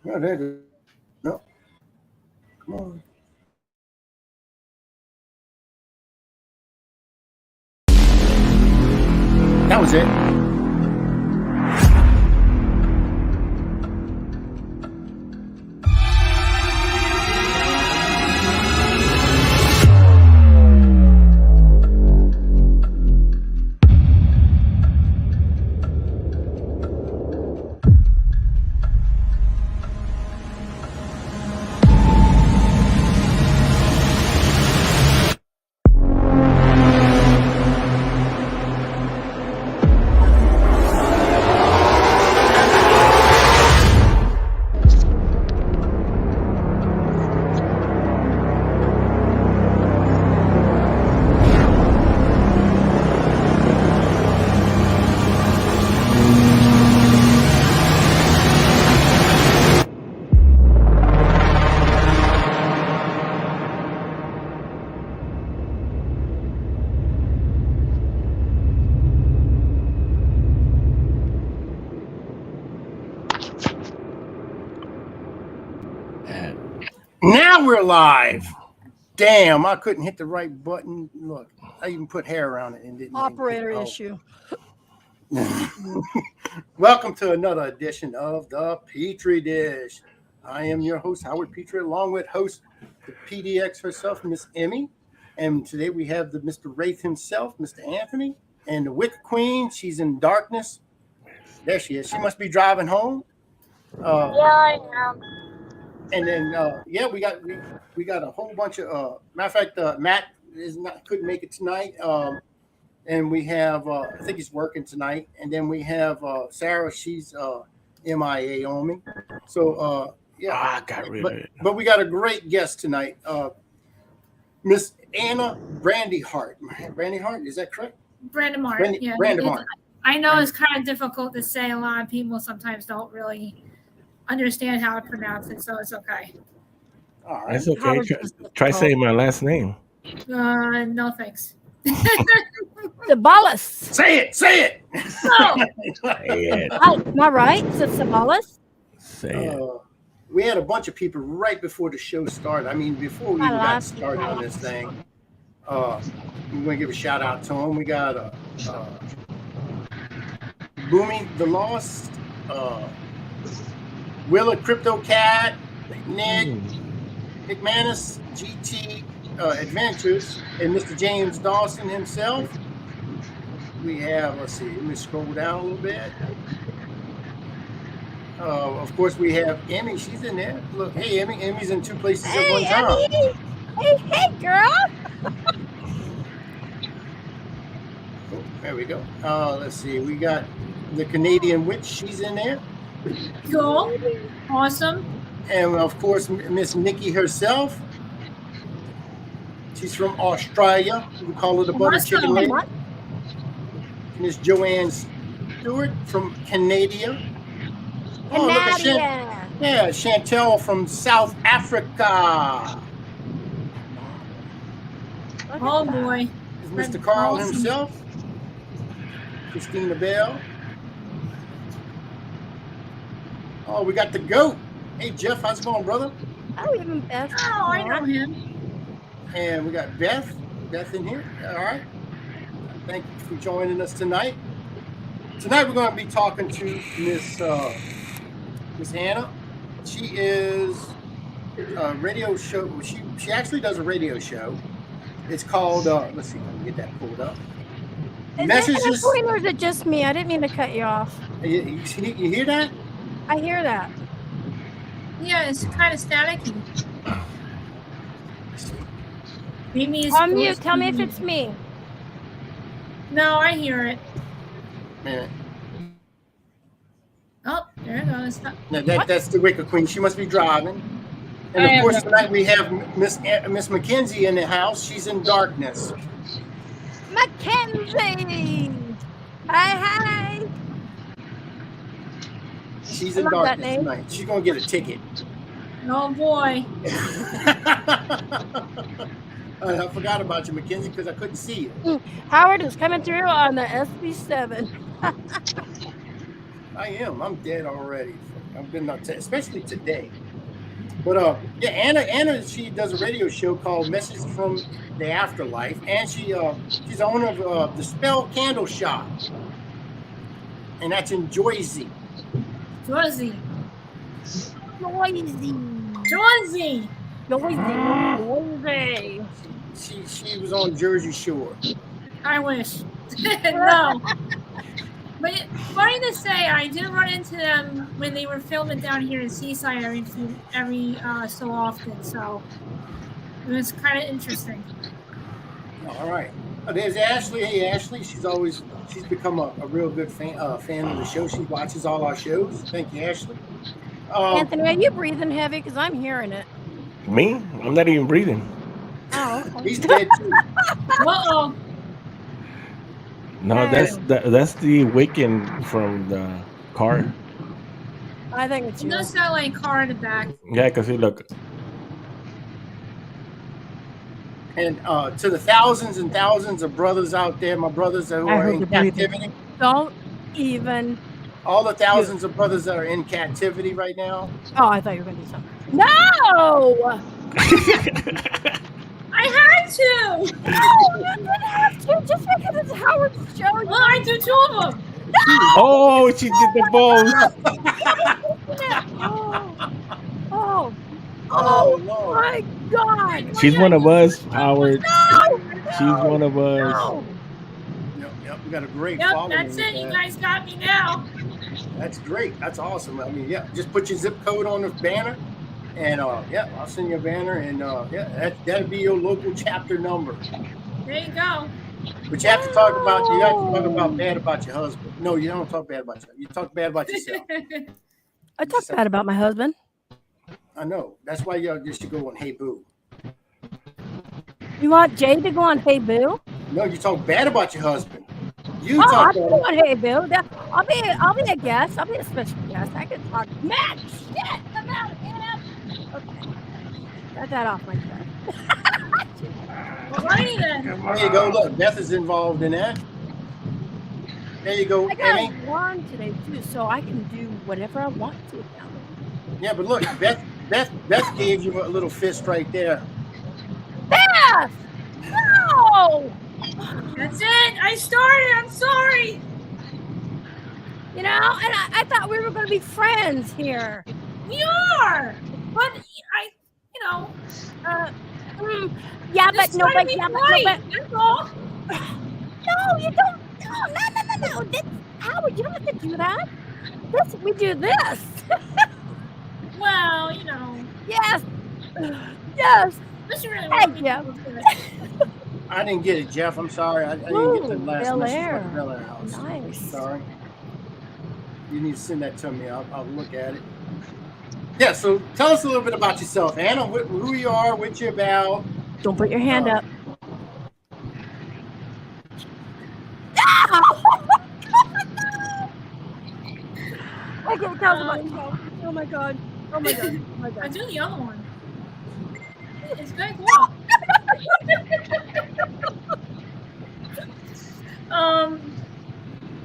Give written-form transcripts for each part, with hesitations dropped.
No, there it is. No. Come on. That was it. Now we're live. Damn, I couldn't hit the right button. Look, I even put hair around it and didn't. Operator issue. Welcome to another edition of the Pitre Dish. I am your host, Howard Pitre, along with host, the PDX herself, Miss Emmy. And today we have the Mr. Wraith himself, Mr. Anthony, and the Wick Queen. She's in darkness. There she is. She must be driving home. Yeah, I am. And then, we got a whole bunch of. Matter of fact, Matt couldn't make it tonight. And we have, I think he's working tonight. And then we have Sarah. She's MIA on me. So I got rid of it. But we got a great guest tonight, Miss Anna Brandimarte. Brandimarte, is that correct? Brandimarte. Yeah. Brandimarte. I know it's kind of difficult to say. A lot of people sometimes don't really understand how to pronounce it, so it's okay. All right. That's okay. Try saying my last name. No thanks. Sabalas. Say it. Oh. Am I right? Is it Sabalas? Say it. We had a bunch of people right before the show started. I mean, before we even got started on this thing. We're going to give a shout out to them. We got Boomy the Lost, Willa Crypto Cat, Nick, McManus, GT Adventures, and Mr. James Dawson himself. We have, let's see, let me scroll down a little bit. Of course, we have Emmy. She's in there. Look, hey, Emmy. Emmy's in two places at one time. Emmy. Hey, girl. Oh, there we go. Let's see. We got the Canadian Witch. She's in there. Cool. Awesome. And, of course, Miss Nikki herself. She's from Australia. We call her the Butter Chicken Lady. Miss Joanne Stewart from Canada. Oh, look at Chantel from South Africa. Oh, boy. Mr. Carl himself. Christina Bell. Oh, we got the GOAT. Hey, Jeff, how's it going, brother? Oh, even Beth. Oh, I know him. And we got Beth in here. All right. Thank you for joining us tonight. Tonight we're going to be talking to Miss Anna. She is a radio show. She actually does a radio show. It's called, let's see if I can get that pulled up. Messages. Or is it just me? I didn't mean to cut you off. You hear that? I hear that. Yeah, it's kind of staticky. Maybe it's on mute. Tell me if it's me. No, I hear it. Man, Oh, there it goes. that's the Wicker Queen. She must be driving. And of course, tonight we have Miss Mackenzie in the house. She's in darkness. Mackenzie! Hi. She's in darkness tonight. She's going to get a ticket. Oh, boy. I forgot about you, Mackenzie, because I couldn't see you. Howard is coming through on the SB7. I am. I'm dead already. I've been especially today. But yeah, Anna, she does a radio show called Message from the Afterlife, and she's the owner of the Spell Candle Shop, and that's in Jersey. Jersey. She was on Jersey Shore. I wish. No. But funny to say, I did run into them when they were filming down here in Seaside every so often. So it was kind of interesting. All right. There's Ashley. Hey, Ashley. She's become a real good fan of the show. She watches all our shows. Thank you, Ashley. Anthony, are you breathing heavy? Because I'm hearing it. Me? I'm not even breathing. Oh, okay. He's dead too. Uh-oh. No, that's the waking from the car. I think it's It you. does sound like a car in the back. Yeah, because you look. And to the thousands and thousands of brothers out there, my brothers who are in captivity. Don't even. All the thousands of brothers that are in captivity right now. Oh, I thought you were going to do something. No! I had to! No, you didn't have to. Just because it's Howard's show. Well, I do two of them. No! Oh, she did the both. Oh Lord. my God! She's one of us, Howard. No! She's one of us. No! Yep, we got a great Yep, following. that's it. You guys got me now. That's great. That's awesome. I mean, yeah, just put your zip code on the banner, and yeah, I'll send you a banner, and yeah, that'll be your local chapter number. There you go. But you have to talk about bad about your husband. No, you don't talk bad about yourself. You talk bad about yourself. I talk bad about my husband. I know. That's why y'all just should go on Hey Boo. You want Jay to go on Hey Boo? No, you talk bad about your husband. I can go on Hey Boo. I'll be a guest. I'll be a special guest. I can talk mad shit about him. Okay. Got that off my chest. Alrighty then. There you go. Look, Beth is involved in that. There you go, I got Amy. one today too, so I can do whatever I want to now. Yeah, but look, Beth gave you a little fist right there. Beth! No! That's it. I started. I'm sorry. You know, and I thought we were going to be friends here. We are. But Yeah, just but no, trying but to be yeah, polite, but that's all. no, you don't. No. This, Howard, you don't have to do that. We do this. Well, Yes. Yes. This really Thank you. I didn't get it, Jeff. I'm sorry. I didn't get the last Bel message Air. from Bel Air House. Nice. Sorry. You need to send that to me. I'll look at it. Yeah, so tell us a little bit about yourself, Anna. Who you are, what you're about. Don't put your hand up. I can't tell myself. Oh my god. Oh my god. Oh my I god. do the other one. It's very cool.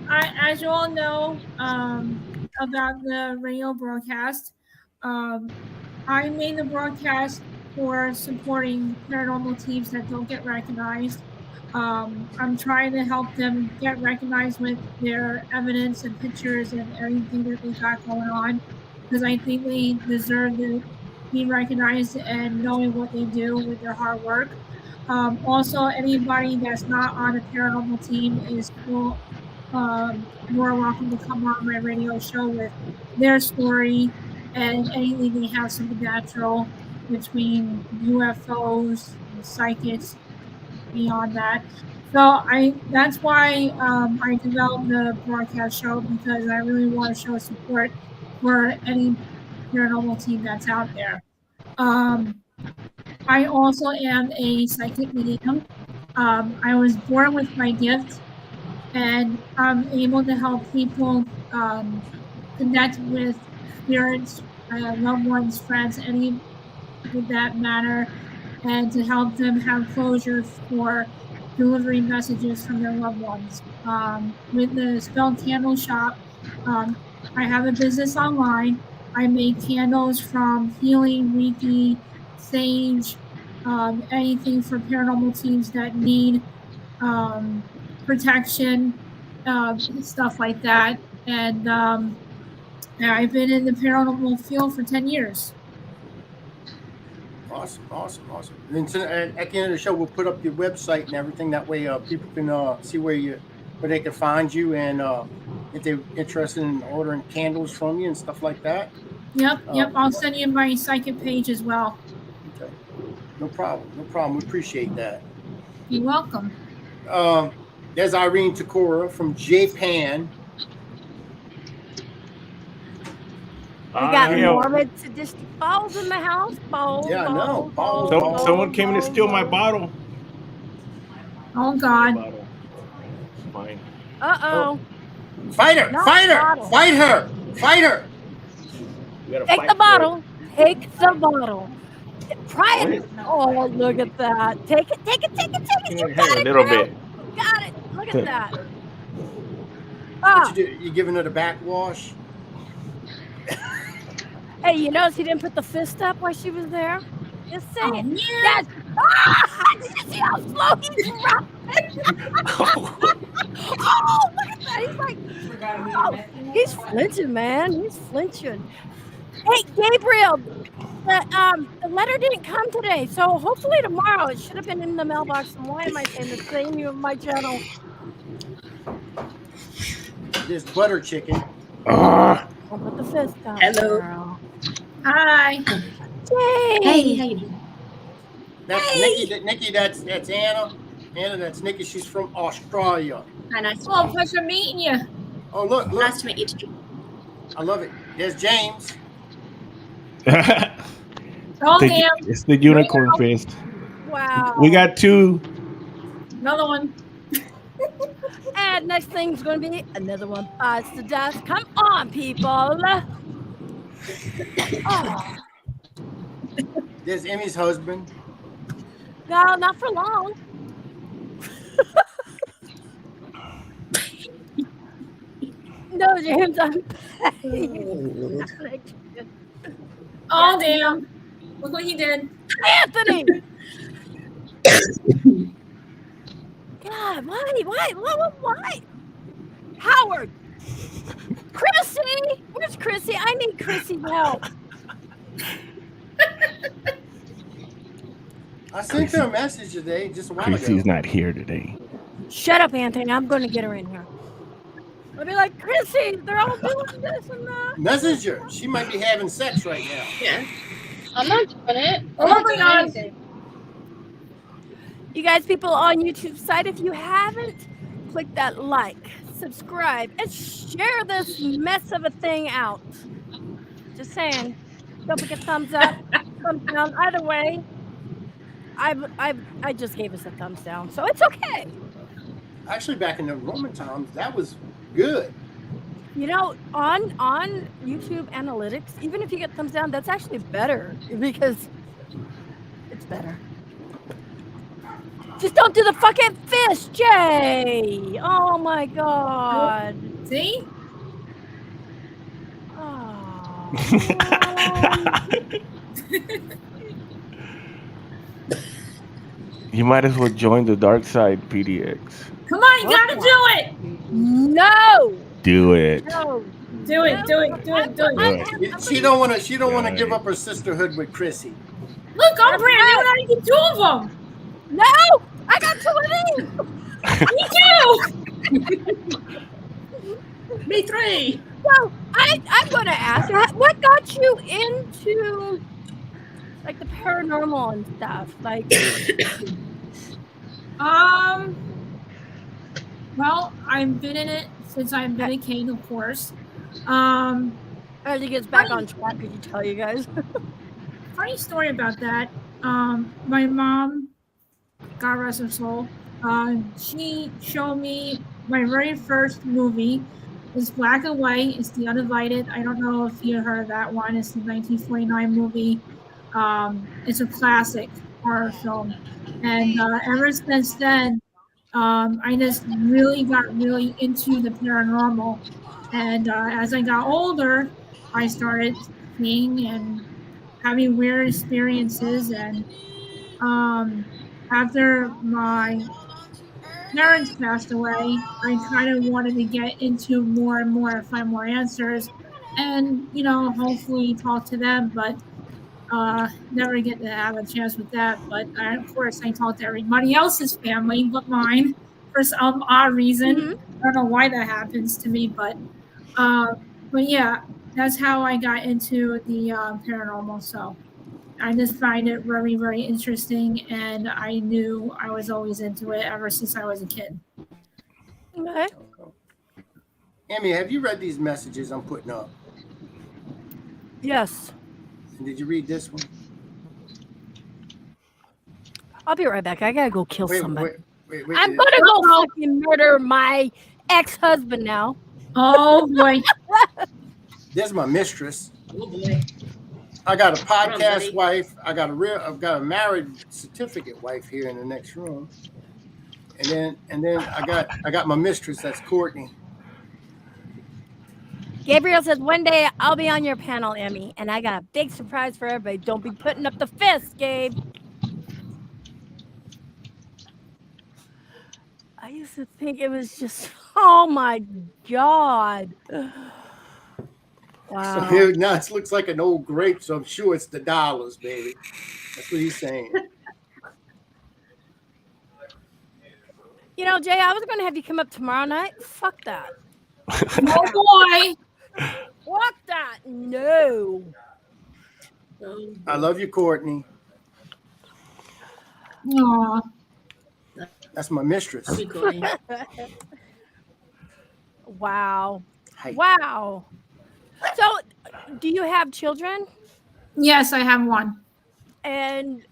As you all know, about the radio broadcast, I made the broadcast for supporting paranormal teams that don't get recognized. I'm trying to help them get recognized with their evidence and pictures and everything that they got going on, because I think they deserve to be recognized and knowing what they do with their hard work. Also, anybody that's not on a paranormal team is more welcome to come on my radio show with their story and anything they have supernatural between UFOs and psychics. beyond that. So that's why I developed the broadcast show, because I really want to show support for any paranormal team that's out there. I also am a psychic medium. I was born with my gift, and I'm able to help people connect with spirits, loved ones, friends, any with that matter, and to help them have closure for delivering messages from their loved ones. With the Spell Candle Shop, um, I have a business online. I make candles from healing, Reiki, sage, anything for paranormal teams that need um, protection, stuff like that. And I've been in the paranormal field for 10 years. Awesome. And so at the end of the show, we'll put up your website and everything. That way, people can see where they can find you, and if they're interested in ordering candles from you and stuff like that. Yep. I'll send you my psychic page as well. Okay. No problem. We appreciate that. You're welcome. There's Irene Takora from Japan. We got morbid sadistic balls in the house. Balls. Yeah, no. Someone came in to steal my bottle. Oh God. Fine. Uh-oh. Fight her! Fight her! Take the bottle. Take the bottle. Try it. Oh, look at that. Take it. You got it, a little girl. bit. Got it. Look at that. What you do? You giving her the backwash? Hey, you notice he didn't put the fist up while she was there? Just saying. Oh, man. Yes. Did you see how slow he's running? Oh, look at that. He's like, he's flinching, man. He's flinching. Hey, Gabriel, the letter didn't come today, so hopefully tomorrow. It should have been in the mailbox. And why am I saying the same of my channel? This butter chicken. Don't put the fist up. Hello. Girl. Hi. Yay. Hey, how you doing? That's Nikki. That's Anna. Anna, that's Nikki. She's from Australia. Hi, nice to Well, meet you. pleasure meeting you. Oh, look. Nice to meet you too. I love it. There's James. Oh, damn. It's the unicorn fist. Wow. We got two. Another one. And next thing's going to be another one bites the dust. Come on, people. Oh. There's Emmy's husband. No, not for long. No, James, I'm Oh, damn. Look what he did. Anthony! God, why? Howard! Chrissy! Where's Chrissy? I need Chrissy's help. I sent her a message today, just a while ago. Chrissy's not here today. Shut up, Anthony. I'm going to get her in here. I'll be like, Chrissy, they're all doing this and that. Message her. She might be having sex right now. Yeah. I'm not doing it. Oh my God. You guys, people on YouTube side, if you haven't, click that like, subscribe, and share this mess of a thing out. Just saying. Don't forget thumbs up, thumbs down. Either way, I just gave us a thumbs down, so it's okay. Actually, back in the Roman times, that was good. You know, on YouTube analytics, even if you get thumbs down, that's actually better because it's better. Just don't do the fucking fist, Jay. Oh my God. See? Oh. You might as well join the dark side, PDX. Come on, you gotta do it. No. Do it. No. Do it. She don't want to give up her sisterhood with Chrissy. Look, I'm brand new. Not even two of them. No, I got two of these. Me too. Me three. So I'm going to ask, what got you into like the paranormal and stuff? Like, Well, I've been in it since I've been a kid, of course. Um, As he gets back on track, could you tell you guys? Funny story about that. My mom, God rest her soul, she showed me my very first movie. It's black and white. It's The Uninvited. I don't know if you heard of that one. It's the 1949 movie. It's a classic horror film, and ever since then, I just really got really into the paranormal. And as I got older, I started seeing and having weird experiences. And after my parents passed away, I kind of wanted to get into more and more and find more answers and, hopefully talk to them. But never get to have a chance with that. But of course, I talk to everybody else's family but mine for some odd reason. Mhm. I don't know why that happens to me, but yeah, that's how I got into the paranormal. So I just find it very, very interesting, and I knew I was always into it ever since I was a kid. Okay. Emmy, have you read these messages I'm putting up? Yes. And did you read this one? I'll be right back. I gotta go kill somebody. Wait. I'm gonna go fucking murder my ex-husband now. Oh boy. There's my mistress. Oh boy. I got a podcast buddy. wife. I've got a married certificate wife here in the next room. And then I got my mistress, that's Courtney. Gabriel says, one day I'll be on your panel, Emmy, and I got a big surprise for everybody. Don't be putting up the fist, Gabe. I used to think it was just, oh my God. Wow. So now it looks like an old grape, so I'm sure it's the dollars, baby. That's what he's saying. You know, Jay, I was going to have you come up tomorrow night. Fuck that. Oh boy. Fuck that. No. I love you, Courtney. Aw. That's my mistress. Wow. Hi. Wow. So, do you have children? Yes, I have one. And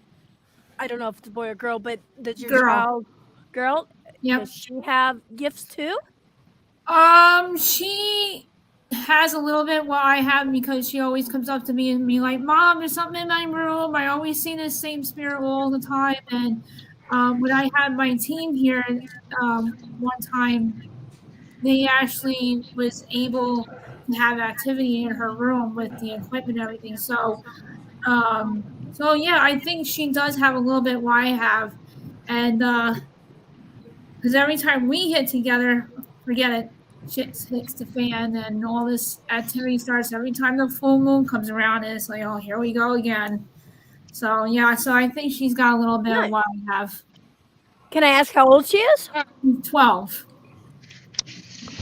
I don't know if it's a boy or girl, but does your Girl. child, girl, Yep. does she have gifts too? She has a little bit what I have because she always comes up to me and be like, Mom, there's something in my room. I always see this same spirit all the time. And when I had my team here one time, they actually was able to have activity in her room with the equipment and everything. So yeah, I think she does have a little bit what I have. And because every time we hit together, forget it, shit hits the fan and all this activity starts every time the full moon comes around. And it's like, oh, here we go again. So yeah, so I think she's got a little bit of what I have. Can I ask how old she is? 12.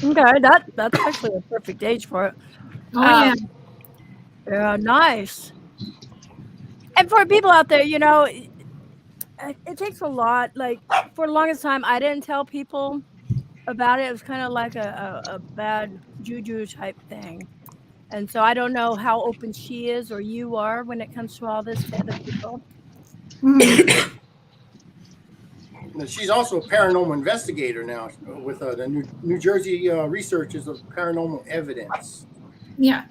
Okay, that's actually a perfect age for it. Oh yeah. Yeah, nice. And for people out there, you know, it takes a lot. Like for the longest time, I didn't tell people about it. It was kind of like a bad juju type thing. And so I don't know how open she is or you are when it comes to all this to other people. She's also a paranormal investigator now with the New Jersey Researchers of Paranormal Evidence. Yeah.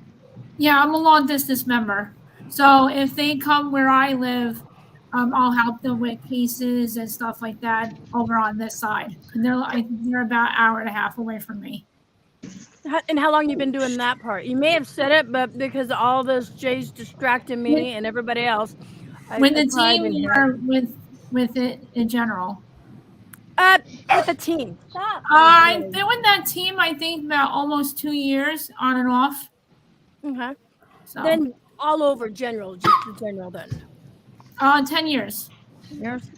Yeah, I'm a long distance member. So if they come where I live, I'll help them with cases and stuff like that over on this side. And they're about an hour and a half away from me. And how long you been doing that part? You may have said it, but because all this Jay's distracted me and everybody else. With the team or with it in general? With the team. I've been with that team, I think, about almost 2 years on and off. Okay. So Then all over general, just the general then. 10 years. Years.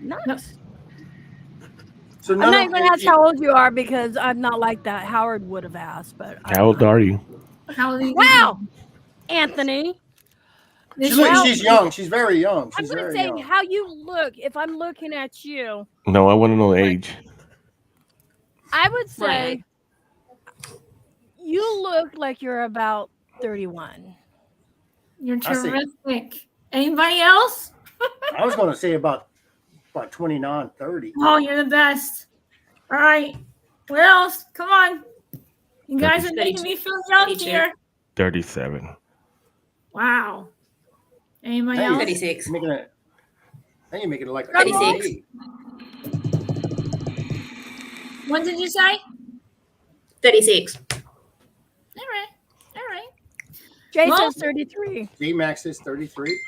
Nice. Yep. So I'm not even going to ask how old you are because I'm not like that. Howard would have asked, but How old are you? How old are you? Wow, Anthony. She's young. She's very young. I'm She's going to very say young. how you look. If I'm looking at you, No, I want to know the age. I would say Right. you look like you're about 31. You're I see. terrific. Anybody else? I was going to say about 29, 30. Oh, you're the best. All right. What else? Come on. You guys are making me feel young 32. here. 37. Wow. Anybody Now else? 36. you're making it like a 36. 38. What did you say? 36. All right. All right. Jay Well- says 33. J-Max is 33.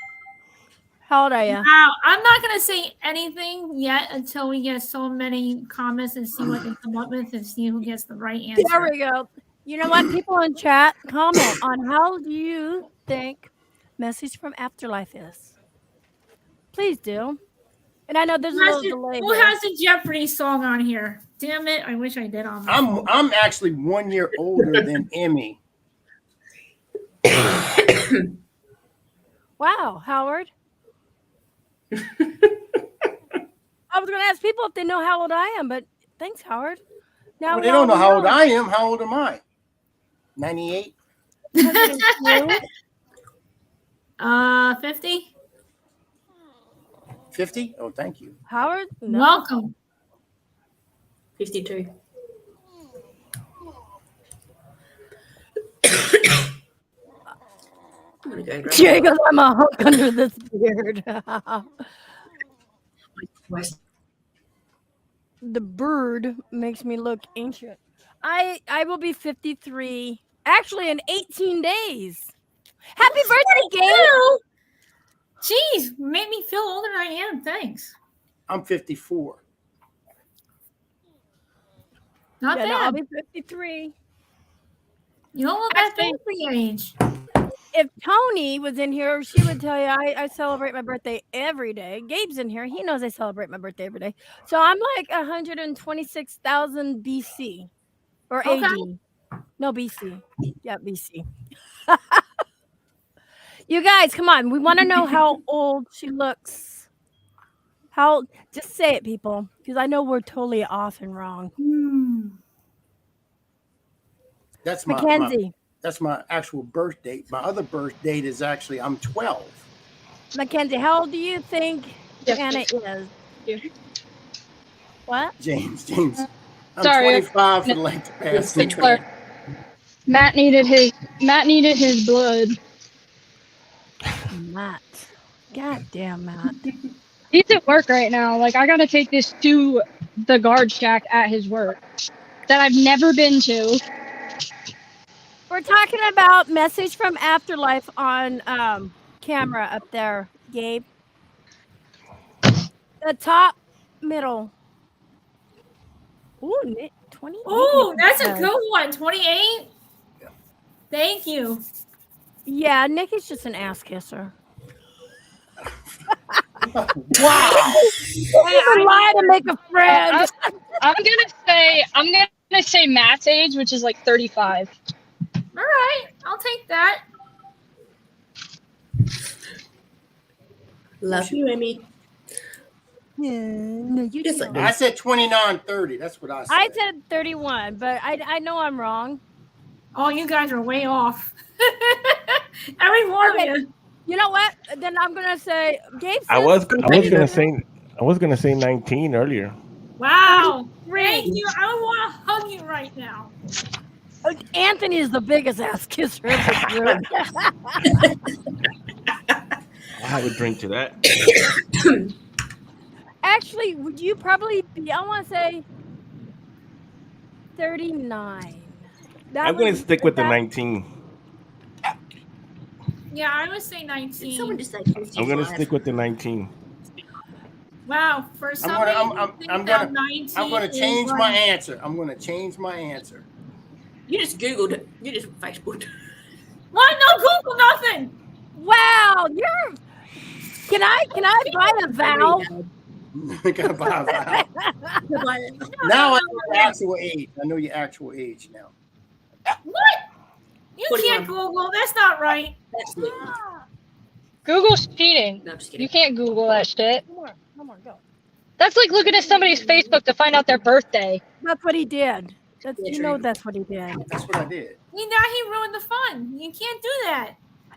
How old are you? Wow. I'm not going to say anything yet until we get so many comments and see what they come up with and see who gets the right answer. There we go. You know what? People in chat comment on how do you think Message from Afterlife is. Please do. And I know there's a little delay. Who here. has the Jeopardy song on here? Damn it. I wish I did on my phone. I'm actually 1 year older than Emmy. Wow, Howard. I was going to ask people if they know how old I am, but thanks, Howard. Now Well, they don't know how old I am. How old am I? 98? 50? 50? Oh, thank you. Howard? No. Welcome. 52. I'm gonna go grab Jay goes, I'm a hunk under this beard. The bird makes me look ancient. I will be 53, actually in 18 days. Happy birthday, Gabe! Jeez, made me feel older than I am. Thanks. I'm 54. Not Yeah, bad. no, I'll be 53. You don't look that Actually- bad for your age. If Tony was in here, she would tell you I celebrate my birthday every day. Gabe's in here. He knows I celebrate my birthday every day. So I'm like 126,000 BC or Okay. AD. No, BC. Yeah, BC. You guys, come on. We want to know how old she looks. How? Just say it, people, because I know we're totally off and wrong. That's Mackenzie. that's my actual birth date. My other birth date is actually I'm 12. Mackenzie, how old do you think Anna is? Yeah. What? James. I'm Sorry. 25 for like the past. Say 20. Matt needed his blood. Matt. God damn, Matt. He's at work right now. Like, I gotta take this to the guard shack at his work that I've never been to. We're talking about Message from Afterlife on camera up there, Gabe. The top middle. Ooh, 28. Oh, that's a good one. 28? Yeah. Thank you. Yeah, Nikki's just an ass kisser. Wow. I lie to make a friend. I'm gonna say Matt's age, which is like 35. All right. I'll take that. Love you, Emmy. No, you Just don't. like I said 29, 30. That's what I said. I said 31, but I know I'm wrong. Oh, you guys are way off. Every one of you. You know what? Then I'm gonna say Gabe says I was gonna say 19 earlier. Wow. Thank you. I want to hug you right now. Anthony is the biggest ass kisser in the group. I'll have a drink to that. Actually, would you probably be, I want to say 39. I'm gonna stick with the 19. Yeah, I would say Did 19. someone just say 55? I'm gonna stick with the 19. Wow. For some gonna- reason, I'm- you think I'm that gonna- 19 I'm going to is change like- my answer. I'm going to change my answer. You just Googled it. You just Facebooked. What? No Google nothing. Wow, you're. Can I buy a vowel? Gotta buy a vowel. Now I know your actual age. I know your actual age now. What? You can't Google. That's not right. Absolutely. Google's cheating. No, I'm just You kidding. can't Google that shit. No more, go. That's like looking at somebody's Facebook to find out their birthday. That's what he did. That's Yeah, you true. know that's what he did. That's what I did. Now he ruined the fun. You can't do that.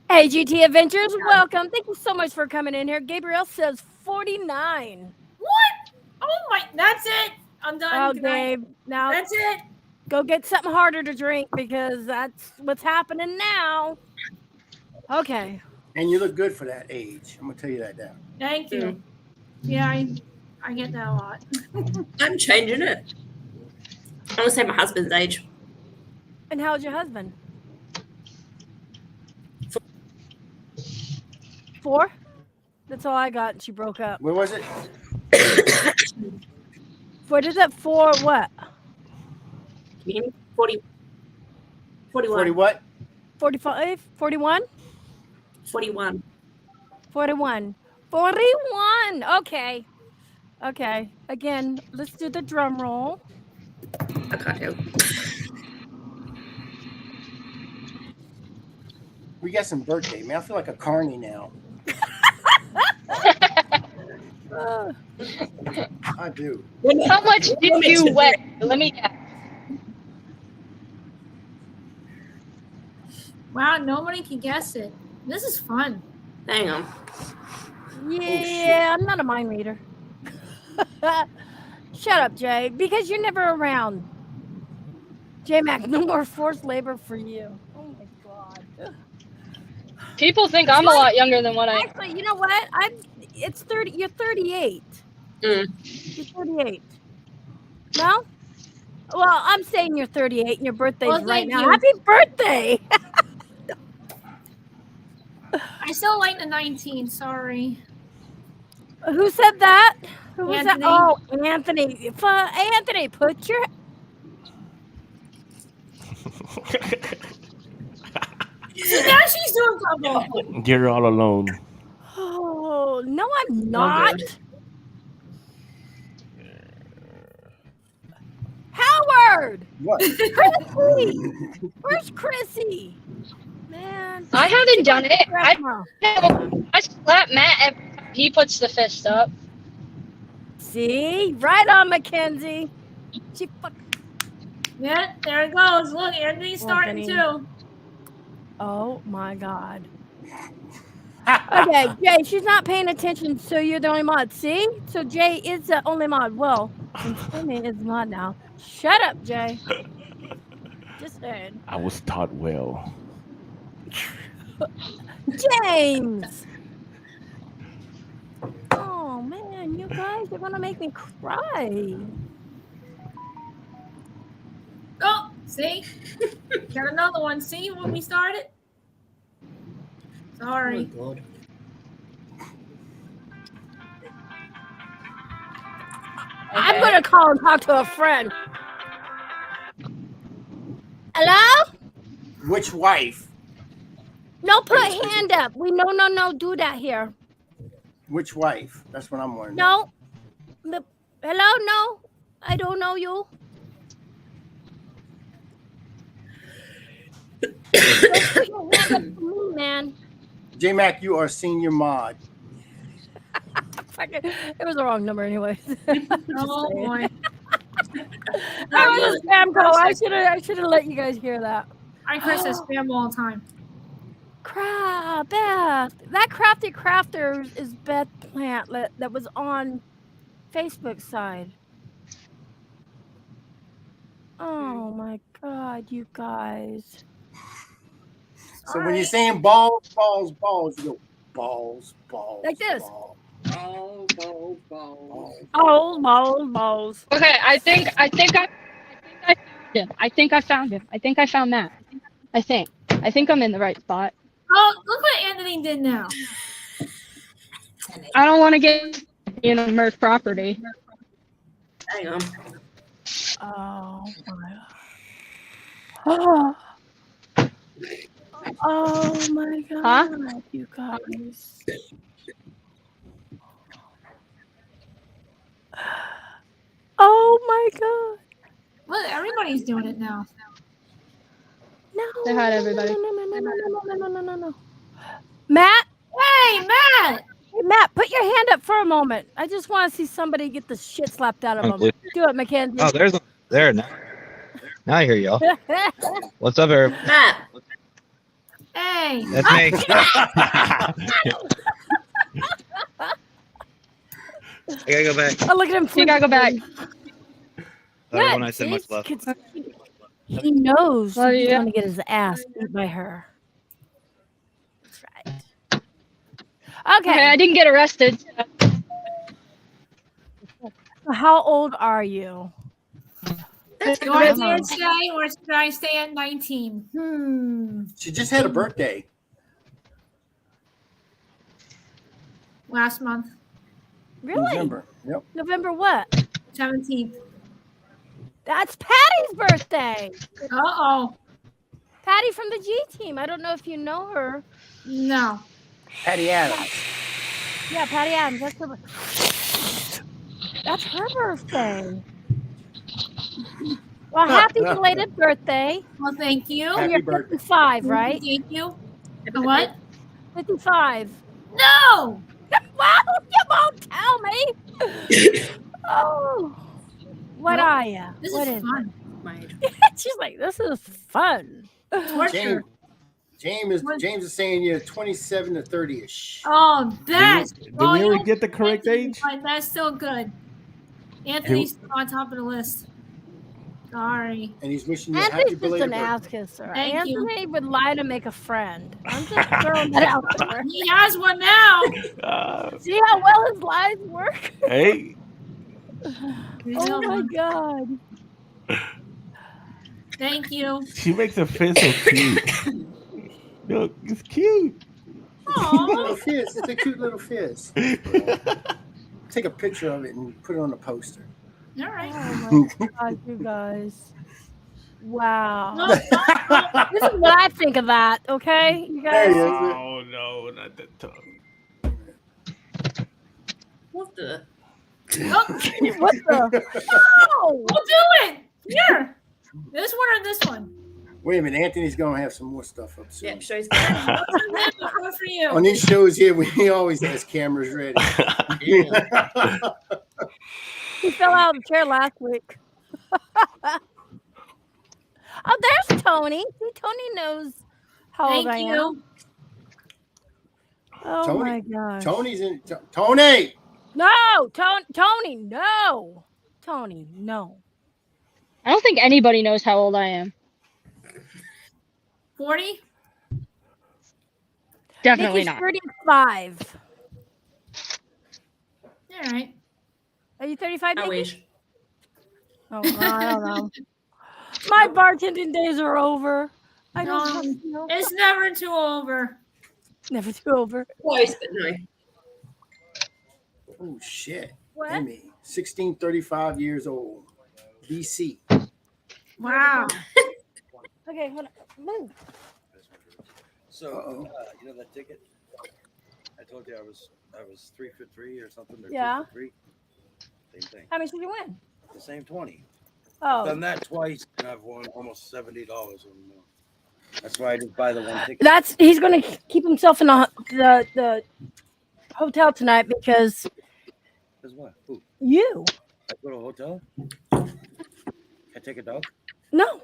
Hey, GT Adventures, welcome. Thank you so much for coming in here. Gabrielle says 49. What? Oh my! That's it. I'm done. Oh, Good night. Gabe, now That's it. go get something harder to drink because that's what's happening now. Okay. And you look good for that age. I'm gonna tell you that now. Thank you. Yeah, I get that a lot. I'm changing it. I'm gonna say my husband's age. And how's your husband? 4? That's all I got. And she broke up. Where was it? What is it? 4 what? Can you hear me? 40. 41. 40 what? 45? 41? 41. 41. 41. Okay. Okay. Again, let's do the drum roll. I can't tell. We got some birthday, man. I feel like a carny now. I do. How much did you weigh? Let me guess. Wow, nobody can guess it. This is fun. Hang on. Yeah, I'm not a mind reader. Shut up, Jay, because you're never around. J-Mac, no more forced labor for you. Oh my God. People think I'm a lot younger than what I am. Actually, you know what? It's 30. You're 38. Mm. You're 38. No? Well, I'm saying you're 38 and your birthday's Well, right thank now. you. Happy birthday! I still like the 19. Sorry. Who said that? Who was that? Anthony. Oh, Anthony. Anthony, put your. See, now she's doing couple. You're all alone. Oh, no, I'm not. good. Howard! What? Chrissy! Where's Chrissy? Man. I haven't done it. Grandma. I slap Matt every time he puts the fist up. See? Right on, Mackenzie. She fuck. Yeah, there it goes. Look, Anthony's starting Anthony. too. Oh my God. Okay, Jay, she's not paying attention, so you're the only mod. See? So Jay is the only mod. Well, and Timmy is mod now. Shut up, Jay. Just saying. I was taught well. James! Oh man, you guys are gonna make me cry. Oh, see? Got another one. See when we started? Sorry. Oh my God. I'm gonna call and talk to a friend. Hello? Which wife? No, put hand up. We no do that here. Which wife? That's what I'm wondering. No. Hello? No. I don't know you. Don't put your hand up to me, man. J-Mac, you are senior mod. Fucking- It was the wrong number, anyways. Oh boy. That was a spam call. I should have let you guys hear that. I curse at spam all the time. Beth. That Crafty Crafter is Beth Plant that was on Facebook side. Oh my God, you guys. So when you're saying balls, you go balls. Like this. Balls. Balls. Okay, I think I found him. I think I found Matt. I think I'm in the right spot. Oh, look what Anthony did now. I don't want to get in a merged property. Hang on. Oh my God. Oh my God, you guys. Oh my God. Look, everybody's doing it now. No. Say hi to everybody. No. Matt? Hey, Matt. Hey, Matt, put your hand up for a moment. I just want to see somebody get the shit slapped out of them. Do it, Mackenzie. Oh, there now. Now I hear y'all. What's up, everybody? Matt. Hey. That's me. I gotta go back. Oh, look at him. You gotta go back. When I said much love. He knows Well, he's yeah. going to get his ass beat by her. That's right. Okay, Okay. I didn't get arrested. So how old are you? That's Do I good. say it today or should I stay at 19? She just had a birthday. Last month, Really? November. Yep. November what? 17th. That's Patty's birthday. Uh-oh. Patty from the G team. I don't know if you know her. No. Patty Adams. Yeah, Patty Adams. That's her birthday. Well, happy belated birthday. Well, thank you. Happy You're birthday. 55, right? Thank you. A what? 55. No. Wow, you won't tell me. Oh. What Well, are you? This What is fun. My age. She's like, this is fun. Torture. James is saying you're 27 to 30ish. Oh, that's. Did we ever you get the correct age? But that's still good. Anthony's still on top of the list. Sorry. And he's wishing you a happy Anthony's just belated an birthday. ass kisser. Thank you. Anthony would lie to make a friend. I'm just throwing that out there. He has one now. See how well his lies work? Hey, Oh my god. Thank you. she makes a fist so cute. Look, it's cute. Little fizz. It's a cute little fizz. Take a picture of it and put it on a poster. All right. Oh my god, you guys. Wow. No, This is what I think of that, okay? You There he guys. is. Oh no, not that tongue. What the? What the? No! we'll do it. Here. This one or this one? Wait a minute, Anthony's gonna have some more stuff up soon. Yeah, show's good. One for you. On these shows here, we always has cameras ready. He fell out of the chair last week. Oh, there's Tony. See, Tony knows how old I Thank am. you. Oh Tony- my gosh. Tony's in. Tony. No, Tony, no. Tony, no. I don't think anybody knows how old I am. 40? Definitely Nikki's not. 35. All right. Are you 35, I Nikki? wish. Oh, I don't know. My bartending days are over. I don't No. know. It's never too over. Never too over. Close, but no. Oh shit. What? Amy, 1635 years old. BC. Wow. Okay, hold on. Move. So, Uh-oh. you know that ticket? I told you I was 3 for 3 or something. Or Yeah. 2 for 3. Same thing. How much did you win? The same 20. Oh, Done that twice, and I've won almost $70 or more. That's why I just buy the one ticket. he's going to keep himself in the hotel tonight because Because what? Who? you. I go to a hotel? Can I take a dog? No.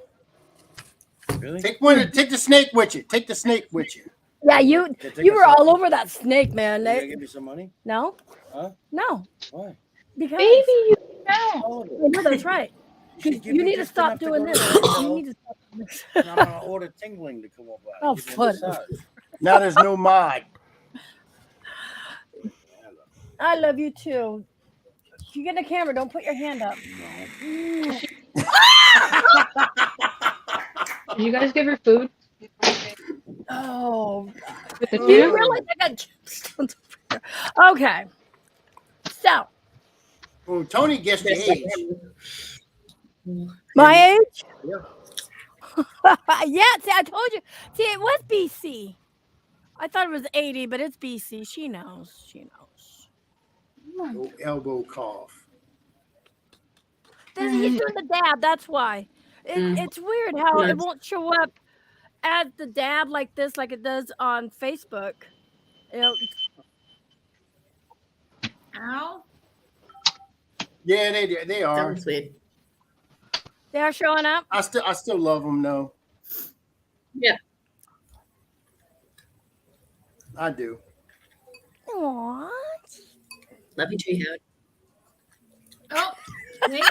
Really? Take the snake with you. Take the snake with you. Yeah, you Can I take you a were all selfie? over that snake, man. You gonna give me some money? No, Huh? no, Why? because Baby, you know. Oh, I know that's right. you give You me need to just stop enough to doing go to this. the hotel. You need to stop doing this. And I'm gonna order tingling to come over. Oh, Give me a fun. massage. Now there's no mod. I love you too. If you get in the camera, don't put your hand up. Did you guys give her food? Oh, With the you two? realize I got gemstones over here. Okay, so Well, Tony guessed your age. my age. Yeah. Yeah, see, I told you. See, it was BC. I thought it was 80, but it's BC. She knows. She knows. No elbow cough. He's doing the dab. That's why. It's weird how it won't show up as the dab like this, like it does on Facebook. You know, Ow. Yeah, they That are. was weird. They're showing up. I still love them though. Yeah. I do. Aww. Love you too, Howard. Oh, wait.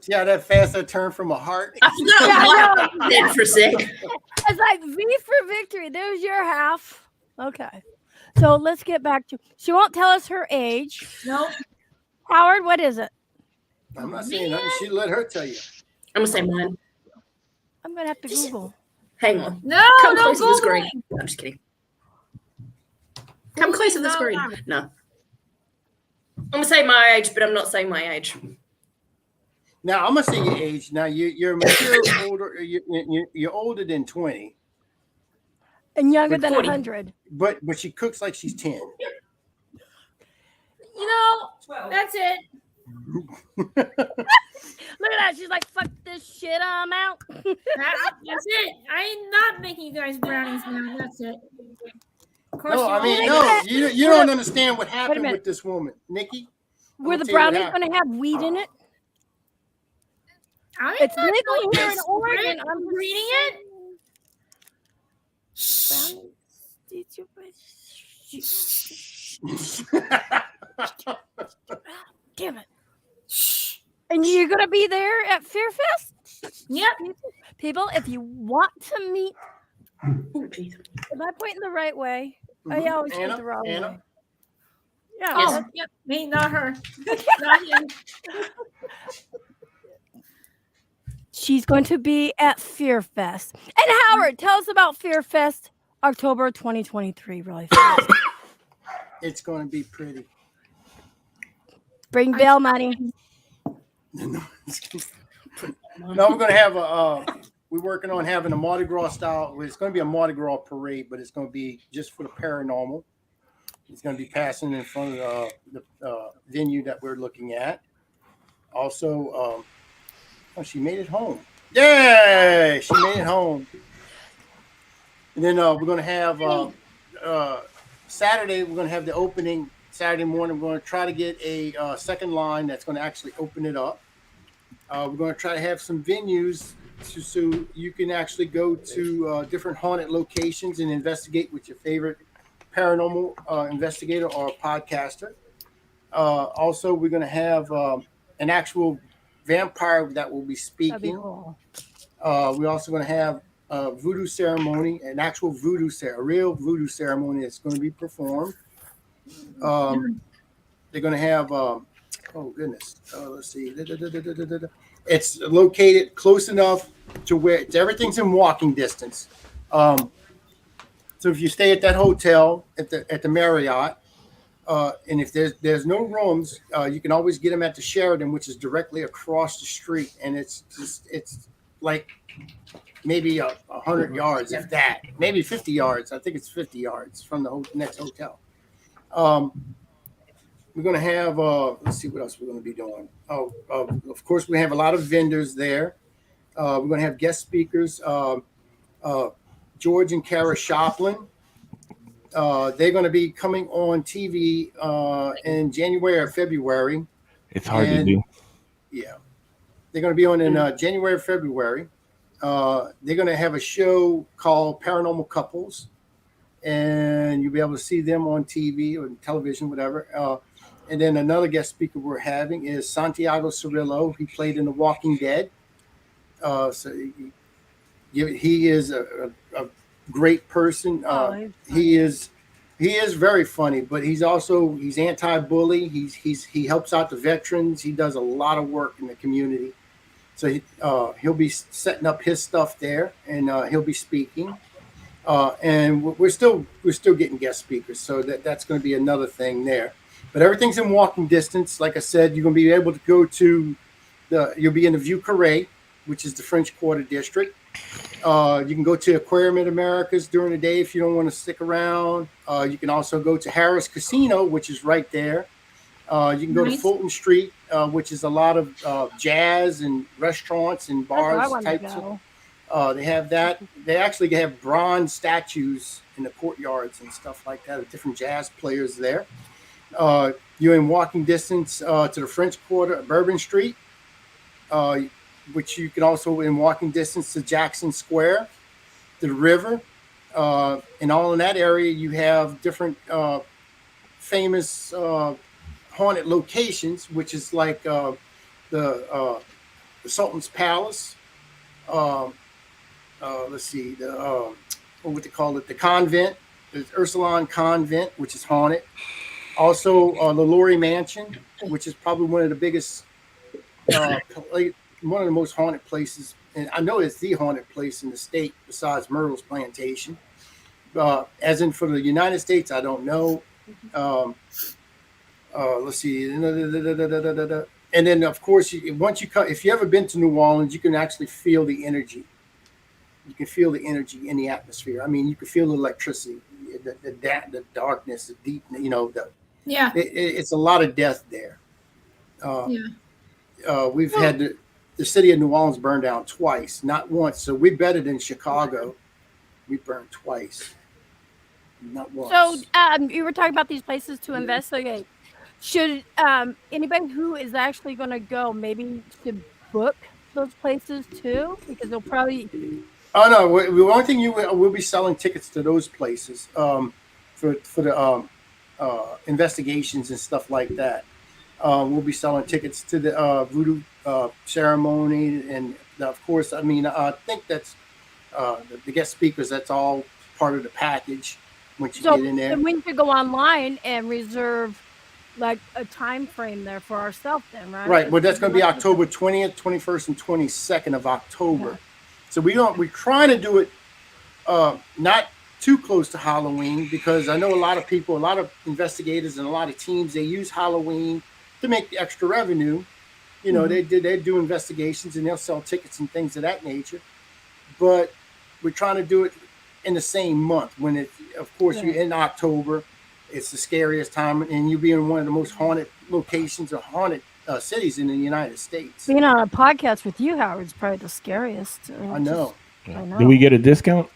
See how that fast I turned from a heart? I forgot Yeah, what I did for a sec. It's like V for victory. There's your half. Okay. So let's get back to. She won't tell us her age. Nope. Howard, what is it? I'm not saying nothing. She let her tell you. I'm gonna say mine. I'm gonna have to Google. Hang on. No, Come no, closer to the Google screen. it. No, I'm just kidding. Come closer to the screen. No. I'm gonna say my age, but I'm not saying my age. Now I'm gonna say your age. Now you're mature, older. You're older than 20, And younger But than 40. 100. but she cooks like she's 10. You know, that's it. Look at that. She's like, fuck this shit, I'm out. That's it. I ain't not making you guys brownies now. That's it. Of course, No, I mean Wait a no. minute. You don't understand what happened minute. with this woman, Nikki. Were the tell you what brownies happened. going to have weed in it? I'm It's not legal doing here in this. Oregon. I'm I'm reading it. Damn it. And you're going to be there at Fear Fest? Yep. People, if you want to meet, Oh, geez. am I pointing the right way? I Mhm. always point Anna, the wrong way. Anna. Yeah. Oh, that's- yep. Me, not her. Not him. She's going to be at Fear Fest. And Howard, tell us about Fear Fest, October 2023, really fast. It's going to be pretty. Bring bail money. No, we're going to have we're working on having a Mardi Gras style. It's going to be a Mardi Gras parade, but it's going to be just for the paranormal. It's going to be passing in front of the venue that we're looking at. Also, oh, she made it home. Yay! She made it home. And then we're going to have Saturday, we're going to have the opening. Saturday morning, we're going to try to get a second line that's going to actually open it up. We're going to try to have some venues so you can actually go to different haunted locations and investigate with your favorite paranormal investigator or podcaster. Also, we're going to have an actual vampire that will be That'd be speaking. cool. We're also going to have a voodoo ceremony, an actual voodoo a real voodoo ceremony that's going to be performed. They're going to have, oh goodness, let's see. It's located close enough to where everything's in walking distance. So if you stay at that hotel at the Marriott, and if there's no rooms, you can always get them at the Sheraton, which is directly across the street, and it's like maybe 100 yards, if that, maybe 50 yards. I think it's 50 yards from the next hotel. We're going to have, let's see what else we're going to be doing. Of course, we have a lot of vendors there. We're going to have guest speakers, George and Kara Shoplin. They're going to be coming on TV in January or February. It's hard to do. Yeah. They're going to be on in January or February. They're going to have a show called Paranormal Couples, and you'll be able to see them on TV or television, whatever. And then another guest speaker we're having is Santiago Cirillo. He played in The Walking Dead. So he is a great person. He is very funny, but he's anti-bully. He helps out the veterans. He does a lot of work in the community. So he'll be setting up his stuff there, and he'll be speaking. And we're still getting guest speakers, so that's going to be another thing there. But everything's in walking distance. Like I said, you're going to be able to go to you'll be in the Vieux Carré, which is the French Quarter District. You can go to Aquarium at Americas during the day if you don't want to stick around. You can also go to Harris Casino, which is right there. You can go to Fulton Street, which is a lot of jazz and restaurants and bars types. They have that. They actually have bronze statues in the courtyards and stuff like that of different jazz players there. You're in walking distance to the French Quarter, Bourbon Street, which you can also in walking distance to Jackson Square, to the river. And all in that area, you have different famous haunted locations, which is like the Sultan's Palace. Let's see, what would they call it? The convent, the Ursuline Convent, which is haunted. Also, the Laurie Mansion, which is probably one of the biggest, one of the most haunted places. And I know it's the haunted place in the state besides Myrtle's Plantation. As in for the United States, I don't know. Let's see. And then, of course, once you if you ever been to New Orleans, you can actually feel the energy. You can feel the energy in the atmosphere. I mean, you can feel the electricity, the darkness, the deep. Yeah. It's a lot of death there. We've had the city of New Orleans burned down twice, not once. So we're better than Chicago. We burned twice, not once. So you were talking about these places to investigate. Should anybody who is actually going to go maybe should book those places too? Because they'll probably. Oh no! The only thing we'll be selling tickets to those places for the investigations and stuff like that. We'll be selling tickets to the voodoo ceremony, and of course, I mean, I think that's the guest speakers. That's all part of the package once you get in there. And we could go online and reserve like a time frame there for ourselves, then, right? Right. Well, that's going to be October 20th, 21st, and 22nd of October. Yeah. So we're trying to do it not too close to Halloween, because I know a lot of people, a lot of investigators, and a lot of teams, they use Halloween to make the extra revenue. You know, they do investigations and they'll sell tickets and things of that nature. But we're trying to do it in the same month when of course, you're in October. It's the scariest time, and you'll be in one of the most haunted locations or haunted cities in the United States. Being on a podcast with you, Howard, is probably the scariest. I know. I know. Do we get a discount?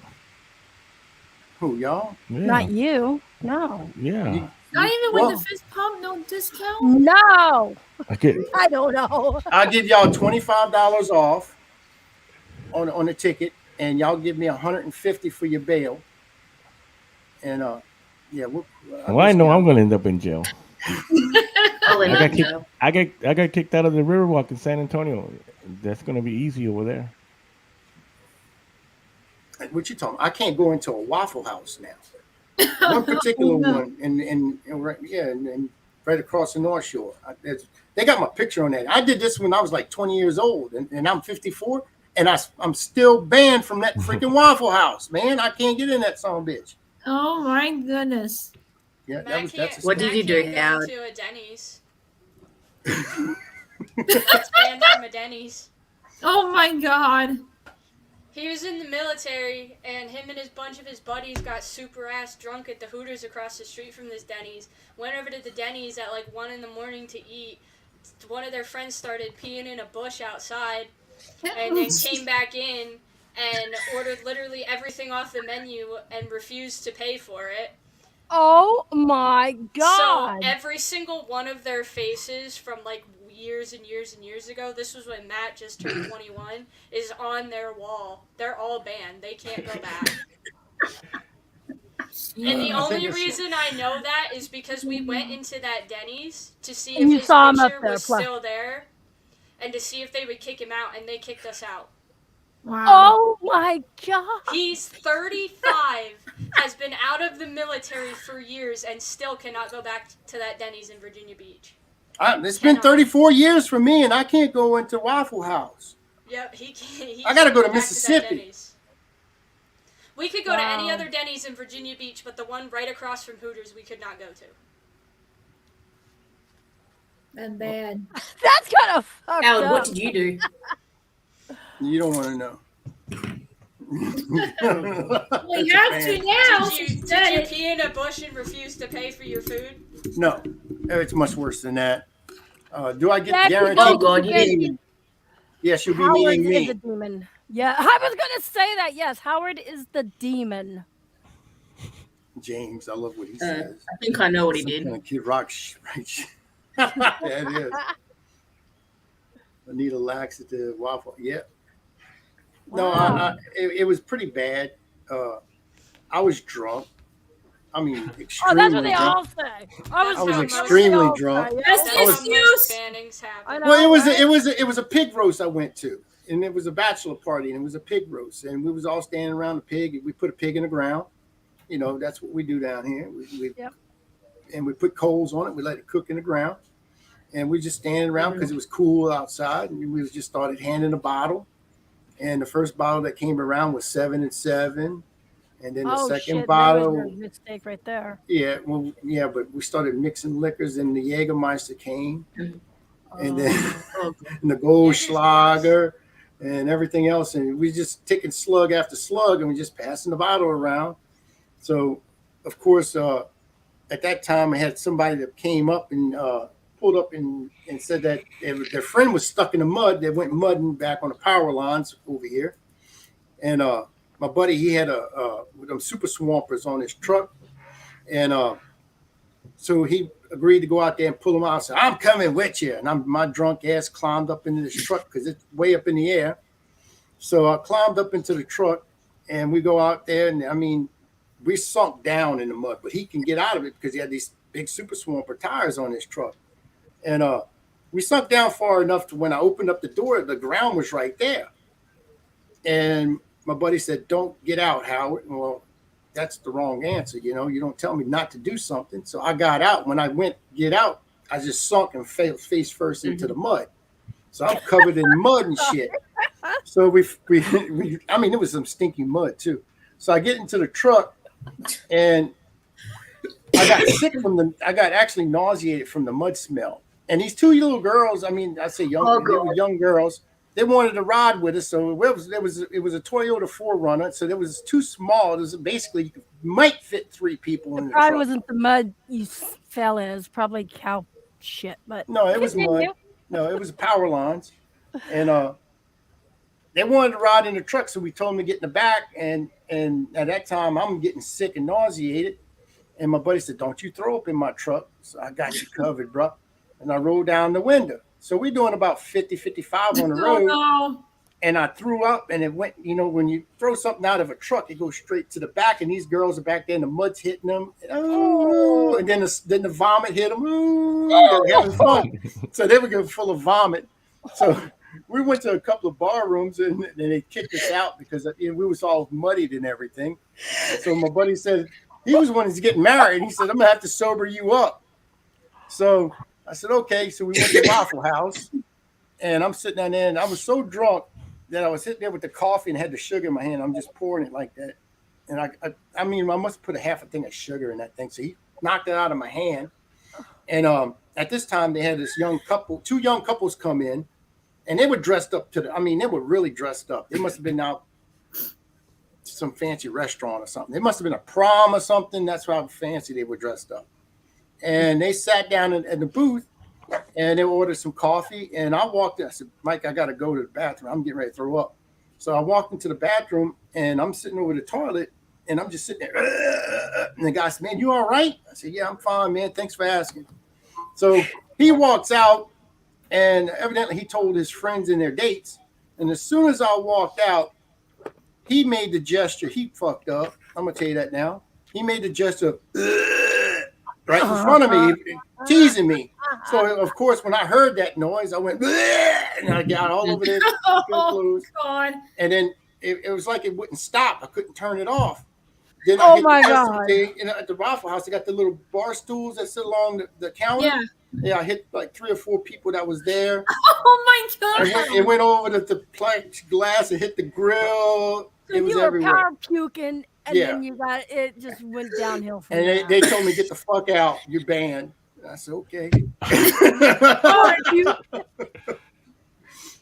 Who, y'all? Yeah. Not you. No. Yeah. Not even with the fist pump, no discount? No. I don't know. I'll give y'all $25 off on the ticket, and y'all give me $150 for your bail. And yeah, I know I'm gonna end up in jail. I got kicked out of the Riverwalk in San Antonio. That's gonna be easy over there. What you talking? I can't go into a Waffle House now. One particular one, and right across the North Shore. They got my picture on that. I did this when I was like 20 years old, and I'm 54, and I'm still banned from that freaking Waffle House, man. I can't get in that son of a bitch. Oh my goodness. Yeah, that's what did you do, Howard? To a Denny's. It's banned from a Denny's. Oh my God. He was in the military, and him and his bunch of his buddies got super ass drunk at the Hooters across the street from this Denny's. Went over to the Denny's at like 1 a.m. to eat. One of their friends started peeing in a bush outside, and then came back in and ordered literally everything off the menu and refused to pay for it. Oh my God. So every single one of their faces from like years and years and years ago, this was when Matt just turned 21, is on their wall. They're all banned. They can't go back. And the only reason I know that is because we went into that Denny's to see if his picture was still there and to see if they would kick him out, and they kicked us out. Wow. Oh my God. He's 35, has been out of the military for years, and still cannot go back to that Denny's in Virginia Beach. It's been 34 years for me, and I can't go into Waffle House. Yep, he can't. I got to go to Mississippi. We could go to any other Denny's in Virginia Beach, but the one right across from Hooters we could not go to. That's bad. That's kind of fucked Alan, up. what did you do? You don't want to know. Well, you have to now. Did you pee in a bush and refuse to pay for your food? No, it's much worse than that. Do I get guaranteed? Oh God, you didn't. Yes, you'll be Howard meeting me. is a demon. Yeah, I was gonna say that. Yes, Howard is the demon. James, I love what he says. I think I know what he Some did. kind of Kid Rock, right? Yeah, it is. I need a laxative waffle. Yeah. No, Wow. it was pretty bad. I was drunk. I mean, Oh, extremely that's what they drunk. all say. I was I was drunk. extremely That's what they all drunk. say. That's Yeah, the I was- excuse. Bannings happen. I know, Well, right? it was a pig roast I went to, and it was a bachelor party, and it was a pig roast, and we was all standing around the pig. We put a pig in the ground. You know, that's what we do down here. Yep. And we put coals on it. We let it cook in the ground, and we just standing around because it was cool outside, and we just started handing a bottle. And the first bottle that came around was 7 and 7, and then the Oh, second shit, bottle. there was your mistake right there. Yeah, well, yeah, but we started mixing liquors, and the Jägermeister came, and then Oh, and the Goldschlager, and everything else, and we just taking slug after slug, and we just passing the bottle around. So, of course, at that time, I had somebody that came up and pulled up and said that their friend was stuck in the mud. They went mudding back on the power lines over here, and my buddy, he had them super swampers on his truck, and so he agreed to go out there and pull them out. I said, I'm coming with you. And my drunk ass climbed up into this truck because it's way up in the air. So I climbed up into the truck, and we go out there. And I mean, we sunk down in the mud, but he can get out of it because he had these big super swamper tires on his truck. And we sunk down far enough to when I opened up the door, the ground was right there. And my buddy said, don't get out, Howard. Well, that's the wrong answer. You know, you don't tell me not to do something. So I got out. When I went get out, I just sunk and fell face first into the mud. So I'm covered in mud and shit. So we I mean, it was some stinky mud too. So I get into the truck, and I got sick I got actually nauseated from the mud smell. And these two little girls, I mean, I say young, they were young girls. They wanted to ride with us, so it was a Toyota 4Runner, so it was too small. It was basically might fit 3 people in the Probably truck. wasn't the mud you fell in. It was probably cow shit. But No, it was mud. No, it was power lines, and they wanted to ride in the truck, so we told them to get in the back. And at that time, I'm getting sick and nauseated, and my buddy said, "Don't you throw up in my truck." So I got you covered, bro. And I rolled down the window. So we're doing about 50, 55 on the road. No. And I threw up, and it went, you know, when you throw something out of a truck, it goes straight to the back, and these girls are back there, and the mud's hitting them. Oh, and then the vomit hit them. Ooh, they're having fun. So they were getting full of vomit. So we went to a couple of bar rooms, and they kicked us out because we was all muddied and everything. So my buddy said, he was wanting to get married, and he said, I'm going to have to sober you up. So I said, okay. So we went to Waffle House, and I'm sitting down there, and I was so drunk that I was sitting there with the coffee and had the sugar in my hand. I'm just pouring it like that. And I mean, I must put a half a thing of sugar in that thing. So he knocked it out of my hand. And at this time, they had this young couple, 2 young couples come in, and they were dressed up they were really dressed up. They must have been out to some fancy restaurant or something. It must have been a prom or something. That's how fancy they were dressed up. And they sat down in the booth, and they ordered some coffee. And I walked in. I said, Mike, I got to go to the bathroom. I'm getting ready to throw up. So I walked into the bathroom, and I'm sitting over the toilet, and I'm just sitting there. And the guy said, man, you all right? I said, yeah, I'm fine, man. Thanks for asking. So he walks out, and evidently he told his friends and their dates. And as soon as I walked out, he made the gesture. He fucked up. I'm going to tell you that now. He made the gesture right in front of me, teasing me. So, of course, when I heard that noise, I went, and I got all over there. Oh, God. And then it was like it wouldn't stop. I couldn't turn it off. Then Oh, I hit my the God. thing, at the Waffle House, they got the little bar stools that sit along the counter. Yeah. Yeah, I hit like 3 or 4 people that was there. Oh, my God. It went over the plexiglass and hit the grill. So It was you were everywhere. power puking, and Yeah. then it just went downhill from And there. they told me, get the fuck out. You're banned. And I said, okay. Oh,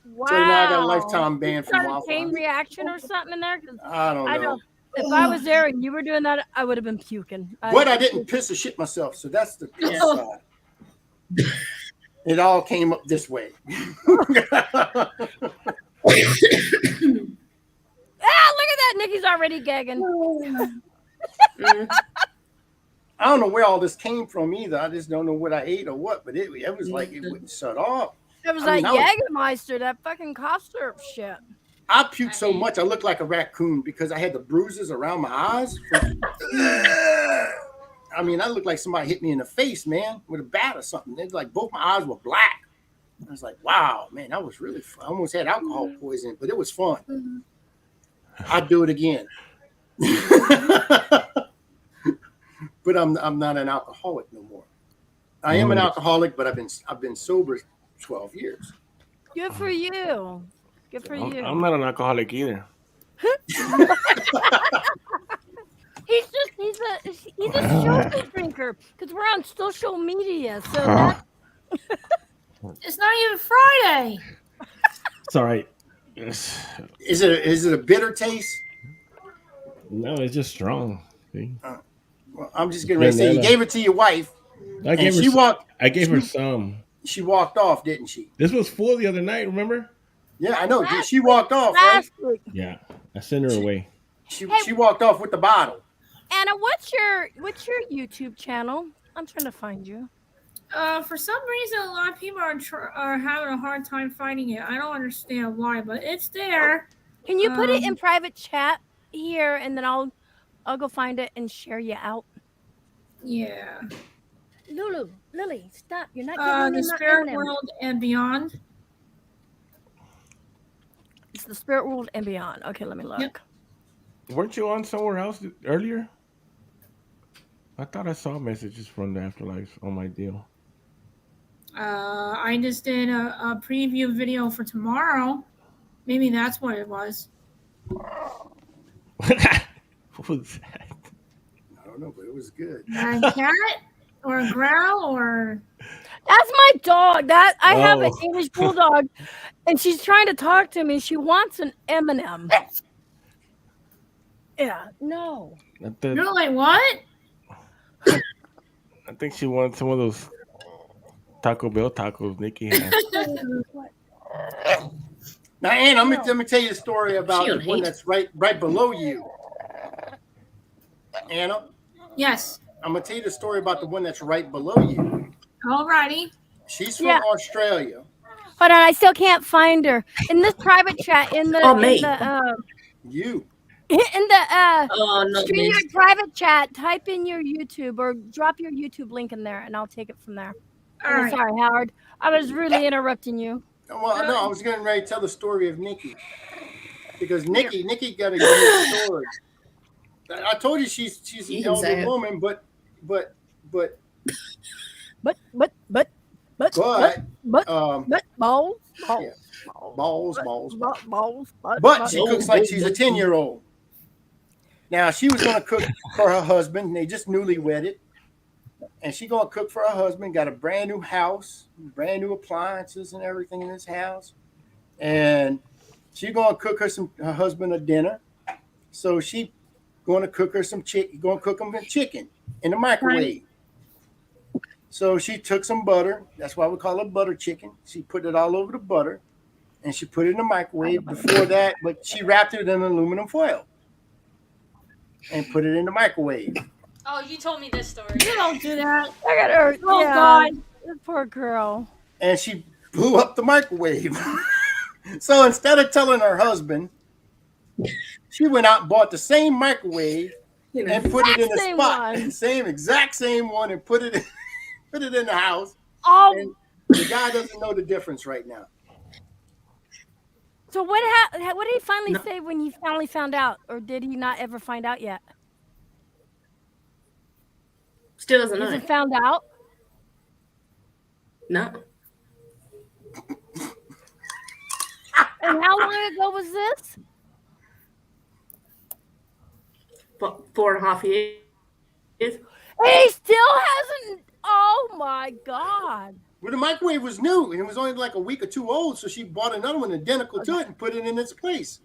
wow. So now I got a lifetime ban from Got a Waffle chain House. reaction or something in there? 'Cause I don't know. if I was there and you were doing that, I would have been puking. But I didn't piss or shit myself, so that's the plus side. It all came up this way. Ah, look at that. Nikki's already gagging. I don't know where all this came from either. I just don't know what I ate or what, but it was like it wouldn't shut off. It was I mean, like Jägermeister, that fucking cough syrup shit. I puked so much I looked like a raccoon because I had the bruises around my eyes. I mean, I looked like somebody hit me in the face, man, with a bat or something. It's like both my eyes were black. I was like, wow, man, that was really fun. I almost had alcohol poisoning, but it was fun. I'd do it again. But I'm not an alcoholic no more. I am an alcoholic, but I've been sober 12 years. Good for you. Good for you. I'm not an alcoholic either. He's a social drinker because we're on social media. So that It's not even Friday. It's all right. Is it a bitter taste? No, it's just strong. See? Well, I'm just getting ready to say you gave it to your wife. I gave her some. She walked off, didn't she? This was full the other night, remember? Yeah, I know. She walked off, right? Yeah. I sent her away. She walked off with the bottle. Anna, what's your YouTube channel? I'm trying to find you. For some reason, a lot of people are having a hard time finding it. I don't understand why, but it's there. Can you put it in private chat here, and then I'll go find it and share you out. Yeah. Lily, stop! You're not giving me the Spirit World and Beyond. It's the Spirit World and Beyond. Okay, let me look. Yep. Weren't you on somewhere else earlier? I thought I saw messages from the afterlife on my deal. I just did a preview video for tomorrow. Maybe that's what it was. What was that? I don't know, but it was good. A cat or a growl or... That's my dog. I have an English bulldog, and she's trying to talk to me. She wants an M&M. Yeah, no. You're like, what? I think she wanted some of those Taco Bell tacos Nikki had. Now, Ann, let me tell you a story about the one that's right below you. Anna? Yes. I'm going to tell you the story about the one that's right below you. Alrighty. She's from Australia. Hold on, I still can't find her. In this private chat, in the StreamYard private chat, type in your YouTube or drop your YouTube link in there, and I'll take it from there. Right. Sorry, Howard. I was really interrupting you. Well, no, I was getting ready to tell the story of Nikki. Because Nikki got a good story. I told you she's an elder woman, but balls. But she cooks like she's a 10-year-old. Now she was gonna cook for her husband. They just newlywed, and she gonna cook for her husband. Got a brand new house, brand new appliances and everything in this house, and she gonna cook her husband a dinner. So she going to cook her some chicken. Going to cook them chicken in the microwave. Right. So she took some butter. That's why we call her butter chicken. She put it all over the butter, and she put it in the microwave. Before that, but she wrapped it in aluminum foil and put it in the microwave. Oh, you told me this story. You don't do that. I got her. Oh God, poor girl. And she blew up the microwave. So instead of telling her husband, she went out and bought the same microwave and put it in the spot, exact same one, and put it in the house. Oh, and the guy doesn't know the difference right now. So what did he finally say when he finally found out, or did he not ever find out yet? Still doesn't know. Has he found out? No. And how long ago was this? 4.5 years. He still hasn't. Oh my God. Well, the microwave was new and it was only like a week or two old, so she bought another one identical to it and put it in its place.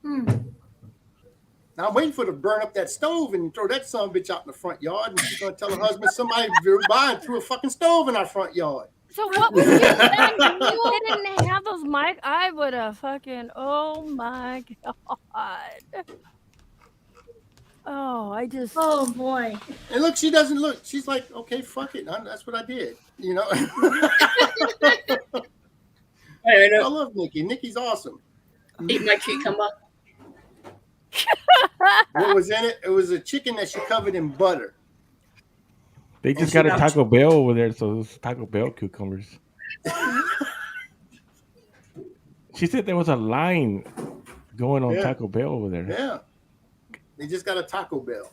Now I'm waiting for her to burn up that stove and throw that son of a bitch out in the front yard, and she's gonna tell her husband somebody drove by and threw a fucking stove in our front yard. So what was you saying? You didn't have those mic. I would have fucking. Oh my God. Oh, I just. Oh boy. And look, she doesn't look. She's like, okay, fuck it. That's what I did. You know. I love Nikki. Nikki's awesome. Eat my cucumber. What was in it? It was a chicken that she covered in butter. They just got a Taco Bell over there, so it's Taco Bell cucumbers. She said there was a line going on Taco Bell over there. Yeah. They just got a Taco Bell.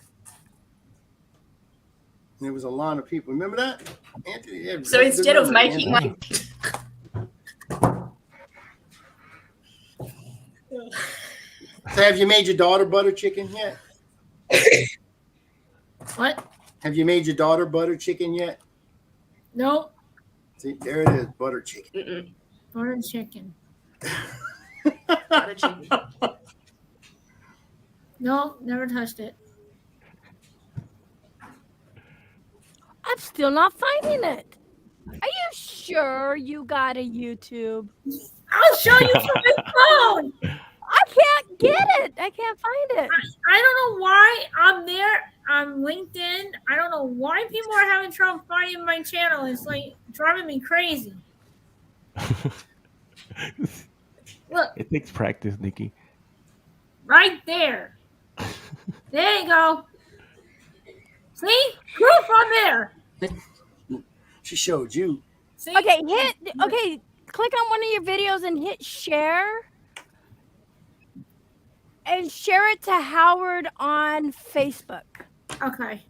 And there was a line of people. Remember that? Anthony, yeah, So instead of making Anthony. So have you made your daughter butter chicken yet? What? Have you made your daughter butter chicken yet? Nope. See, there it is, butter chicken. Mm-mm. Butter chicken. Butter chicken. No, never touched it. I'm still not finding it. Are you sure you got a YouTube? I'll show you from my phone. I can't get it. I can't find it. I don't know why I'm there on LinkedIn. I don't know why people are having trouble finding my channel. It's like driving me crazy. Look. It takes practice, Nikki. Right there. There you go. See? Proof on there. She showed you. See? Okay, click on one of your videos and hit share. And share it to Howard on Facebook. Okay.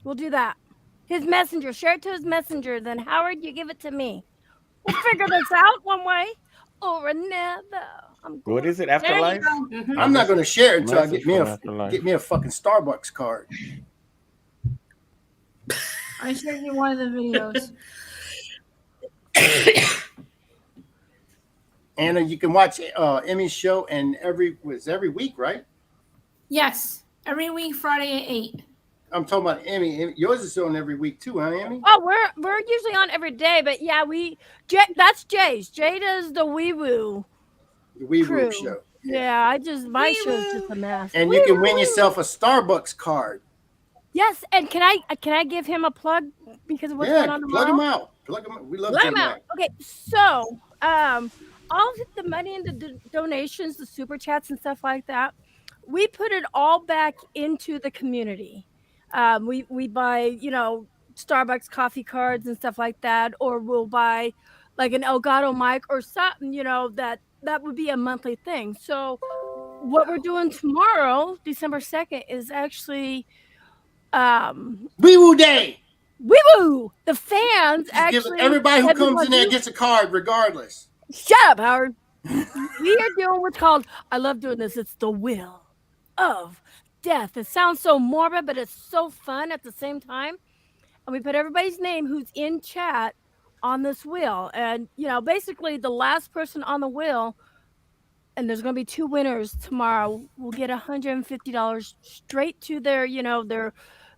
We'll do that. His messenger. Share it to his messenger. Then Howard, you give it to me. We'll figure this out one way or another. What is it? Afterlife? Mm-hmm. I'm not going to share it until I Message get from me a fucking Starbucks card. I showed you one of the videos. Anna, you can watch Emmy's show and every week, right? Yes. Every week, Friday at 8. I'm talking about Emmy. Yours is on every week too, huh, Emmy? Oh, we're usually on every day, but yeah, that's Jay's. Jay does the Wee Woo. The Wee Crew. Woo show. Yeah, my show's just a mess. And you can win yourself a Starbucks card. Yes, and can I give him a plug because of what's going on tomorrow? Plug him out. Plug him out. We love Plug Jay him out. Mack. Okay, so all of the money and the donations, the super chats and stuff like that, we put it all back into the community. We buy, Starbucks coffee cards and stuff like that, or we'll buy like an Elgato mic or something, that would be a monthly thing. So what we're doing tomorrow, December 2nd, is actually Wee Woo Day. Wee Woo! The fans actually. Everybody who comes in there gets a card regardless. Shut up, Howard. We are doing what's called, I love doing this, it's the wheel of death. It sounds so morbid, but it's so fun at the same time. And we put everybody's name who's in chat on this wheel. And, basically the last person on the wheel, and there's going to be 2 winners tomorrow, will get $150 straight to their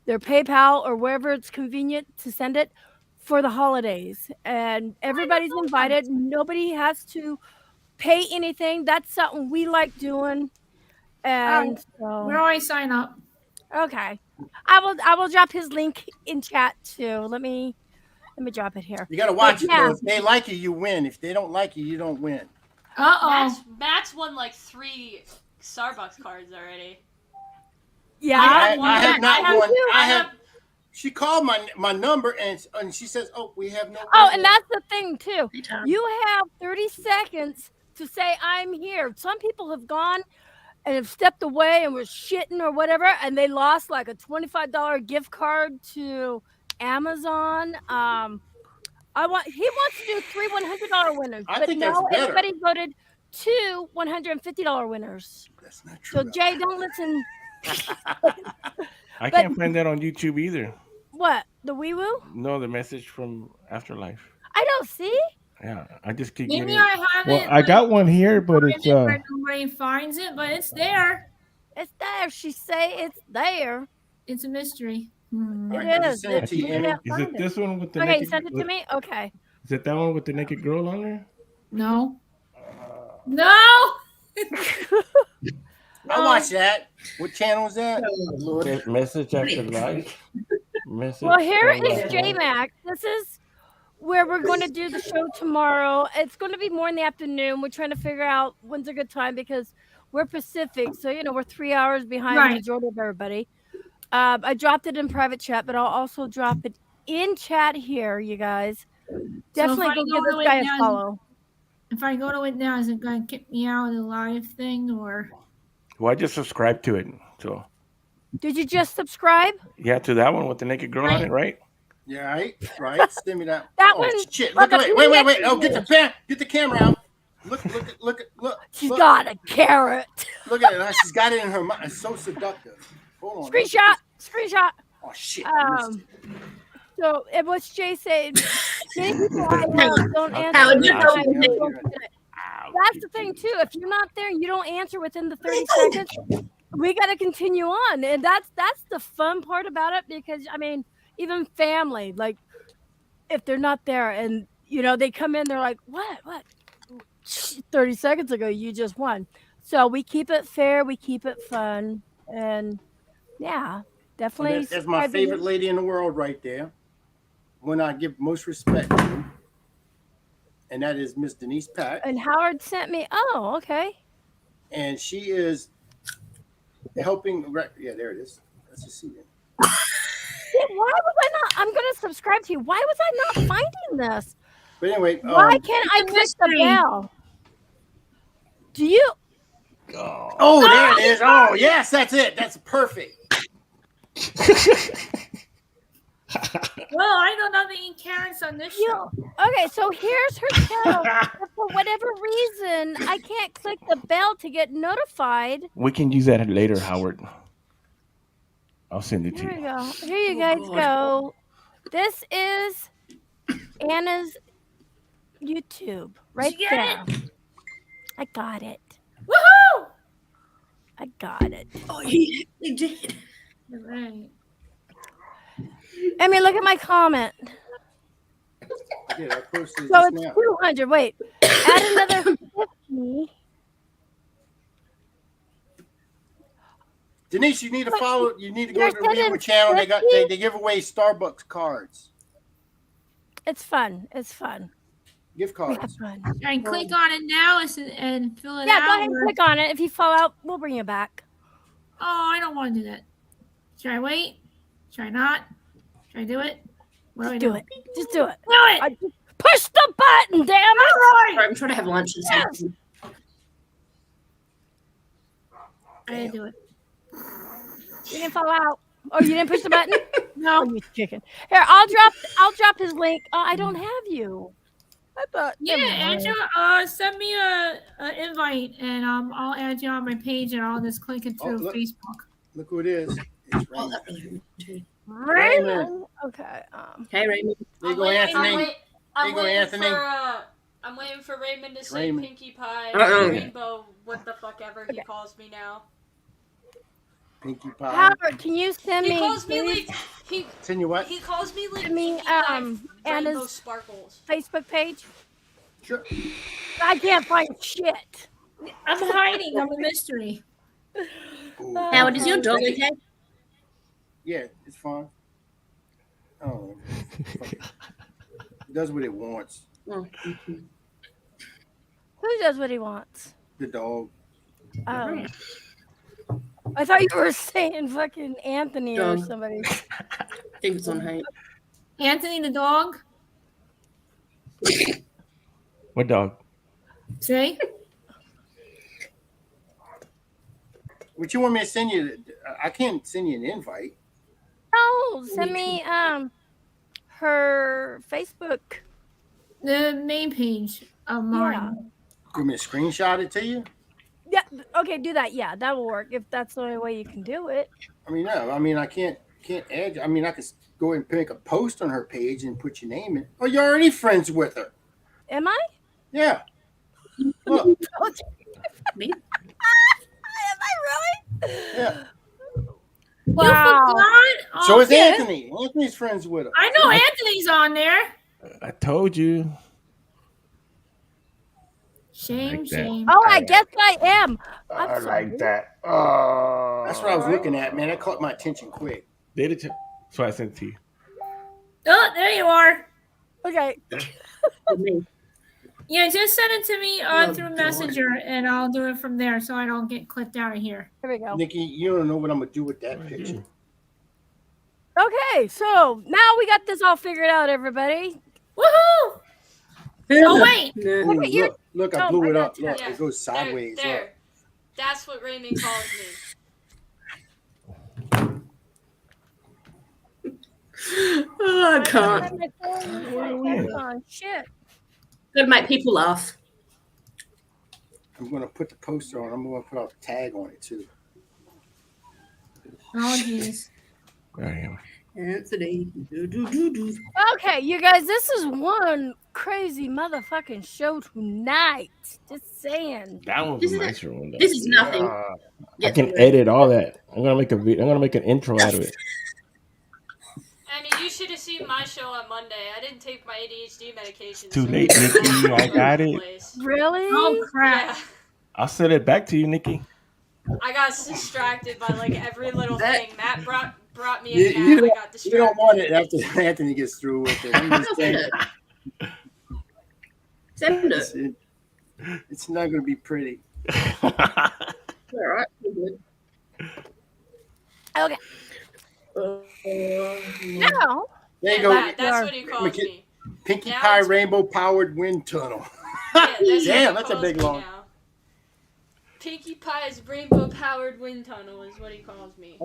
PayPal or wherever it's convenient to send it for the holidays. And everybody's invited. Nobody has to pay anything. That's something we like doing. And so, where do I sign up? Okay. I will drop his link in chat too. Let me drop it here. You got to watch it though. If they like you, you win. If they don't like you, you don't win. Matt's won like 3 Starbucks cards already. Yeah, I have not won. She called my number and she says, "Oh, we have no." Oh, and that's the thing too. You have 30 seconds to say I'm here. Some people have gone and have stepped away and were shitting or whatever, and they lost like a $25 gift card to Amazon. He wants to do 3 $100 winners, but no, everybody voted 2 $150 winners. That's not true. So Jay, don't listen. I can't find that on YouTube either. What? The Wee Woo? No, the message from Afterlife. I don't see. Yeah, I just keep Maybe getting. I have Well, it. I got one here, but it's Nobody finds it, but it's there. It's there. She say it's there. It's a mystery. It is. Send it to you, Annie. Is it this one with the Okay, naked? send it to me. Okay. Is it that one with the naked girl on there? No. No. I watched that. What channel is that? Message after life. Message Well, here from is the J heart. Mac. This is where we're going to do the show tomorrow. It's going to be more in the afternoon. We're trying to figure out when's a good time because we're Pacific, so we're 3 hours behind the Right. majority of everybody. I dropped it in private chat, but I'll also drop it in chat here, you guys. Definitely go give this guy a follow. If I go to it now, is it going to kick me out of the live thing or? Well, I just subscribed to it. So Did you just subscribe? yeah, to that one with the naked girl on it, right? Yeah, right. Send me that. That oh, one. Shit. Oh, Look, the wait. PDX Oh, get the camera out. Look. She's got a carrot. Look at it. She's got it in her mouth. It's so seductive. Hold on. Screenshot. Oh shit. So what's Jay saying? Many people I love don't answer. Howard, within you know 5 what minutes, you don't get it. That's the thing too. If you're not there, you don't answer within the 30 seconds. We got to continue on, and that's the fun part about it because even family, like if they're not there, and they come in, they're like, "What? 30 seconds ago, you just won." So we keep it fair, we keep it fun, and yeah, definitely. That's my favorite lady in the world right there. One I give most respect to, and that is Miss Denise Pack. And Howard sent me. Oh, okay. And she is helping. Yeah, there it is. Let's just see it. Why was I not? I'm going to subscribe to you. Why was I not finding this? But anyway, why can't I click the bell? Do you? Oh, there it is. Oh, yes, that's it. That's perfect. Well, I know nothing counts on this show. Okay, so here's her channel. For whatever reason, I can't click the bell to get notified. We can use that later, Howard. I'll send it to you. Here we go. Here you guys go. This is Anna's YouTube right there. I got it. Woohoo! I got it. Oh, he did. All right. Look at my comment. Yeah, I posted So this it's now. 200. Wait, add another 50. Denise, you need to follow. You need to go You're to the Reamer channel. They give away Starbucks cards, It's fun. It's fun. gift We have cards. fun. And click on it now and fill it Yeah, out. go ahead and click on it. If you fall out, we'll bring you back. Oh, I don't want to do that. Should I wait? Should I not? Should I do it? What do I do? Do it. Just do it. Do it! Push the button, damn it! Sorry, I'm trying to have lunch or something. I didn't do it. You didn't fall out. Oh, you didn't push the button? No. Oh, you chicken. Here, I'll drop his link. I don't have you. I thought. Yeah, never mind. Angela, send me a invite and I'll add you on my page and I'll just click it through look. Facebook. Look who it is. It's Oh, Raymond. that really hurt too. Raymond. Okay. Hey, Raymond. There you go, Anthony. I'm waiting for Raymond to say Raymond. Pinkie Pie, Uh-oh. Rainbow, what the fuck ever he calls me now. Pinkie Pie. Howard, can you send He me? calls me like Send you what? he calls me like I mean, Pinkie Pie, Rainbow Anna's Sparkles. Facebook page? Sure. I can't find shit. I'm hiding. I'm a mystery. Ooh. Howard, is your dog okay? Yeah, it's fine. Oh, fuck it. It does what it wants. Oh, Who does what he wants? The dog. Oh. I thought you were saying fucking Anthony or Dog. somebody. I think it's on height. Anthony the dog. What dog? See? What you want me to send you? I can't send you an invite. Oh, send me her Facebook. The main page of mine. You want me to screenshot it to you? Yeah. Okay, do that. Yeah, that will work if that's the only way you can do it. I mean, no. I mean, I can't add you. I mean, I could go ahead and make a post on her page and put your name in. Oh, you're already friends with her. Am I? Yeah. Look. Me? Am I really? Yeah. You forgot? So is yeah. Anthony. Anthony's friends with her. I know Anthony's on there. I told you. Shame, Like that. shame. Oh, I guess I am. I I'm sorry. like that. Oh, That's what I was looking at, man. That caught my attention quick. Did it? So I sent it to you. Oh, there you are. Okay. For me. Yeah, just send it to me Oh, through God. Messenger, and I'll do it from there, so I don't get clicked out of here. Here we go. Nikki, you don't know what I'm gonna do with that I picture. do. Okay, so now we got this all figured out, everybody. Woohoo! Oh wait, No. Look at your- Look, I Oh, blew I it got up. you. Look, Yeah. it goes sideways. There. Look. That's what Raymond calls me. Oh, I can't. My phone. win? Oh, shit. Gotta make people laugh. I'm gonna put the poster on. I'm gonna put a tag on it too. oh jeez. There I am. Anthony. Okay, you guys, this is one crazy motherfucking show tonight. Just saying. That was This a is nicer one. Though. This is nothing. I Get can through it. edit all that. I'm gonna make an intro out of it. And you should have seen my show on Monday. I didn't take my ADHD medication. Too so late, it was Nikki. all I over got the it. place. Really? Oh crap. Yeah. I'll send it back to you, Nikki. I got distracted by like every little That- thing. Matt brought me You- a cat. you I got You distracted. don't want it after Anthony gets through with it. I'm just saying, Send it. it's not gonna be pretty. All right. We're good. Okay. Now, There you Yeah, go. that's what he calls me. Pinkie Now Pie it's- Rainbow Powered Wind Tunnel. Yeah, that's Damn, what he that's a calls big me long. now. Pinkie Pie's rainbow powered wind tunnel is what he calls me.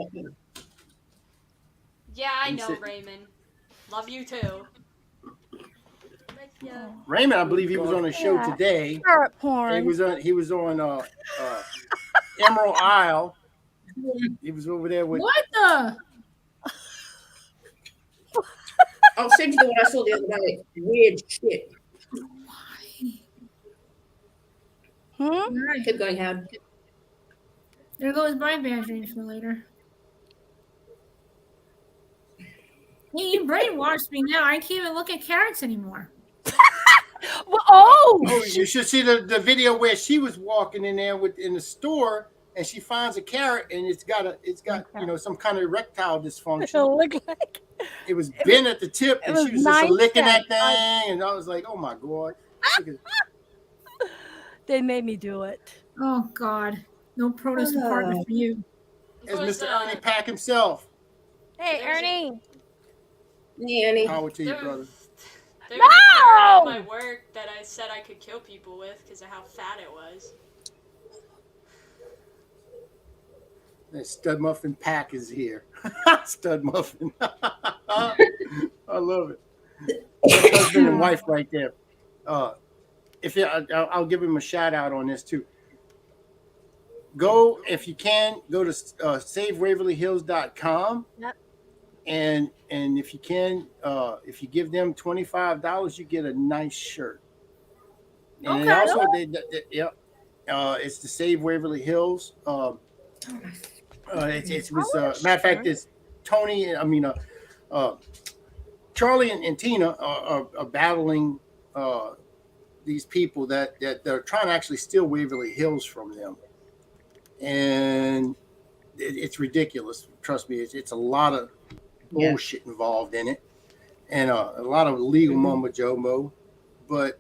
Yeah, I You know, said- Raymond. Love you too. But, yeah. Raymond, I believe he was on a show Yeah. today. carrot porn. He was on Emerald Isle. He was over there with What the? I'll send you the one I saw the other day. Weird shit. Hmm? Alright, Keep going, Howard. there goes my batteries for later. Yeah, you brainwashed me now. I can't even look at carrots anymore. Well, oh, Oh, you should see the video where she was walking in there in the store and she finds a carrot and it's got some kind of erectile dysfunction. look like It was bent at the tip it and was she was just nice licking that that- thing and I was like, oh my god. they made me do it. Oh God, no produce department for you. It's Was, Mr. Ernie Pack himself. Hey, There's a- Ernie. Yeah, Annie. Power to you, There- brother. There was a carrot at No! my work that I said I could kill people with because of how fat it was. And Stud Muffin Pack is here. Stud Muffin. I love it. That's husband and wife right there. I'll give him a shout out on this too. Go if you can go to SaveWaverlyHills.com. Yep. And if you can, if you give them $25, you get a nice shirt. And Okay. also, it's the Save Waverly Hills. It was matter of fact, it's Tony. Charlie and Tina are battling these people that are trying to actually steal Waverly Hills from them, and it's ridiculous. Trust me, it's a lot of bullshit involved in it, and a lot of legal mumbo jumbo. But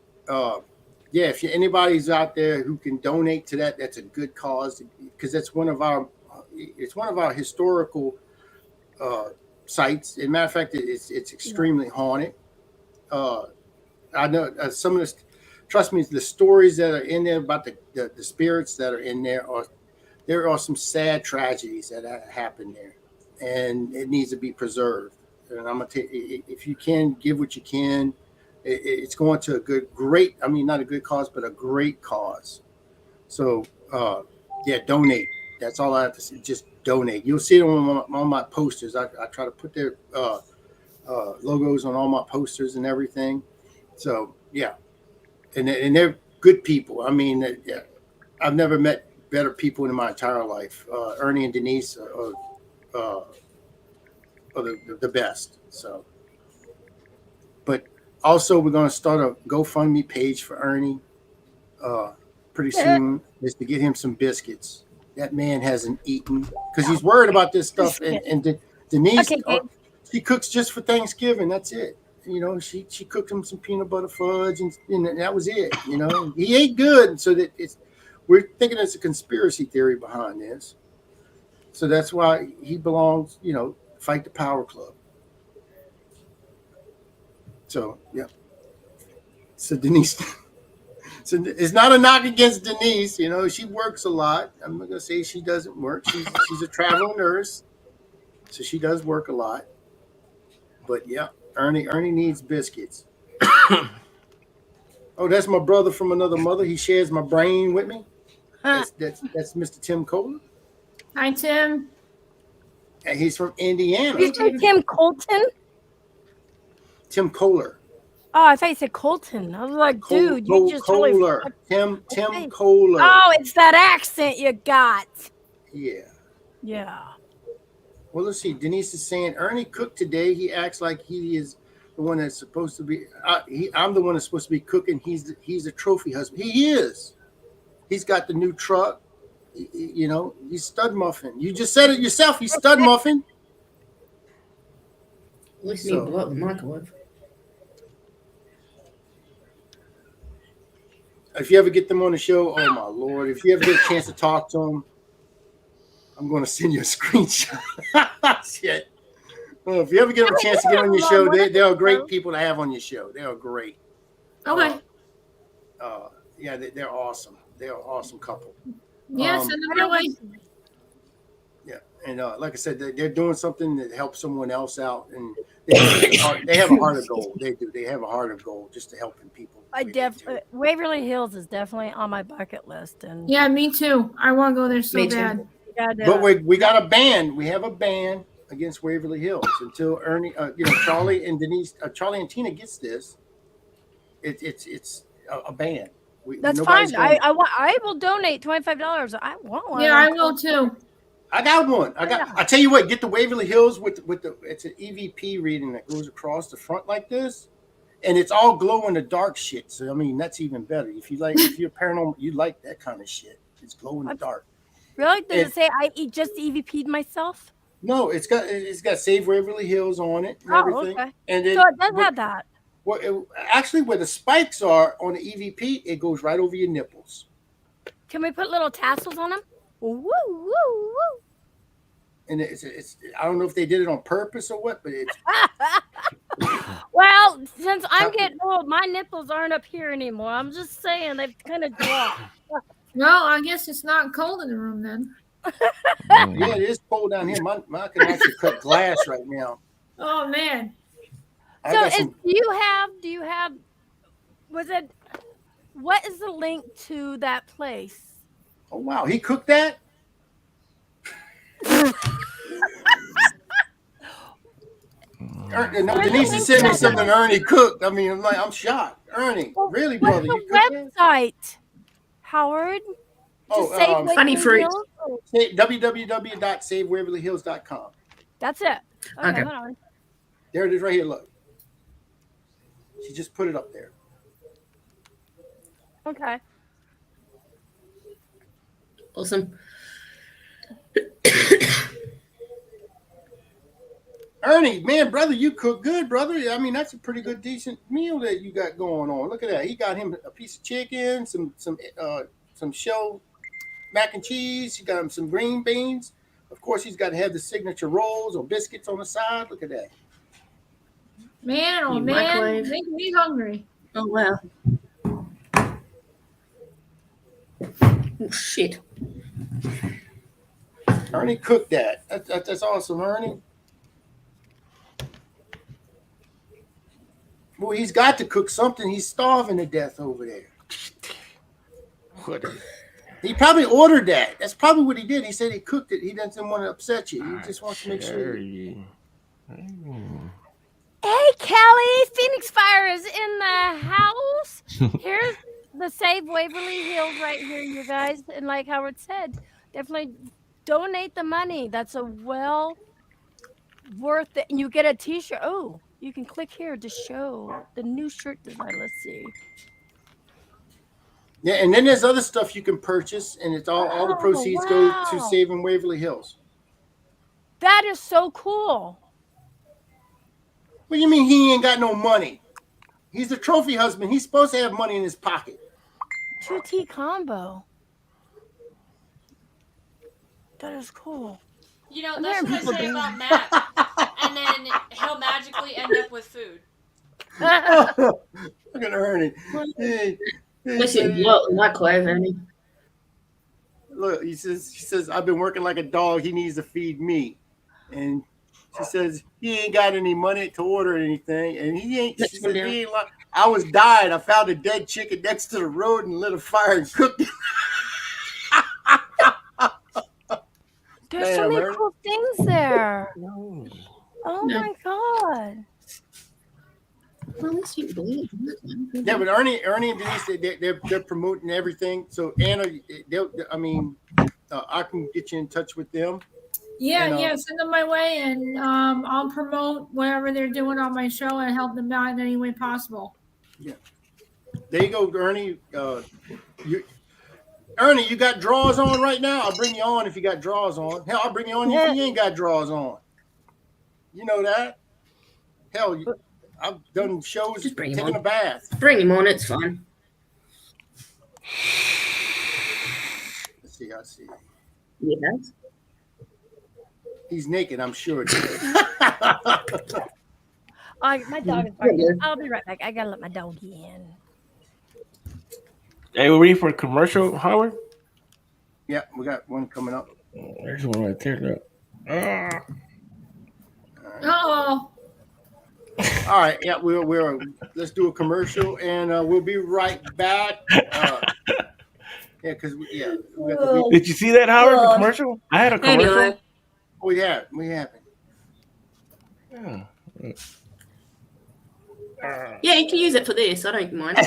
if anybody's out there who can donate to that, that's a good cause because it's one of our historical sites. As a matter of fact, it's extremely haunted. I know some of this. Trust me, the stories that are in there about the spirits that are in there are some sad tragedies that happened there, and it needs to be preserved. And I'm gonna tell you, if you can give what you can, it's going to great. I mean, not a good cause, but a great cause. So donate. That's all I have to say. Just donate. You'll see it on my posters. I try to put their logos on all my posters and everything. So yeah, and they're good people. I mean, I've never met better people in my entire life. Ernie and Denise are the best. So, but also we're going to start a GoFundMe page for Ernie. pretty soon is to get him some biscuits. That man hasn't eaten because he's worried about this stuff. And Denise, Okay, she cooks just for Thanksgiving. That's it. You know, she cooked him some peanut butter fudge, and that was it. You know, he ate good, so that we're thinking it's a conspiracy theory behind this. So that's why he belongs. You know, fight the power club. So yeah. So Denise. So it's not a knock against Denise. You know, she works a lot. I'm not gonna say she doesn't work. She's a travel nurse, so she does work a lot. But yeah, Ernie needs biscuits. Oh, that's my brother from another mother. He shares my brain with me. That's Mr. Tim Kohler. Hi, Tim. And he's from Indiana. You say Tim Colton? Tim Kohler. Oh, I thought you said Colton. I was like, dude, you just Kohler. Tim Kohler. Oh, it's that accent you got. Yeah. Yeah. Well, let's see. Denise is saying Ernie cooked today. He acts like he is the one that's supposed to be. I'm the one that's supposed to be cooking. He's a trophy husband. He is. He's got the new truck. You know, he's stud muffin. You just said it yourself. He's stud muffin. At least you blow up the microwave. If you ever get them on the show, oh my Lord, if you ever get a chance to talk to them, I'm going to send you a screenshot. Shit. Well, if you ever get a chance to get on your show, they are great people to have on your show. They are great. Okay. Yeah, they're awesome. They're an awesome couple. Yeah, send them my way. Yeah, and like I said, they're doing something that helps someone else out, and they have a heart of gold. They do. They have a heart of gold just to helping people. Waverly Hills is definitely on my bucket list, and yeah, me too. I want to go there so Me too. bad. But we got a ban. We have a ban against Waverly Hills until Ernie, Charlie and Denise, Charlie and Tina gets this. It's a ban. That's fine. I will donate $25. I want one. Yeah, I will too. I got one. I tell you what, get the Waverly Hills with the it's an EVP reading that goes across the front like this, and it's all glow in the dark shit. So I mean, that's even better. If you're paranormal, you like that kind of shit. It's glow in the dark. Really? Does it say I just EVP'd myself? No, it's got Save Waverly Hills on it and everything. Okay. And then, so it does have that. Well, actually, where the spikes are on the EVP, it goes right over your nipples. Can we put little tassels on them? Woo, woo, woo. And it's I don't know if they did it on purpose or what, but it's. Well, since I'm getting old, my nipples aren't up here anymore. I'm just saying they've kind of dropped. Well, I guess it's not cold in the room then. Yeah, it is cold down here. My can actually cut glass right now. Oh man. So do you have what is the link to that place? Oh wow, he cooked that? Denise is sending me something Ernie cooked. I mean, I'm shocked. Ernie, really, brother? What's the website, Howard? Funny fruit. www.savewaverlyhills.com. That's it. Okay. Okay. Hold on. There it is right here. Look. She just put it up there. Okay. Awesome. Ernie, man, brother, you cook good, brother. I mean, that's a pretty good, decent meal that you got going on. Look at that. He got him a piece of chicken, some shell mac and cheese. He got him some green beans. Of course, he's got to have the signature rolls or biscuits on the side. Look at that. Man, oh You man, microwave. making me hungry. Oh wow. Oh shit. Ernie cooked that. That's awesome, Ernie. Well, he's got to cook something. He's starving to death over there. What? He probably ordered that. That's probably what he did. He said he cooked it. He doesn't want to upset you. He just wants to make sure. Hey, Kelly, Phoenix Fire is in the house. Here's the Save Waverly Hills right here, you guys. And like Howard said, definitely donate the money. That's a well worth it. And you get a t-shirt. Oh, you can click here to show the new shirt design. Let's see. Yeah, and then there's other stuff you can purchase, and it's all the Oh, proceeds go to wow. Saving Waverly Hills. That is so cool. What do you mean he ain't got no money? He's the trophy husband. He's supposed to have money in his pocket. 2T combo. That is cool. You know, I'm that's hearing what I people say doing about Matt. And then he'll magically end up with food. Look at Ernie. He Listen, said, what microwave, Ernie? look, he says, I've been working like a dog. He needs to feed me. And she says, he ain't got any money to order anything. And he ain't, she says, he ain't like, I was dying. I found a dead chicken next to the road and lit a fire and cooked it. There's so Damn, many Ernie. cool things there. No. Oh No. my god. Well, let's see. Yeah, but Ernie and Denise, they're promoting everything. So Anna, I can get you in touch with them. Yeah, And, yeah, send them my way, and I'll promote whatever they're doing on my show and help them out in any way possible. Yeah, there you go, Ernie. Ernie, you got drawers on right now? I'll bring you on if you got drawers on. Hell, I'll bring you on if you ain't got drawers on. You know that? Hell, I've done shows Just bring him taking on. a bath. Bring him on, it's fine. Let's see, I see. Yes. He's naked, I'm sure. My dog is barking. I'll be right back. I gotta let my doggy in. Hey, we're ready for a commercial, Howard? Yeah, we got one coming up. Oh, there's one right there. Look. Uh-oh. All right, yeah, we're let's do a commercial and we'll be right back. Because we got the Did you see that, Howard? The commercial? I had a commercial. Anyway, we have it. Yeah. yeah, you can use it for this. I don't mind.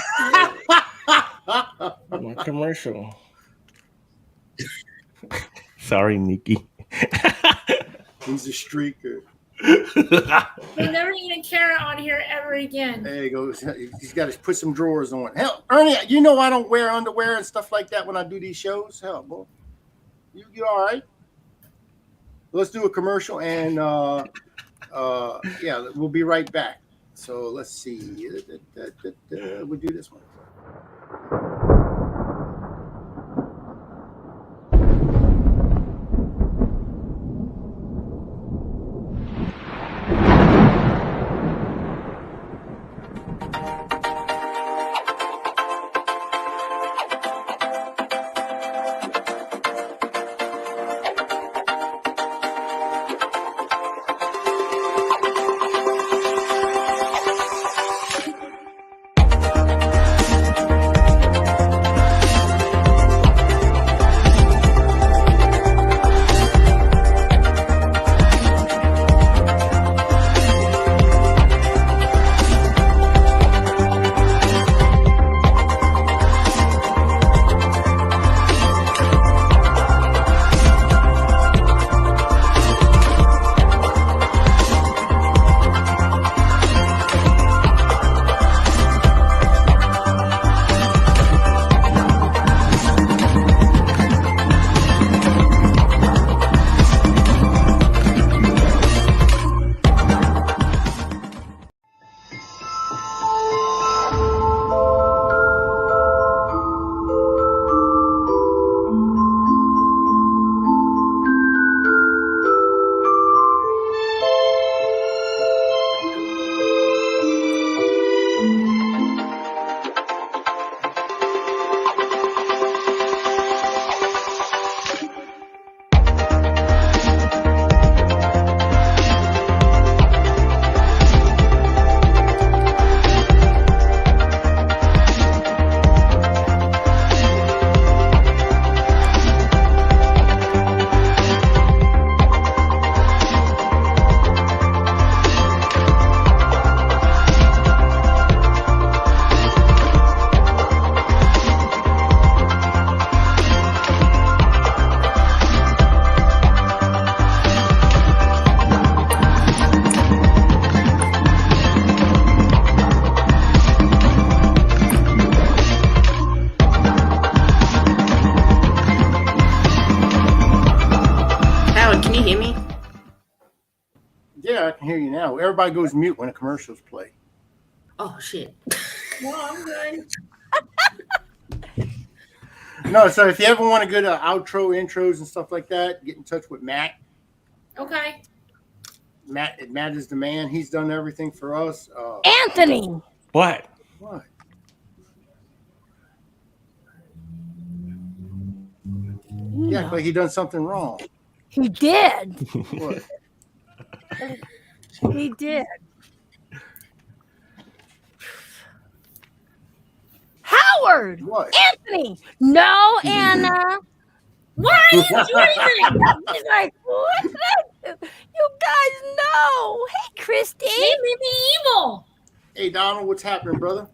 My commercial. Sorry, Nikki. He's a streaker. We're never eating carrot on here ever again. There you go. He's got to put some drawers on. Hell, Ernie, you know I don't wear underwear and stuff like that when I do these shows. Hell, boy, you all right? Let's do a commercial and we'll be right back. So let's see. We'll do this one. can you hear me? Yeah, I can hear you now. Everybody goes mute when the commercials play. Oh shit. No, I'm good. No, so if you ever want to go to outro, intros, and stuff like that, get in touch with Matt. Okay. Matt is the man. He's done everything for us. Anthony. What? What? Yeah, No. like he done something wrong. He did. What? He did. Howard. What? Anthony. No, Anna. What? I didn't do anything. He's like, what? You guys know. Hey, Christy. They made me evil. Hey, Donald, what's happening, brother?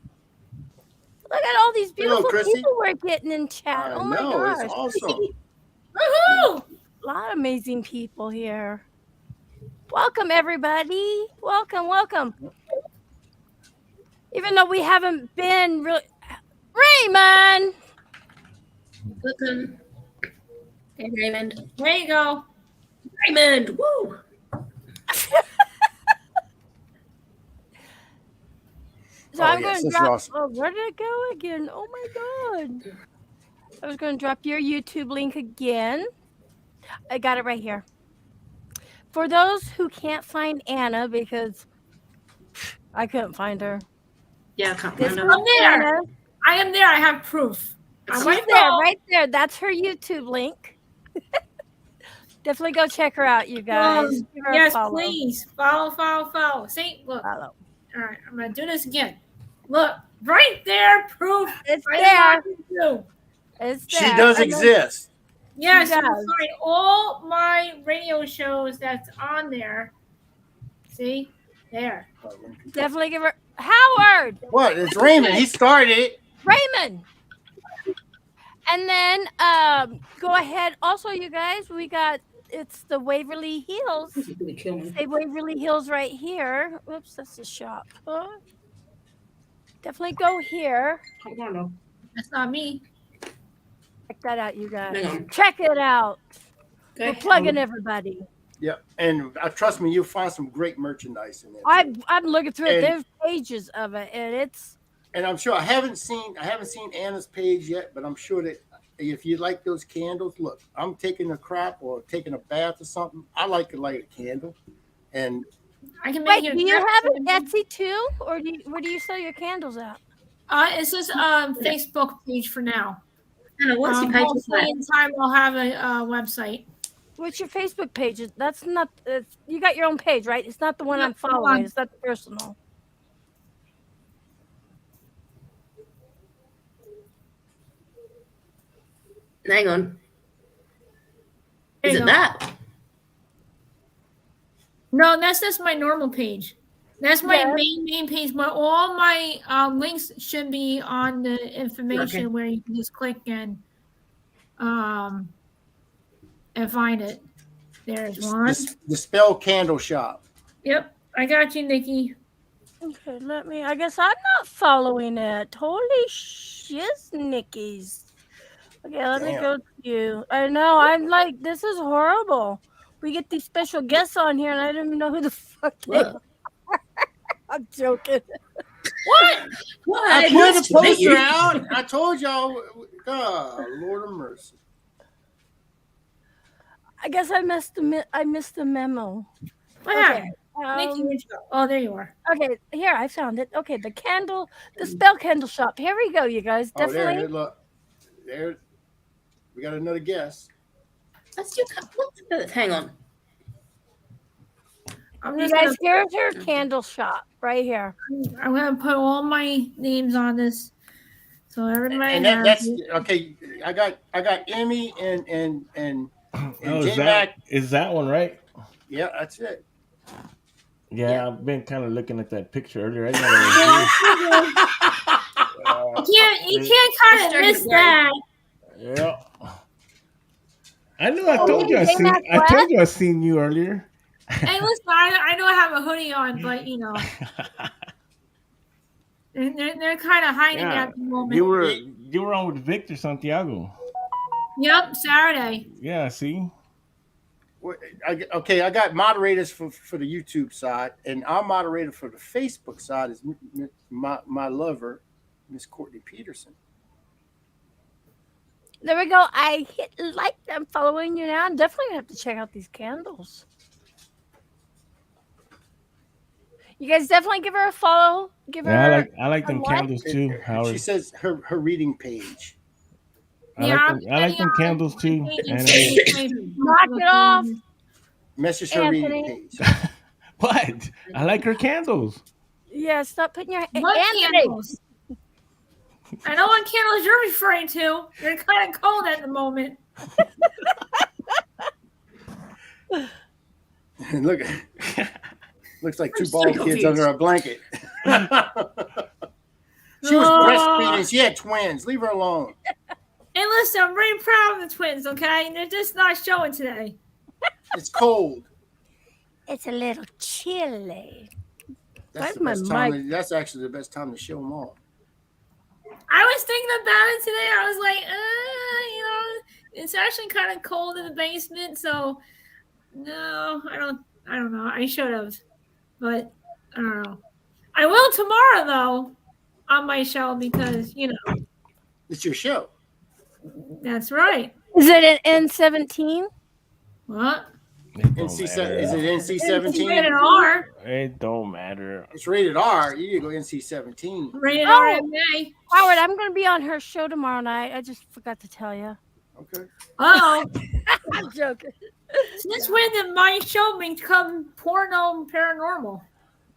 Look at all these beautiful Christy. people we're getting in chat. Oh my gosh. It's awesome. Woohoo! A lot of amazing people here. Welcome, everybody. Welcome, welcome. Even though we haven't been really... Raymond! Welcome. Hey, Raymond. There you go. Raymond, woo! So Oh, I'm yes, going to this is drop... awesome. Oh, where did it go again? Oh, my God. I was going to drop your YouTube link again. I got it right here. For those who can't find Anna, because I couldn't find her. Yeah, I can't This remember. I'm there. Anna. I am there. I have proof. I She's might there, go. right there. That's her YouTube link. Definitely go check her out, you guys. Give her a Yes, follow. please. Follow. See, look. Follow. All right, I'm going to do this again. Look, right there, proof. It's I there. know It's She there. does And then- exist. Yes, She you does. can find all my radio shows that's on there. See? There. Definitely give her Howard. What? It's Raymond. He started it. Raymond. And then go ahead. Also, you guys, it's the Waverly Hills. This is gonna kill me. Say Waverly Hills right here. Oops, that's the shop. Definitely go here. I don't know. That's not me. Check that out, you guys. Hang on. Check it out. Okay. We're plugging everybody. Yeah, and trust me, you'll find some great merchandise in there. I'm looking through it. And- There's pages of it, and it's And I'm sure I haven't seen Anna's page yet, but I'm sure that if you like those candles, look, I'm taking a crap or taking a bath or something. I like to light a candle, and I can wait. make Do you have an Etsy too, or where do you sell your candles at? It's just Facebook page for now. Anna, what's your page look Hopefully like? in time we'll have a website. What's your Facebook page? That's not. You got your own page, right? It's not the one No, I'm hold following. on. It's not the personal. Hang on. There Is you it go. that? No, that's just my normal page. That's my Yeah. main page. But all my links should be on the information Okay. where you can just click and find it. There's one. the Spell Candle Shop. Yep, I got you, Nikki. Okay, I guess I'm not following it. Holy shiznickies. Okay, let me Damn. go to you. I know. I'm like, this is horrible. We get these special guests on here, and I don't even know who the fuck they What? are. I'm joking. What? I put Nice the to meet poster you. out. I told y'all. God, Lord of mercy. I guess I missed the memo. What Okay. happened? Nikki, where'd you go? Oh, there you are. Okay, here I found it. Okay, the spell candle shop. Here we go, you guys. Oh, Definitely. there, look. There, we got another guest. That's your hang on. I'm You just guys, here's her candle shop right here. I'm gonna put all my names on this, so everybody And has that's it. okay. I got Emmy and Oh, J-Mac. is that one right? Yeah, that's it. Yeah, I've been kind of looking at that picture earlier. I didn't know You can't kind of Mr. miss Gray. that. yeah. I knew. I told you. J-Mac I told you I seen you earlier. Hey, listen, I know I have a hoodie on, but you know, they're kind of hiding Yeah, at the moment. you were on with Victor Santiago. Yep, Saturday. Yeah, see. Okay, I got moderators for the YouTube side, and our moderator for the Facebook side is my lover, Miss Courtney Peterson. There we go. I hit like. I'm following you now. I'm definitely gonna have to check out these candles. You guys definitely give her a follow. Give her. Yeah, I like a them like. candles too, Howard. She says her reading page. I like them candles too. Knock it off. Message her reading page. What? I like her candles. Yeah, stop putting your What Anthony. candles? I know what candles you're referring to. They're kind of cold at the moment. Look, looks like two bald kids under a blanket. She was breastfeeding. She had twins. Leave her alone. Hey, listen, I'm very proud of the twins, okay? They're just not showing today. It's cold. It's a little chilly. That's the best time. That's actually the best time to show them off. I was thinking about it today. I was like, it's actually kind of cold in the basement, so no, I don't know. I should have, but I don't know. I will tomorrow though on my show because it's your show. That's right. Is it an N17? What? Is it NC-17? Rated R. It don't matter. It's rated R. You need to go NC-17. Rated RMA. Howard, I'm going to be on her show tomorrow night. I just forgot to tell you. Okay. Oh. I'm joking. Since when did my show become porno paranormal?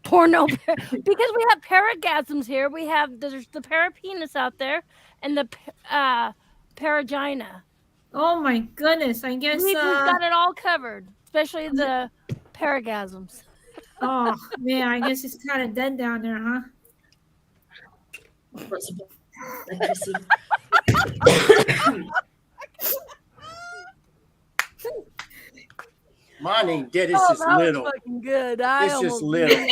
Porno, because we have paragasms here. There's the parapenis out there, and the paragina. Oh my goodness! I guess we've got it all covered, especially the paragasms. Oh man, I guess it's kind of dead down there, huh? Mine ain't dead. It's just little. Fucking good. It's just little.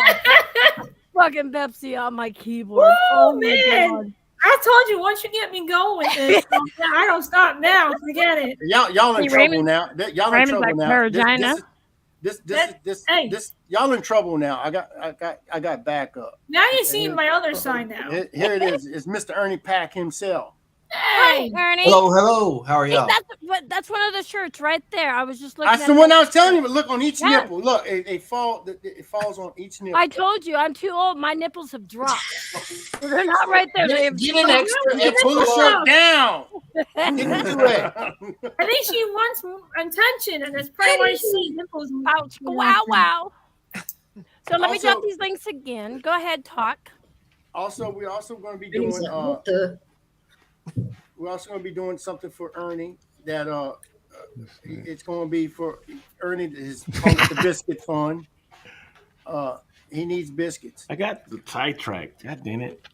Fucking Pepsi on my keyboard. Oh man. My God. I told you once you get me going with this, I don't stop now. Forget it. Y'all in trouble now. Y'all in trouble now. This y'all in trouble now. I got backup. Now you see my other side now. Here it is. It's Mr. Ernie Pack himself. Hey, Ernie. Hello. How are y'all? That's one of the shirts right there. I was just looking. That's the one I was telling you. But look on each nipple. Look, it falls on each nipple. I told you, I'm too old. My nipples have dropped. They're not right there. Get an extra. Pull the shirt down. I think she wants attention, and that's probably why she nipples. Ouch! Wow! So let me drop these links again. Go ahead, talk. We're also going to be doing. We're also going to be doing something for Ernie that it's going to be for Ernie. His the biscuit fund. He needs biscuits. I got the sidetracked. God damn it.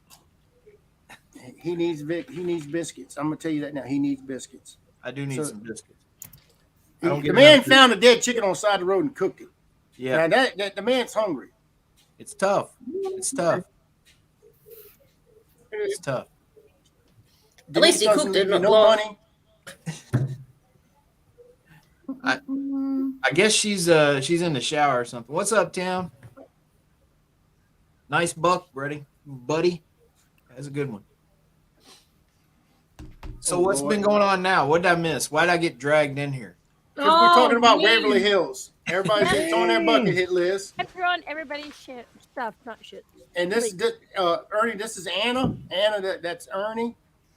He needs biscuits. I'm going to tell you that now. He needs biscuits. I do need some biscuits. The man found a dead chicken on the side of the road and cooked it. Yeah. Now that the man's hungry. It's tough. It's tough. At least he cooked it. No money. I guess she's in the shower or something. What's up, Tim? Nice buck, buddy. That's a good one. So what's been going on now? What did I miss? Why did I get dragged in here? Because we're talking about Waverly Hills. Everybody's on their bucket hit list. You're on everybody's shit stuff, not shit. And this Ernie, this is Anna. That's Ernie.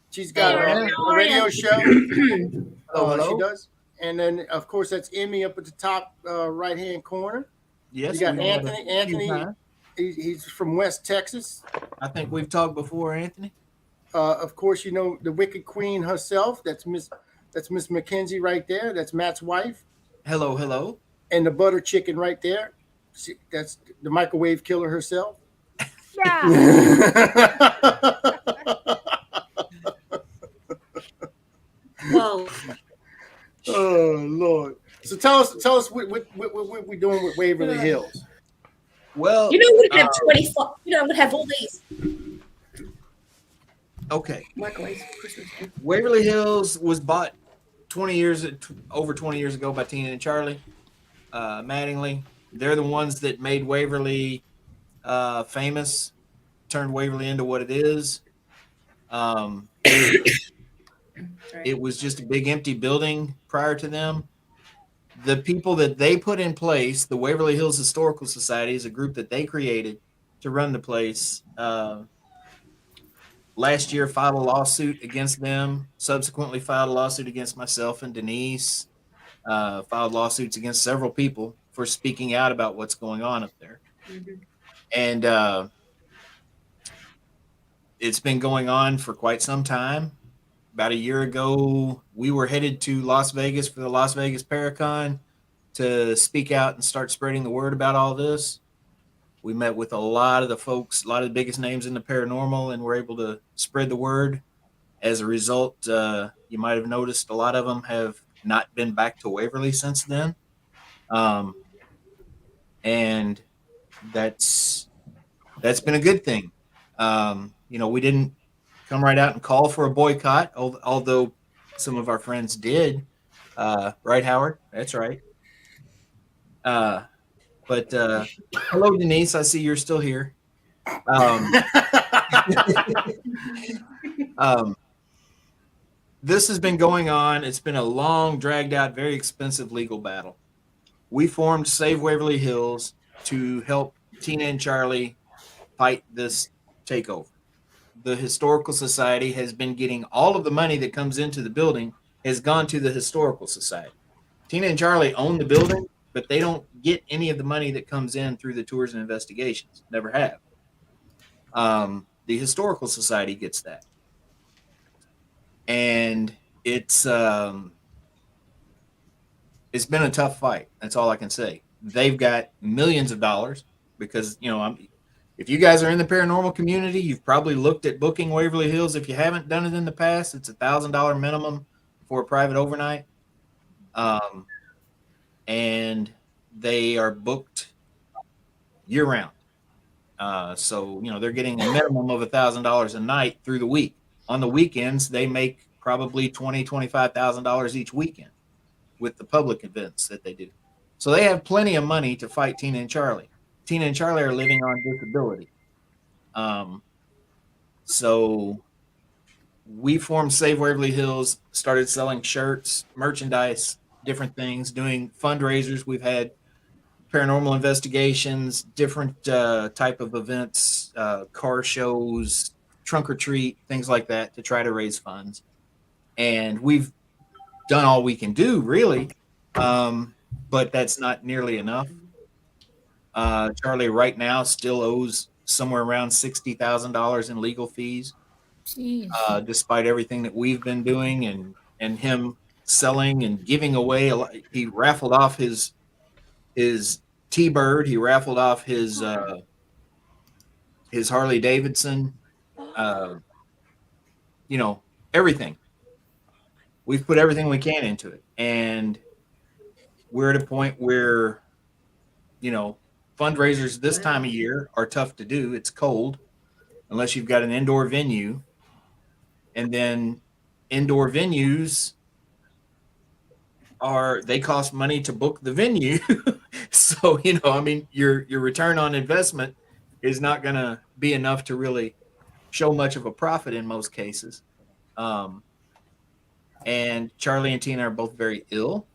She's got a radio show. She does. And then, of course, that's Emmy up at the top right-hand corner. Yes. You got Anthony. Anthony, he's from West Texas. I think we've talked before, Anthony. Of course, you know the Wicked Queen herself. That's Miss Mackenzie right there. That's Matt's wife. Hello. And the butter chicken right there. That's the microwave killer herself. Yeah. Whoa. Oh Lord! So tell us what we're doing with Waverly Hills. Well, I'm gonna have 25. I'm gonna have all these. Okay. Microwave Christmas. Waverly Hills was bought over 20 years ago by Tina and Charlie. Mattingly. They're the ones that made Waverly famous, turned Waverly into what it is. Um, it was just a big empty building prior to them. The people that they put in place, the Waverly Hills Historical Society, is a group that they created to run the place. Last year, filed a lawsuit against them. Subsequently, filed a lawsuit against myself and Denise. Filed lawsuits against several people for speaking out about what's going on up there. And it's been going on for quite some time. About a year ago, we were headed to Las Vegas for the Las Vegas Paracon to speak out and start spreading the word about all this. We met with a lot of the folks, a lot of the biggest names in the paranormal, and were able to spread the word. As a result, you might have noticed a lot of them have not been back to Waverly since then. And that's been a good thing. We didn't come right out and call for a boycott, although some of our friends did. Right, Howard? That's right. But hello, Denise. I see you're still here. This has been going on. It's been a long, dragged out, very expensive legal battle. We formed Save Waverly Hills to help Tina and Charlie fight this takeover. The Historical Society has been getting all of the money that comes into the building has gone to the Historical Society. Tina and Charlie own the building, but they don't get any of the money that comes in through the tours and investigations. Never have. The Historical Society gets that. And it's been a tough fight. That's all I can say. They've got millions of dollars because, if you guys are in the paranormal community, you've probably looked at booking Waverly Hills. If you haven't done it in the past, it's $1,000 minimum for a private overnight. And they are booked year round. So they're getting a minimum of $1,000 a night through the week. On the weekends, they make probably $25,000 each weekend with the public events that they do. So they have plenty of money to fight Tina and Charlie. Tina and Charlie are living on disability. So we formed Save Waverly Hills, started selling shirts, merchandise, different things, doing fundraisers. We've had paranormal investigations, different type of events, car shows, trunk or treat, things like that to try to raise funds. And we've done all we can do, really, but that's not nearly enough. Charlie right now still owes somewhere around $60,000 in legal fees, despite everything that we've been doing and him selling and giving away a lot. He raffled off his T-Bird. He raffled off his Harley Davidson. Everything. We've put everything we can into it, and we're at a point where, fundraisers this time of year are tough to do. It's cold unless you've got an indoor venue, and then indoor venues they cost money to book the venue. So, your return on investment is not going to be enough to really show much of a profit in most cases. And Charlie and Tina are both very ill.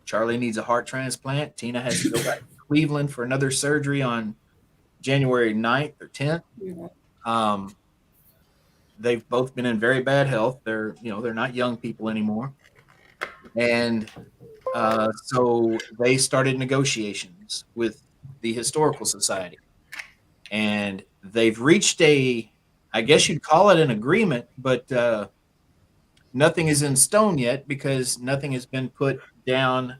Charlie needs a heart transplant. Tina has to go back to Cleveland for another surgery on January 9th or 10th. They've both been in very bad health. They're not young people anymore. And so they started negotiations with the Historical Society. And they've reached I guess you'd call it an agreement, but nothing is in stone yet because nothing has been put down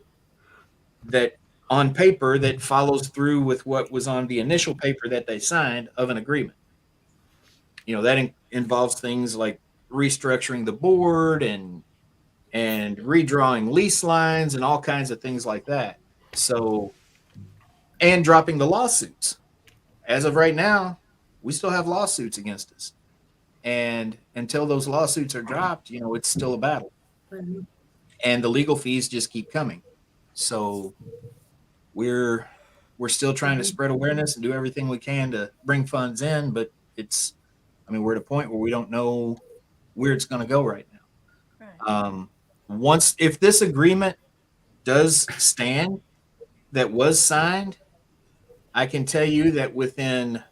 that on paper that follows through with what was on the initial paper that they signed of an agreement. That involves things like restructuring the board and redrawing lease lines and all kinds of things like that. So, and dropping the lawsuits. As of right now, we still have lawsuits against us. And until those lawsuits are dropped, it's still a battle. And the legal fees just keep coming. So we're still trying to spread awareness and do everything we can to bring funds in, but we're at a point where we don't know where it's going to go right now. If this agreement does stand that was signed, I can tell you that within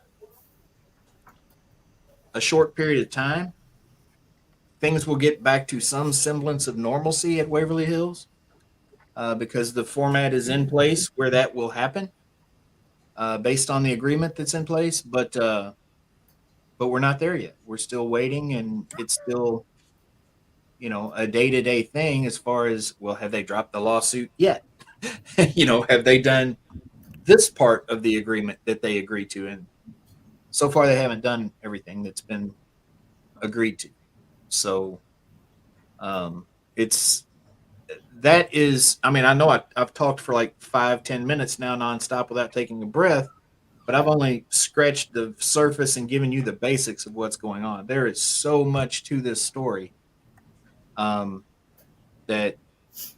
a short period of time, things will get back to some semblance of normalcy at Waverly Hills, because the format is in place where that will happen, based on the agreement that's in place. But we're not there yet. We're still waiting, and it's still, a day-to-day thing as far as, well, have they dropped the lawsuit yet? Have they done this part of the agreement that they agreed to? And so far they haven't done everything that's been agreed to. So I know I've talked for like 5-10 minutes now nonstop without taking a breath, but I've only scratched the surface and given you the basics of what's going on. There is so much to this story that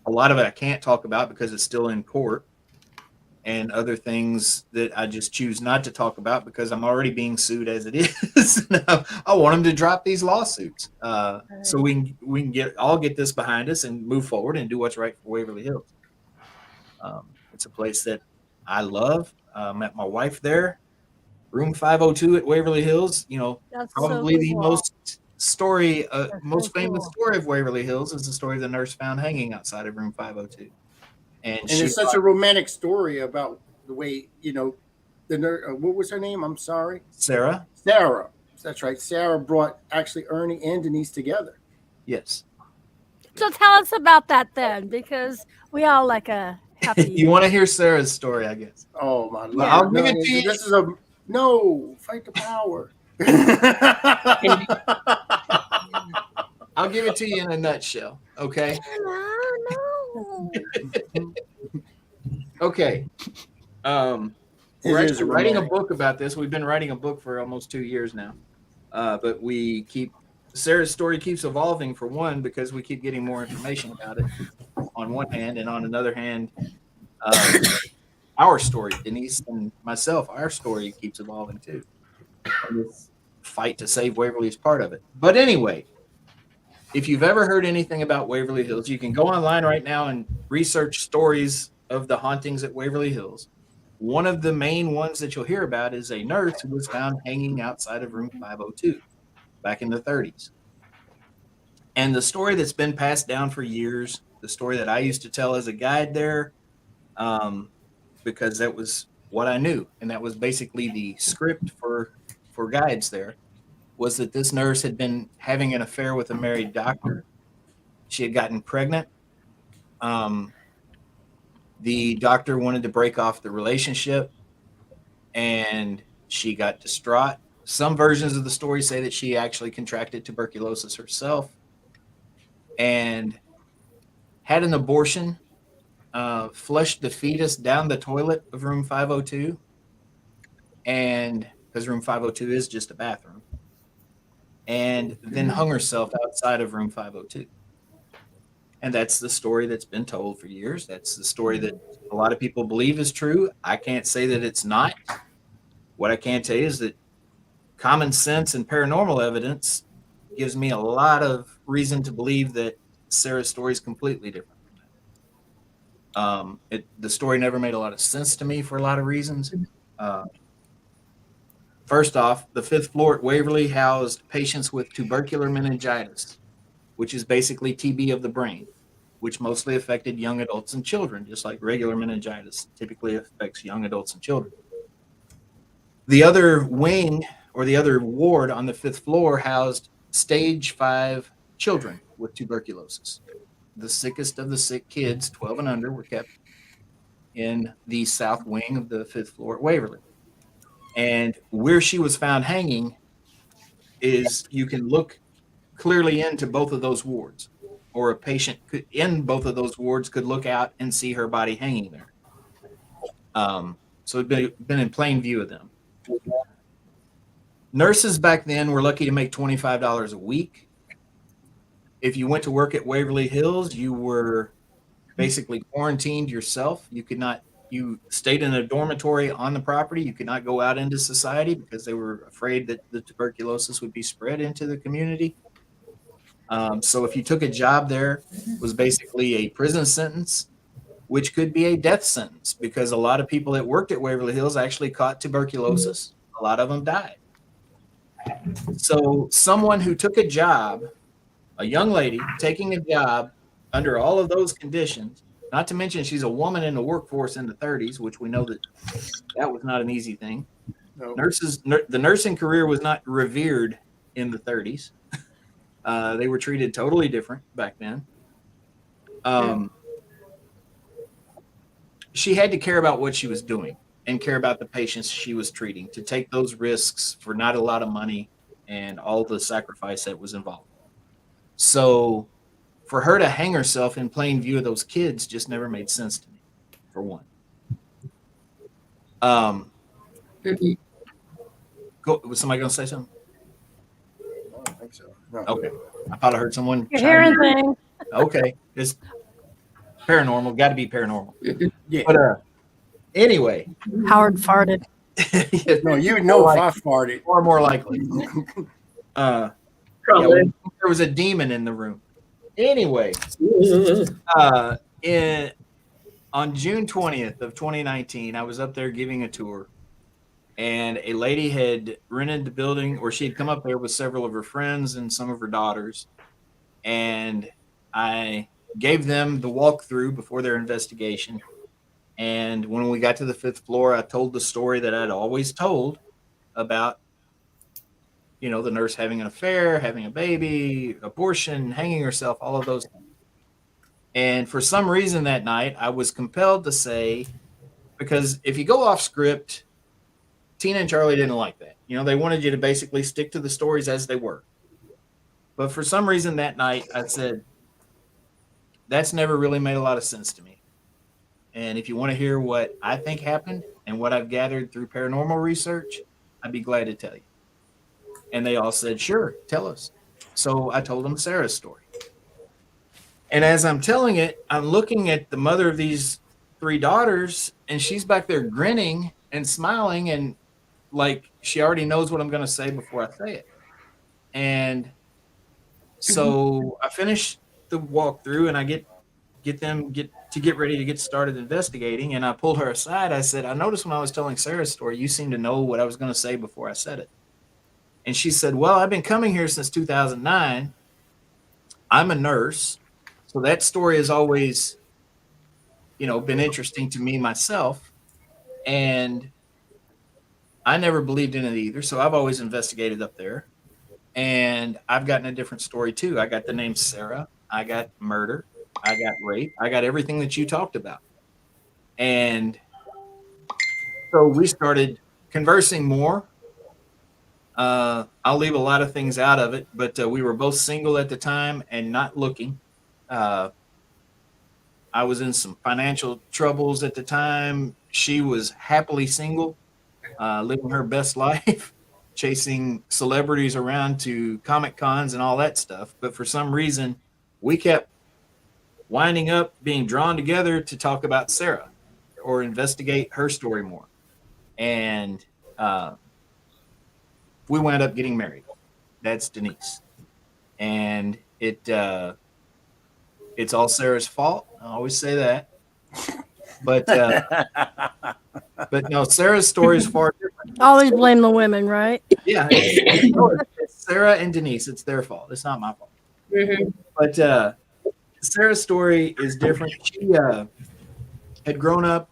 a lot of it I can't talk about because it's still in court, and other thget that I just choose not to talk about because I'm already being sued as it is. I want them to drop these lawsuits, so we can get this behind us and move forward and do what's right for Waverly Hills. It's a place that I love. Met my wife there. Room 502 at Waverly Hills. That's Probably so the cool. most famous cool. story of Waverly Hills is the story of the nurse found hanging outside of room 502. And it's such a romantic story about the way, the nurse, what was her name? I'm sorry. Sarah. That's right. Sarah brought actually Ernie and Denise together. Yes. So tell us about that then, because we all like a happy. You want to hear Sarah's story, I guess. Oh my Lord! I'll give it to you. This is fight the power. I'll give it to you in a nutshell. Okay. No. Okay. We're actually writing a book about this. We've been writing a book for almost 2 years now. But Sarah's story keeps evolving, for one, because we keep getting more information about it on one hand, and on another hand, our story, Denise and myself, our story keeps evolving too. And this fight to save Waverly is part of it. But anyway, if you've ever heard anything about Waverly Hills, you can go online right now and research stories of the hauntings at Waverly Hills. One of the main ones that you'll hear about is a nurse who was found hanging outside of room 502 back in the 30s. And the story that's been passed down for years, the story that I used to tell as a guide there, because that was what I knew, and that was basically the script for guides there, was that this nurse had been having an affair with a married doctor. She had gotten pregnant. The doctor wanted to break off the relationship, and she got distraught. Some versions of the story say that she actually contracted tuberculosis herself and had an abortion, flushed the fetus down the toilet of room 502, and because room 502 is just a bathroom, and then hung herself outside of room 502. And that's the story that's been told for years. That's the story that a lot of people believe is true. I can't say that it's not. What I can tell you is that common sense and paranormal evidence gives me a lot of reason to believe that Sarah's story is completely different from that. The story never made a lot of sense to me for a lot of reasons. First off, the 5th floor at Waverly housed patients with tubercular meningitis, which is basically TB of the brain, which mostly affected young adults and children, just like regular meningitis typically affects young adults and children. The other wing, or the other ward on the 5th floor, housed stage 5 children with tuberculosis. The sickest of the sick kids, 12 and under, were kept in the south wing of the 5th floor at Waverly. And where she was found hanging is, you can look clearly into both of those wards, or a patient in both of those wards could look out and see her body hanging there. So it'd been in plain view of them. Nurses back then were lucky to make $25 a week. If you went to work at Waverly Hills, you were basically quarantined yourself. You stayed in a dormitory on the property. You could not go out into society because they were afraid that the tuberculosis would be spread into the community. So if you took a job there, it was basically a prison sentence, which could be a death sentence because a lot of people that worked at Waverly Hills actually caught tuberculosis. A lot of them died. So someone who took a job, a young lady taking a job under all of those conditions, not to mention she's a woman in the workforce in the 30s, which we know that was not an easy thing. No. The nursing career was not revered in the 30s. They were treated totally different back then. She had to care about what she was doing and care about the patients she was treating, to take those risks for not a lot of money and all the sacrifice that was involved. So for her to hang herself in plain view of those kids just never made sense to me, for one. Was somebody going to say something? I don't think so. No. Okay. I thought I heard someone. You're hearing things. Okay. It's paranormal. Got to be paranormal. Yeah. But anyway. Howard farted. No, you would know if I farted. Or more likely. Probably. There was a demon in the room. Anyway, on June 20th of 2019, I was up there giving a tour, and a lady had rented the building, or she had come up there with several of her friends and some of her daughters, and I gave them the walkthrough before their investigation. And when we got to the 5th floor, I told the story that I'd always told about, you know, the nurse having an affair, having a baby, abortion, hanging herself, all of those things. And for some reason that night, I was compelled to say, because if you go off script, Tina and Charlie didn't like that. You know, they wanted you to basically stick to the stories as they were. But for some reason that night, I said, that's never really made a lot of sense to me. And if you want to hear what I think happened and what I've gathered through paranormal research, I'd be glad to tell you. And they all said, sure, tell us. So I told them Sarah's story. And as I'm telling it, I'm looking at the mother of these 3 daughters, and she's back there grinning and smiling, and like she already knows what I'm going to say before I say it. And so I finish the walkthrough, and I get ready to get started investigating. And I pulled her aside. I said, I noticed when I was telling Sarah's story, you seemed to know what I was going to say before I said it. And she said, well, I've been coming here since 2009. I'm a nurse. So that story has always, you know, been interesting to me myself. And I never believed in it either. So I've always investigated up there. And I've gotten a different story too. I got the name Sarah. I got murder. I got rape. I got everything that you talked about. And so we started conversing more. I'll leave a lot of things out of it, but we were both single at the time and not looking. I was in some financial troubles at the time. She was happily single, living her best life, chasing celebrities around to Comic Cons and all that stuff. But for some reason, we kept winding up being drawn together to talk about Sarah or investigate her story more. And we wound up getting married. That's Denise. And it's all Sarah's fault. I always say that. But no, Sarah's story is far different. Always blame the women, right? Yeah. It's Sarah and Denise. It's their fault. It's not my fault. Mm-hmm. But Sarah's story is different. She had grown up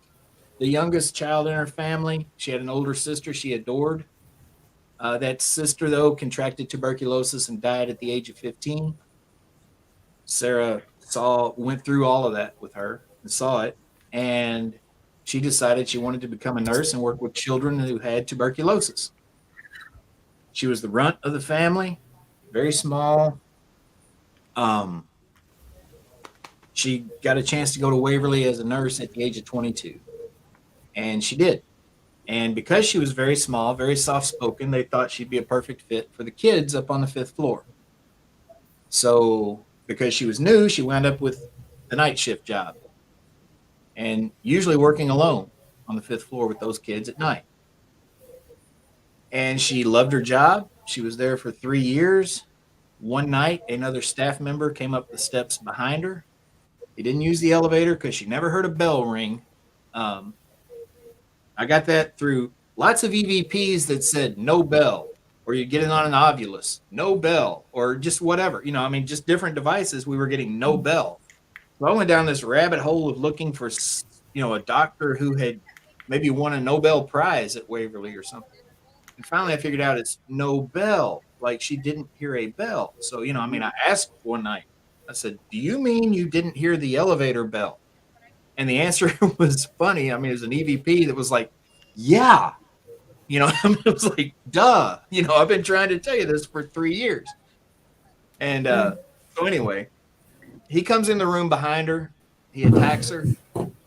the youngest child in her family. She had an older sister she adored. That sister, though, contracted tuberculosis and died at the age of 15. Sarah went through all of that with her and saw it. And she decided she wanted to become a nurse and work with children who had tuberculosis. She was the runt of the family, very small. She got a chance to go to Waverly as a nurse at the age of 22. And she did. And because she was very small, very soft-spoken, they thought she'd be a perfect fit for the kids up on the 5th floor. So because she was new, she wound up with the night shift job. and usually working alone on the 5th floor with those kids at night. And she loved her job. She was there for 3 years. One night, another staff member came up the steps behind her. He didn't use the elevator because she never heard a bell ring. I got that through lots of EVPs that said no bell, or you get it on an Ovulus, no bell, or just whatever. Just different devices. We were getting no bell. So I went down this rabbit hole of looking for, a doctor who had maybe won a Nobel Prize at Waverly or something. And finally, I figured out it's no bell. Like she didn't hear a bell. So, I asked one night, I said, do you mean you didn't hear the elevator bell? And the answer was funny. It was an EVP that was like, yeah. It was like, duh. I've been trying to tell you this for 3 years. And so anyway, he comes in the room behind her. He attacks her.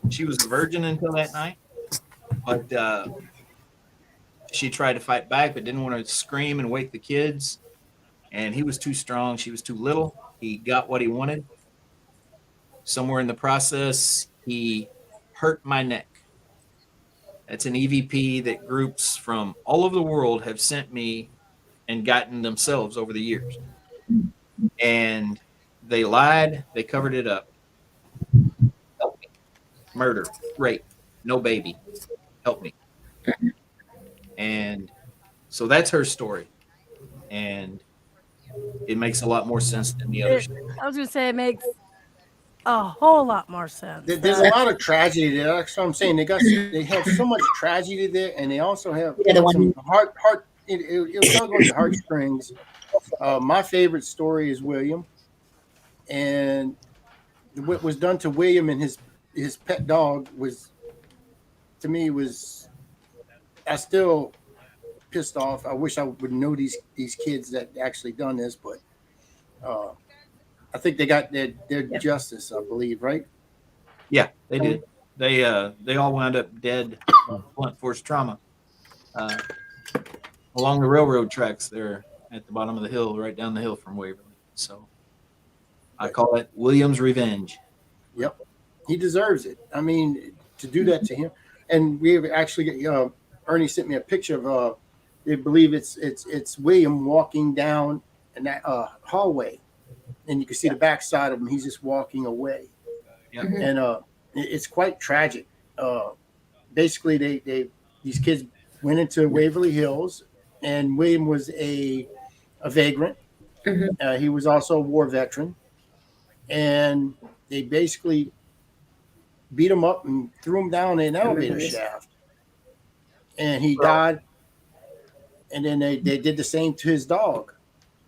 She was a virgin until that night. But she tried to fight back, but didn't want to scream and wake the kids. And he was too strong. She was too little. He got what he wanted. Somewhere in the process, he hurt my neck. That's an EVP that groups from all over the world have sent me and gotten themselves over the years. And they lied. They covered it up. Help me. Murder, rape, no baby. Help me. And so that's her story. And it makes a lot more sense than the other. I was going to say it makes a whole lot more sense. There's a lot of tragedy there. That's what I'm saying. They have so much tragedy there, and they also have some heart. It was on the heartstrings. My favorite story is William, and what was done to William and his pet dog was, to me, I still pissed off. I wish I would know these kids that actually done this, but I think they got their justice, I believe, right? Yeah, they did. They all wound up dead from blunt force trauma along the railroad tracks there at the bottom of the hill, right down the hill from Waverly. So I call it William's revenge. Yep, he deserves it. To do that to him, and we have actually Ernie sent me a picture of they believe it's William walking down in that hallway, and you can see the backside of him. He's just walking away. Yeah. And it's quite tragic. Basically, these kids went into Waverly Hills, and William was a vagrant. Mm-hmm. He was also a war veteran, and they basically beat him up and threw him down an elevator shaft, and he died. And then they did the same to his dog,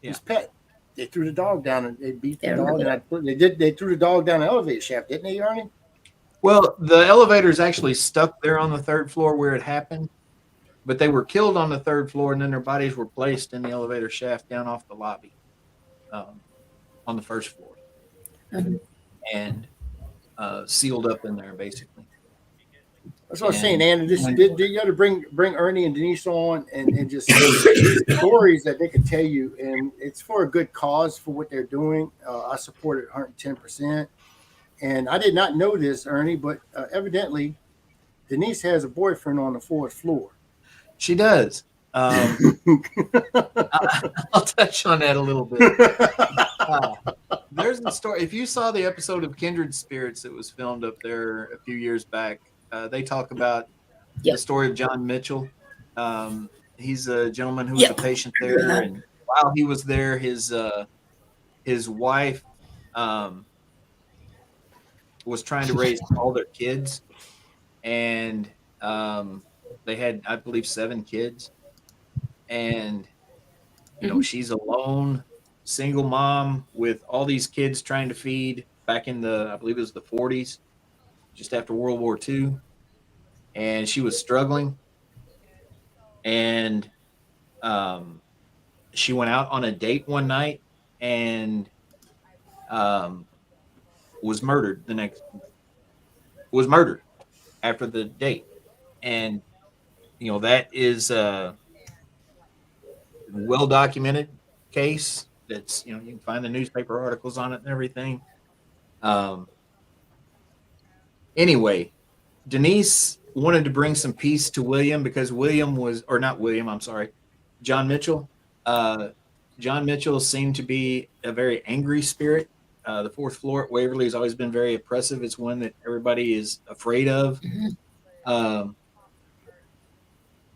his pet. They threw the dog down and they beat the dog. And they threw the dog down the elevator shaft, didn't they, Ernie? Well, the elevator's actually stuck there on the 3rd floor where it happened, but they were killed on the 3rd floor, and then their bodies were placed in the elevator shaft down off the lobby on the 1st floor, and sealed up in there, basically. That's what I was saying, Anna. You got to bring Ernie and Denise on and just these stories that they can tell you, and it's for a good cause for what they're doing. I support it 110%. And I did not know this, Ernie, but evidently Denise has a boyfriend on the 4th floor. She does. I'll touch on that a little bit. There's a story. If you saw the episode of Kindred Spirits that was filmed up there a few years back, they talk about the story of John Mitchell. He's a gentleman who was a patient there, and while he was there, his wife was trying to raise all their kids, and they had, I believe, 7 kids, and she's alone, single mom with all these kids trying to feed back in I believe it was the 40s. Just after World War II, and she was struggling, and she went out on a date one night and was murdered after the date. And that is a well documented case. That's you can find the newspaper articles on it and everything. Anyway, Denise wanted to bring some peace to William because William was, or not William, I'm sorry, John Mitchell. John Mitchell seemed to be a very angry spirit. The fourth floor at Waverly has always been very oppressive. It's one that everybody is afraid of. Um,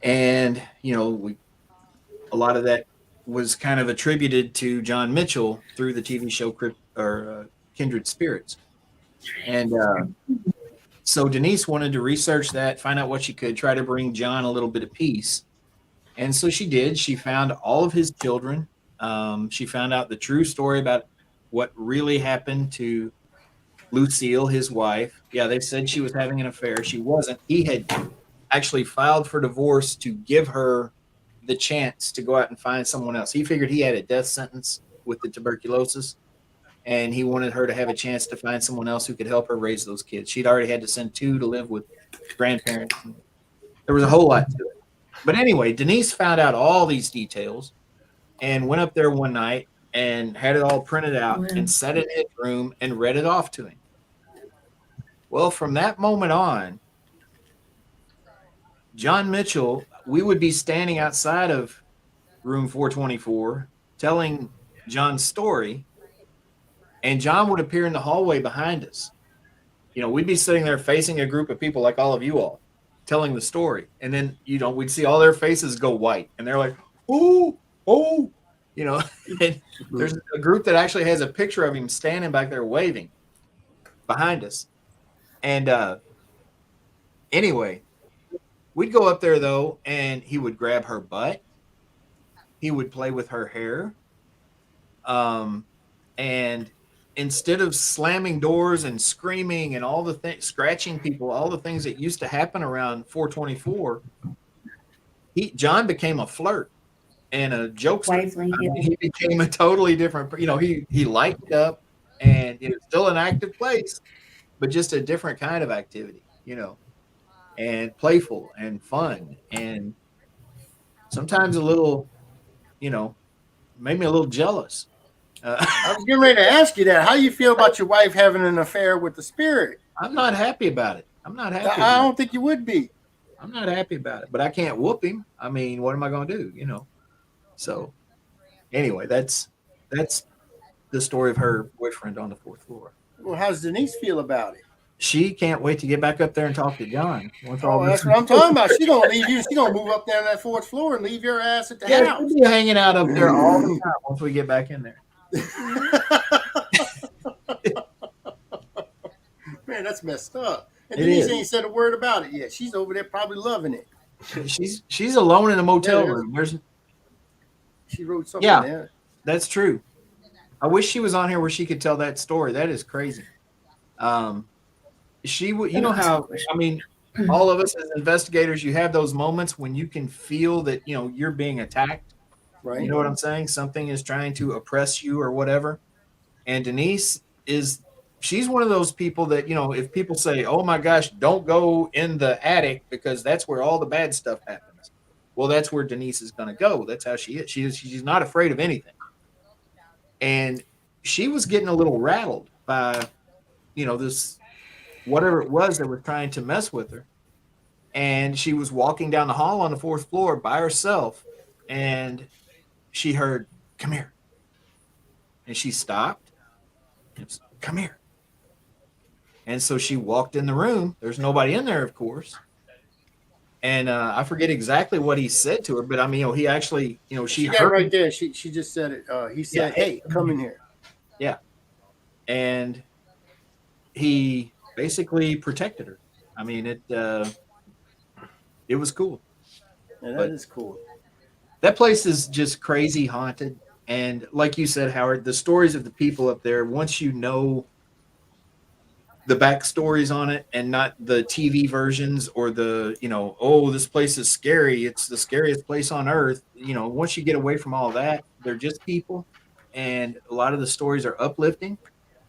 and, a lot of that was kind of attributed to John Mitchell through the TV show Kindred Spirits. And so Denise wanted to research that, find out what she could, try to bring John a little bit of peace. And so she did. She found all of his children. She found out the true story about what really happened to Lucille, his wife. Yeah, they said she was having an affair. She wasn't. He had actually filed for divorce to give her the chance to go out and find someone else. He figured he had a death sentence with the tuberculosis, and he wanted her to have a chance to find someone else who could help her raise those kids. She'd already had to send 2 to live with grandparents. There was a whole lot to it. But anyway, Denise found out all these details and went up there one night and had it all printed out and sat in his room and read it off to him. Well, from that moment on, John Mitchell, we would be standing outside of room 424 telling John's story, and John would appear in the hallway behind us. We'd be sitting there facing a group of people like all of you all telling the story. And then, we'd see all their faces go white and they're like, oh, and there's a group that actually has a picture of him standing back there waving behind us. And anyway, we'd go up there though, and he would grab her butt. He would play with her hair. And instead of slamming doors and screaming and all the things, scratching people, all the things that used to happen around 424, John became a flirt and a jokester. He became a totally different, he lightened up, and it was still an active place, but just a different kind of activity, and playful and fun, and sometimes a little, made me a little jealous. I was getting ready to ask you that. How you feel about your wife having an affair with the spirit? I'm not happy about it. I don't think you would be. I'm not happy about it, but I can't whoop him. I mean, what am I going to do? So anyway, that's the story of her boyfriend on the 4th floor. Well, how does Denise feel about it? She can't wait to get back up there and talk to John. That's what I'm talking about. She's gonna leave you. She's gonna move up there on that 4th floor and leave your ass at the house. She'll be hanging out up there all the time once we get back in there. Man, that's messed up. And Denise ain't said a word about it yet. She's over there probably loving it. She's alone in a motel room. She wrote something there. That's true. I wish she was on here where she could tell that story. That is crazy. She would, how, I mean, all of us as investigators, you have those moments when you can feel that, you're being attacked. Right. You know what I'm saying? Something is trying to oppress you or whatever. And Denise she's one of those people that, if people say, oh my gosh, don't go in the attic because that's where all the bad stuff happens. Well, that's where Denise is going to go. That's how she is. She's not afraid of anything. And she was getting a little rattled by, this, whatever it was that was trying to mess with her. And she was walking down the hall on the 4th floor by herself, and she heard, come here. And she stopped. Come here. And so she walked in the room. There's nobody in there, of course. And I forget exactly what he said to her, but I mean, he actually, she heard right there. She just said it. He said, hey, come in here. Yeah. And he basically protected her. I mean, it was cool. Yeah, that is cool. That place is just crazy haunted. And like you said, Howard, the stories of the people up there, once you know the backstories on it and not the TV versions or the, oh, this place is scary. It's the scariest place on earth. Once you get away from all that, they're just people. And a lot of the stories are uplifting.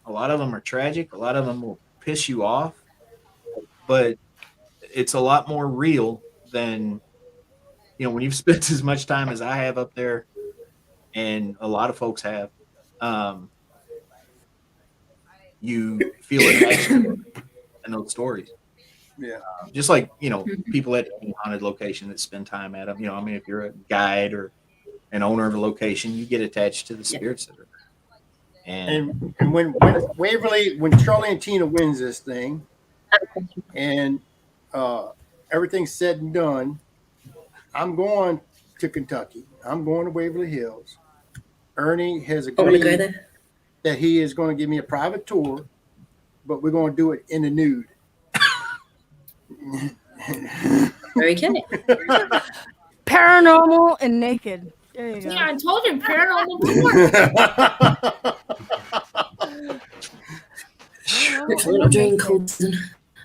A lot of them are tragic. A lot of them will piss you off. But it's a lot more real than, when you've spent as much time as I have up there, and a lot of folks have, you feel it. and those stories. Yeah. Just like, people at any haunted location that spend time at them. I mean, if you're a guide or an owner of a location, you get attached to the spirits that are there. And when Waverly, when Charlie and Tina wins this thing, and everything's said and done, I'm going to Kentucky. I'm going to Waverly Hills. Ernie has agreed that he is going to give me a private tour, but we're going to do it in the nude. Okay. Paranormal and naked. There you go. Yeah, I told you, paranormal tour.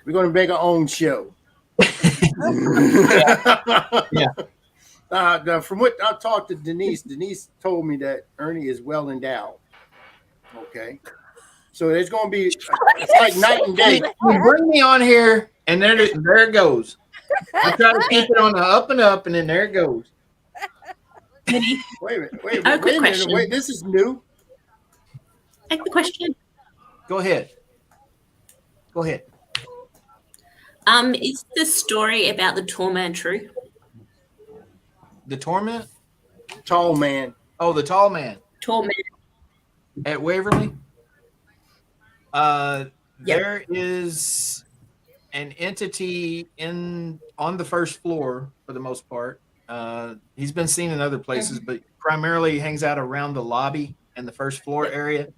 We're going to make our own show. From what I talked to Denise told me that Ernie is well endowed. Okay. So it's going to be, it's like night and day. You bring me on here, and there it goes. I try to keep it on the up and up, and then there it goes. Wait a minute. Wait, this is new. I have a question. Go ahead. Is the story about the tall man true? The torment? Tall man. Oh, the tall man. Tall man. At Waverly? There is an entity on the first floor for the most part. He's been seen in other places, but primarily hangs out around the lobby and the first floor area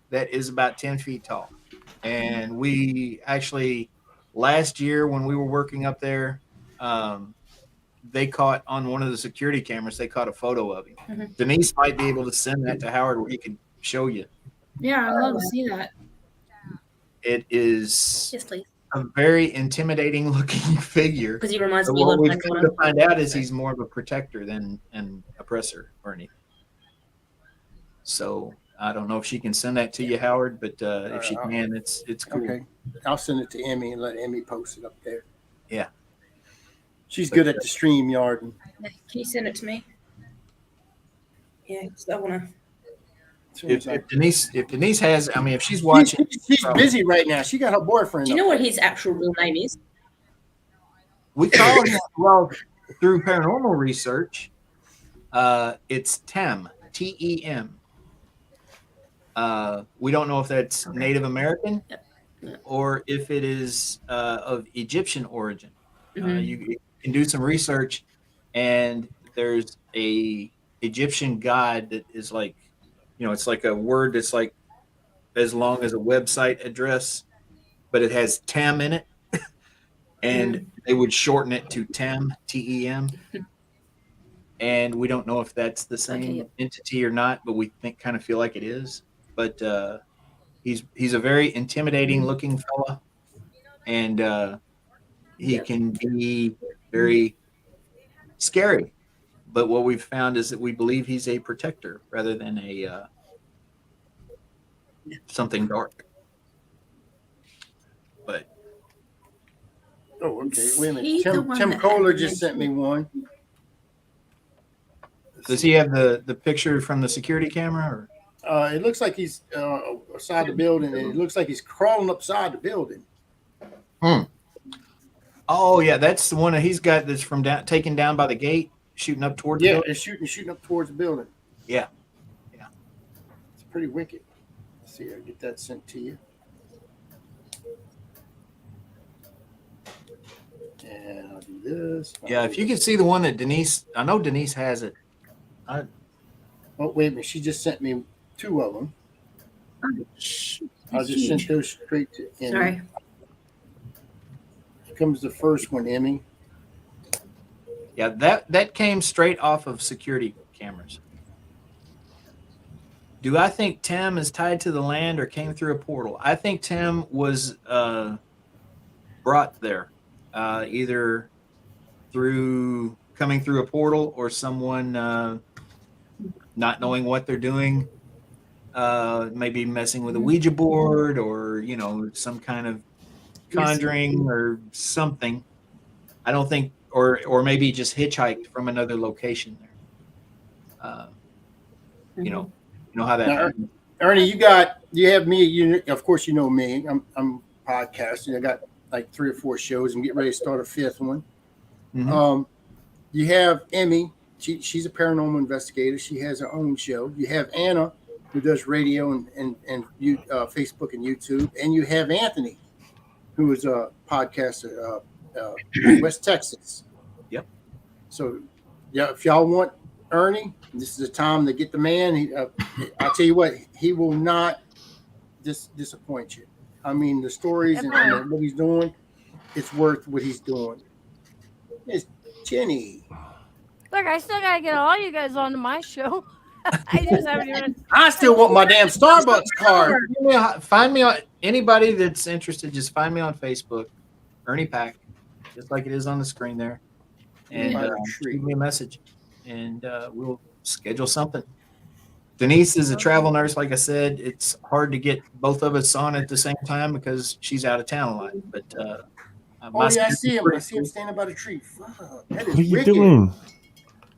that is about 10 feet tall. And we actually, last year when we were working up there, they caught on one of the security cameras, they caught a photo of him. Denise might be able to send that to Howard where he can show you. Yeah, I'd love to see that. It is Yes, please. a very intimidating looking figure. Because he reminds So me what of we've come to find out is he's more of a protector than an oppressor or anything. So I don't know if she can send that to you, Howard, but if she can, it's cool. Okay. I'll send it to Emmy and let Emmy post it up there. Yeah. She's good at the StreamYard. Can you send it to me? Yeah, because I want to. If Denise has, I mean, if she's watching, she's busy right now. She got her boyfriend. Do you know what his actual real name is? We call him, well, through paranormal research, it's Tem, Tem. We don't know if that's Native American or if it is of Egyptian origin. You can do some research, and there's a Egyptian god that is like, it's like a word that's like as long as a website address, but it has Tem in it, and they would shorten it to Tem, Tem. And we don't know if that's the same entity or not, but we kind of feel like it is. But he's a very intimidating looking fella, and he can be very scary. But what we've found is that we believe he's a protector rather than a something dark. But okay. Wait a minute. Tim Kohler just sent me one. Does he have the picture from the security camera? Or? It looks like he's outside the building, and it looks like he's crawling upside the building. Oh yeah, that's the one that he's got that's from taken down by the gate, shooting up towards the building. It's shooting up towards the building. Yeah. It's pretty wicked. Let's see, I'll get that sent to you. And I'll do this. If you can see the one that Denise, I know Denise has it. Oh, wait a minute. She just sent me two of them. I'll just send those straight to Emmy. Sorry. Here comes the first one, Emmy. Yeah, that came straight off of security cameras. Do I think Tim is tied to the land or came through a portal? I think Tim was brought there, either coming through a portal or someone not knowing what they're doing, maybe messing with a Ouija board or some kind of conjuring or something. I don't think, or maybe just hitchhiked from another location there. You know how that happens. Ernie, you have me. Of course, you know me. I'm podcasting. I got like 3 or 4 shows and get ready to start a 5th one. Mhm. You have Emmy. She's a paranormal investigator. She has her own show. You have Anna, who does radio and Facebook and YouTube. And you have Anthony, who is a podcaster in West Texas. Yep. So, yeah, if y'all want Ernie, this is the time to get the man. I'll tell you what, he will not disappoint you. I mean, the stories and what he's doing, it's worth what he's doing. It's Jenny. Look, I still gotta get all you guys onto my show. I just haven't even. I still want my damn Starbucks card. Find me on anybody that's interested. Just find me on Facebook, Ernie Pack, just like it is on the screen there, and shoot me a message, and we'll schedule something. Denise is a travel nurse. Like I said, it's hard to get both of us on at the same time because she's out of town a lot. But I see him. I see him standing by the tree. Fuck, that is What are you wicked. doing?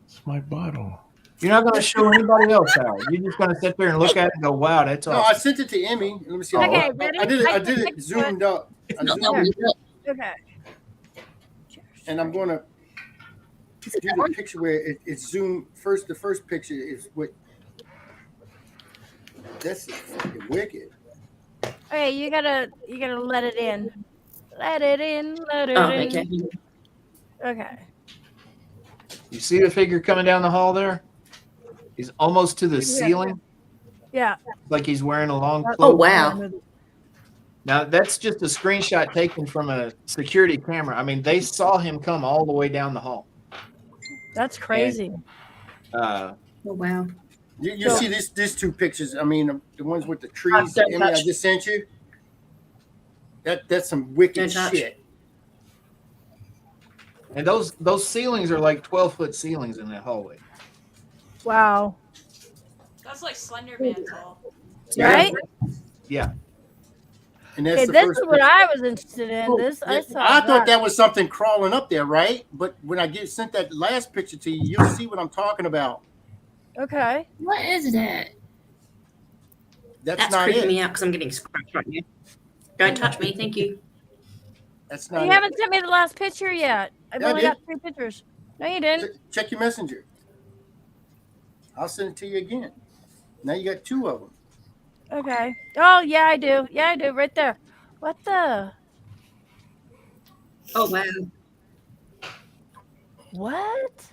It's my bottle. You're not going to show anybody else how. You're just going to sit there and look at it and go, "Wow, that's No, awesome." I sent it to Emmy. Let me see. Okay, ready? I did it zoomed up. Okay. And I'm going to do the picture where it's zoomed first. The first picture is what. That's fucking wicked. Okay, you gotta let it in. Let it in. Let it in. Okay. You see the figure coming down the hall there? He's almost to the ceiling. Yeah. Like he's wearing a long cloak. Oh, wow. Now, that's just a screenshot taken from a security camera. I mean, they saw him come all the way down the hall. That's crazy. Oh, wow. You see these 2 pictures. I mean, the ones with the trees. Emmy, I just sent you. That's some wicked shit. And those ceilings are like 12-foot ceilings in that hallway. Wow. That's like Slender Man tall. Right? Yeah. And that's the this first is what I was interested in. I thought that was something crawling up there, right? But when I sent that last picture to you, you'll see what I'm talking about. Okay. What is that? That's not creeping me out because I'm getting scratched right here. Don't touch me, thank you. That's not. You haven't sent me the last picture yet. I've Yeah, I only did. got 3 pictures. No, you didn't. Check your messenger. I'll send it to you again. Now you got 2 of them. Okay. Oh, yeah, I do. Yeah, I do. Right there. What the? Oh, wow. What?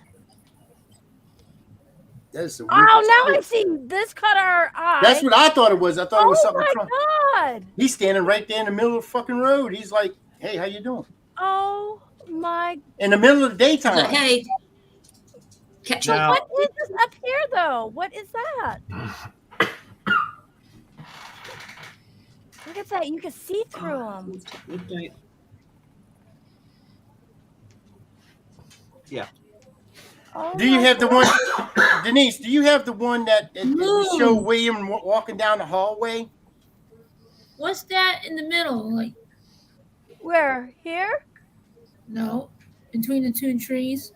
That's a Oh, now I see. This caught our eye. That's what I thought it was. I thought it was something. Oh, my God. He's standing right there in the middle of the fucking road. He's like, "Hey, how you doing?" Oh, my. In the middle of the daytime. Hey. Catch Now- What is this up here, though? What is that? Look at that. You can see through them. Yeah. Oh, Do you my have the God. one, Denise? Do you have the one that show William walking down the hallway? What's that in the middle? Like, Where? Here? no, between the 2 trees.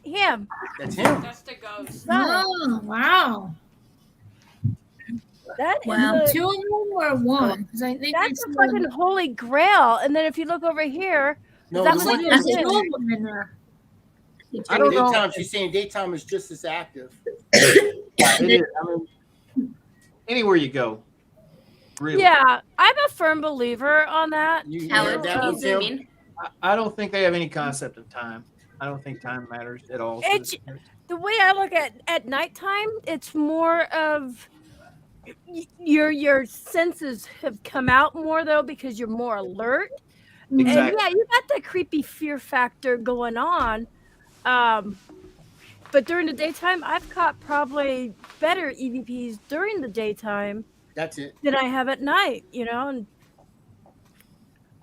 Him. That's him. That's the ghost. Oh, wow. That is Wow. 2 of them or 1? Because I think that's the fucking holy grail. And then if you look over here, No, that the was one like there's this. 2 of them in there. I don't know. daytime. She's saying daytime is just as active. It is. I mean, anywhere you go. Really. Yeah, I'm a firm believer on that. You Howard, heard that can you was zoom him? in? I don't think they have any concept of time. I don't think time matters at all. The way I look at nighttime, it's more of your senses have come out more though because you're more alert. Exactly. And yeah, you got that creepy fear factor going on. But during the daytime, I've caught probably better EVPs during the daytime That's it. than I have at night, you know. And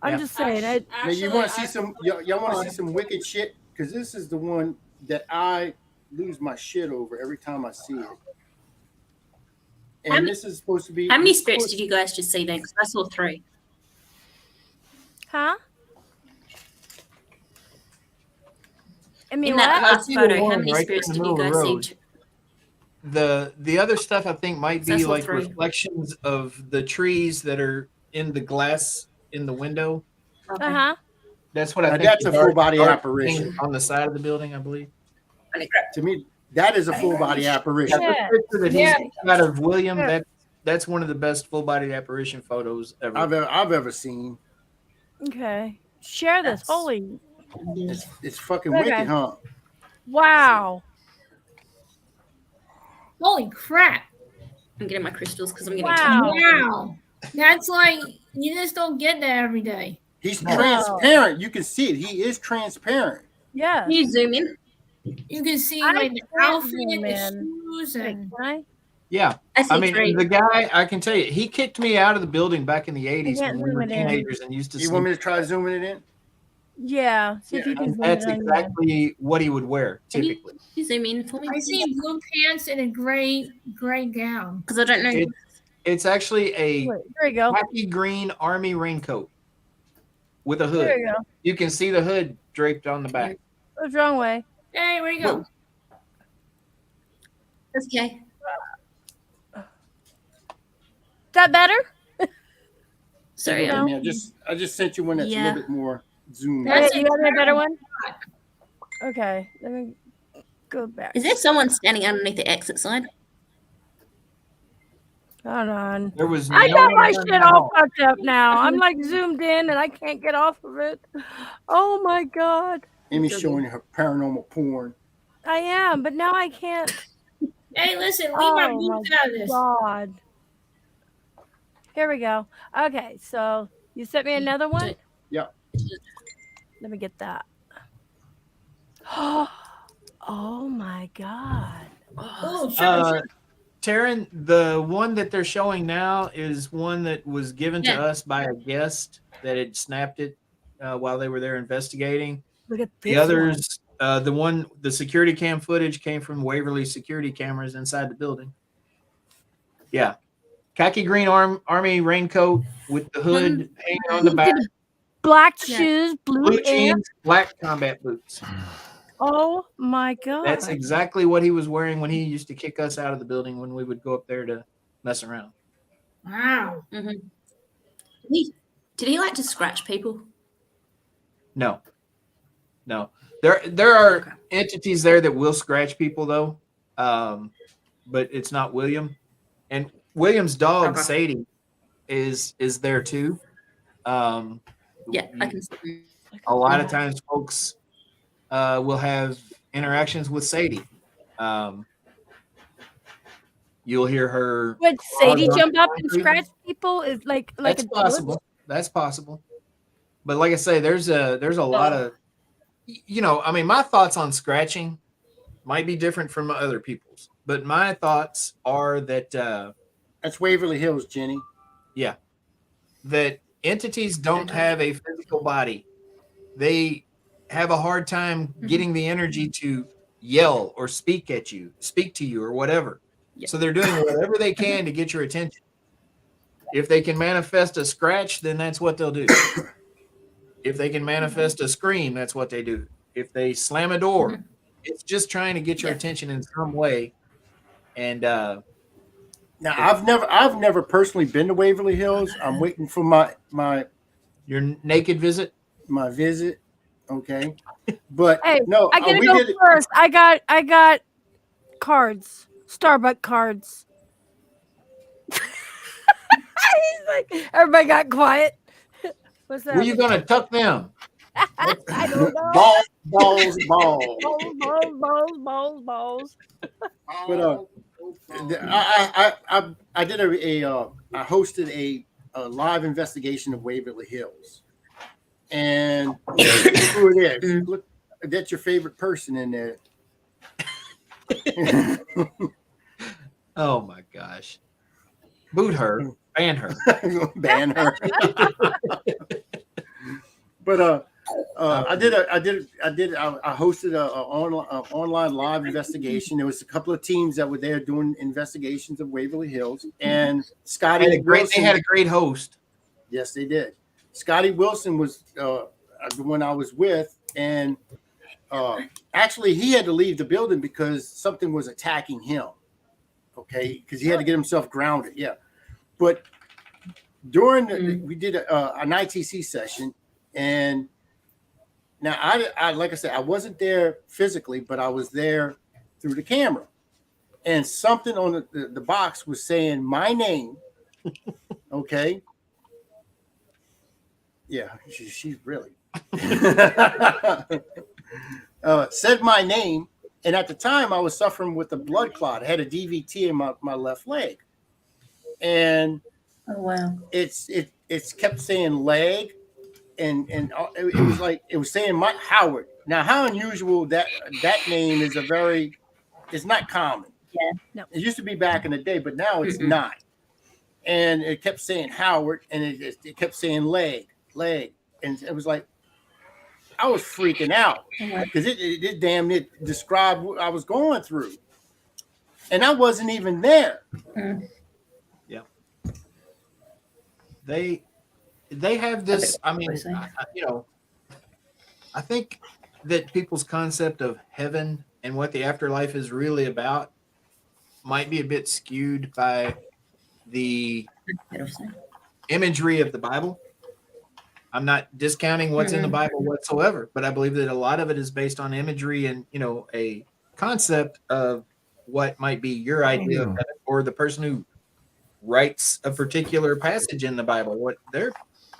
I'm just saying, Now you want to see some? Y'all want to see some wicked shit? Because this is the one that I lose my shit over every time I see it. And this is supposed to be. How many spirits did you guys just see then? Because I saw 3. huh? I mean, In that what? last see the photo, how one many right spirits in did the you middle of guys the road. see? The other stuff I think might be That's all like 3. reflections of the trees that are in the glass in the window. Uh-huh. That's what I Now, think. that's the a full body dark apparition. thing on the side of the building, I believe. To me, that is a full body apparition. Yeah, the picture that Yeah. he's got of William, Yeah. that's one of the best full body apparition photos ever. I've ever seen. Okay. Share this. That's- Holy. It's fucking Okay. wicked, huh? Wow. Holy crap! I'm getting my crystals because I'm getting Wow. Wow, that's like you just don't get that every day. He's Wow. transparent. You can see it. He is transparent. Yes. Can you zoom in? You can see I like the can't outfit, zoom the in. shoes, Wait, and can I? Yeah. I see I mean, three. the guy, I can tell you, he kicked me out of the building back in the 80s can't when we zoom were it in. teenagers and used to You want sleep. me to try zooming it in? Yeah. See if you can And zoom that's it on exactly what he would wear Can you, typically. you zoom in for me? I see blue pants and a gray gown. Because I don't know. It's actually a Wait, there you go. khaki green army raincoat with a hood. There you go. You can see the hood draped on the back. It's the wrong way. Hey, where you go? That's okay. Is that better? Sorry. No. I just sent you one that's a Yeah. little bit more zoomed. That's Okay, you got me a better incredible. one? Okay. Let me go back. Is there someone standing underneath the exit sign? Hold on. There was I no got my one in shit the all hall. fucked up now. I'm like zoomed in and I can't get off of it. Oh my God. Amy's showing her paranormal porn. I am, but now I can't. Hey, listen, leave my Oh boobs my out of this. God. Here we go. Okay, so you sent me another one? Yep. Let me get that. Oh my God. Oh, sure. Taryn, the one that they're showing now is one that was given to Yeah. us by a guest that had snapped it while they were there investigating. Look at this The others, the security cam footage came from Waverly security cameras inside the building. Yeah. Khaki green army raincoat with the hood hanging on the back. Black Yeah. shoes, blue Blue pants. jeans, black combat boots. Oh my God. That's exactly what he was wearing when he used to kick us out of the building when we would go up there to mess around. Wow. Did he like to scratch people? No. There are entities there that will scratch people though, but it's not William. And William's dog Okay. Sadie is there too. Yeah, I can see. A lot of times folks will have interactions with Sadie. You'll hear her. Would Sadie on jump up and concrete. scratch people? Is like That's a possible. That's possible. But like I say, there's a lot of, I mean, my thoughts on scratching might be different from other people's, but my thoughts are that That's Waverly Hills, Jenny. that entities don't have a physical body. They have a hard time getting the energy to yell or speak to you or whatever. Yeah. So they're doing whatever they can to get your attention. If they can manifest a scratch, then that's what they'll do. If they can manifest a scream, that's what they do. If they slam a door, it's just trying to get your attention in some way. And Now I've never personally been to Waverly Hills. I'm waiting for my your naked visit. visit. Okay, but Hey, no, I gotta we go did it. first. I got cards. Starbucks cards. He's like, everybody got quiet. What's that? Where you gonna tuck them? I don't know. Balls. Balls. But I did I hosted a live investigation of Waverly Hills, and who it is? Look, that's your favorite person in there. Oh my gosh! Boot her, ban her. Ban her. But I hosted a online live investigation. There was a couple of teams that were there doing investigations of Waverly Hills, and Scotty They had a great host. Yes, they did. Scotty Wilson was the one I was with, and actually he had to leave the building because something was attacking him. Okay, because he had to get himself grounded. Yeah, but during we did an ITC session, And now I like I said, I wasn't there physically, but I was there through the camera. And something on the box was saying my name. Okay. Yeah, she's really said my name. And at the time, I was suffering with a blood clot. I had a DVT in my left leg. And Oh wow. It's kept saying leg, and it was like it was saying my Howard. Now, how unusual that name is it's not common. Yeah. No. It used to be back in the day, but now it's not. And it kept saying Howard, and it kept saying leg, and it was like I was freaking out because it damn near described what I was going through, and I wasn't even there. Yeah. They have this. I mean, I think that people's concept of heaven and what the afterlife is really about might be a bit skewed by the imagery of the Bible. I'm not discounting what's in the Bible whatsoever, but I believe that a lot of it is based on imagery and, a concept of what might be your idea of heaven, or the person who writes a particular passage in the Bible, what their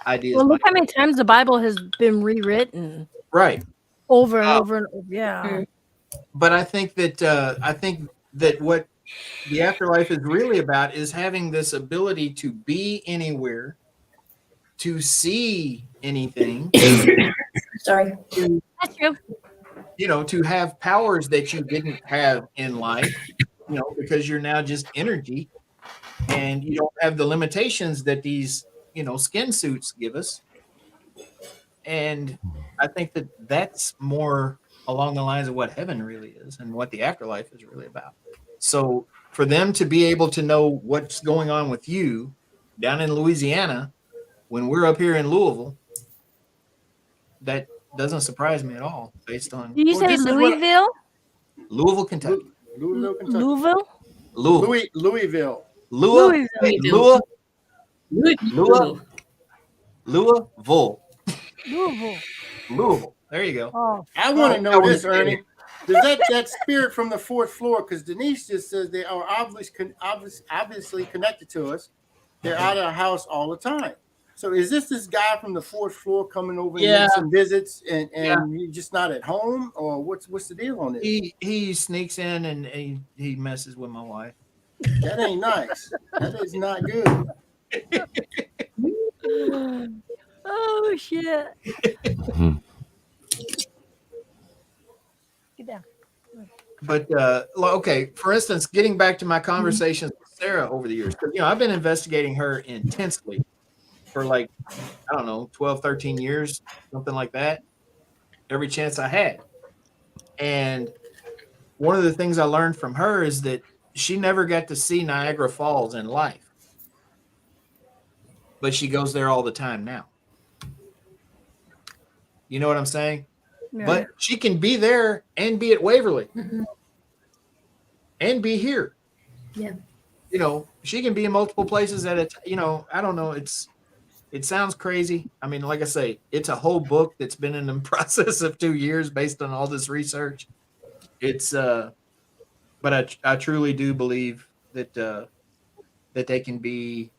ideas. Well, look how many times the Bible has been rewritten. Right. Over and over and over. Yeah. But I think that what the afterlife is really about is having this ability to be anywhere, to see anything. Sorry. That's true. To have powers that you didn't have in life, because you're now just energy and you don't have the limitations that these, skin suits give us. And I think that that's more along the lines of what heaven really is and what the afterlife is really about. So for them to be able to know what's going on with you down in Louisiana when we're up here in Louisville, that doesn't surprise me at all based on. Did you say Louisville? Louisville, Kentucky. Louisville, Kentucky. Louisville? Louisville. Louisville. Louisville. There you go. Oh, I want to know this, Ernie. Does that spirit from the fourth floor? Because Denise just says they are obviously connected to us. They're out of the house all the time. So is this guy from the fourth floor coming over and making some visits, and you're just not at home, or what's the deal on this? He sneaks in and he messes with my wife. That ain't nice. That is not good. Oh shit. Get down. But okay, for instance, getting back to my conversations with Sarah over the years, because I've been investigating her intensely for 12, 13 years, something like that, every chance I had. And one of the things I learned from her is that she never got to see Niagara Falls in life, but she goes there all the time now. You know what I'm saying? Yeah. But she can be there and be at Waverly and be here. Yeah. She can be in multiple places at a I don't know. It sounds crazy. I mean, like I say, it's a whole book that's been in the process of 2 years based on all this research. It's but I truly do believe that that they can be,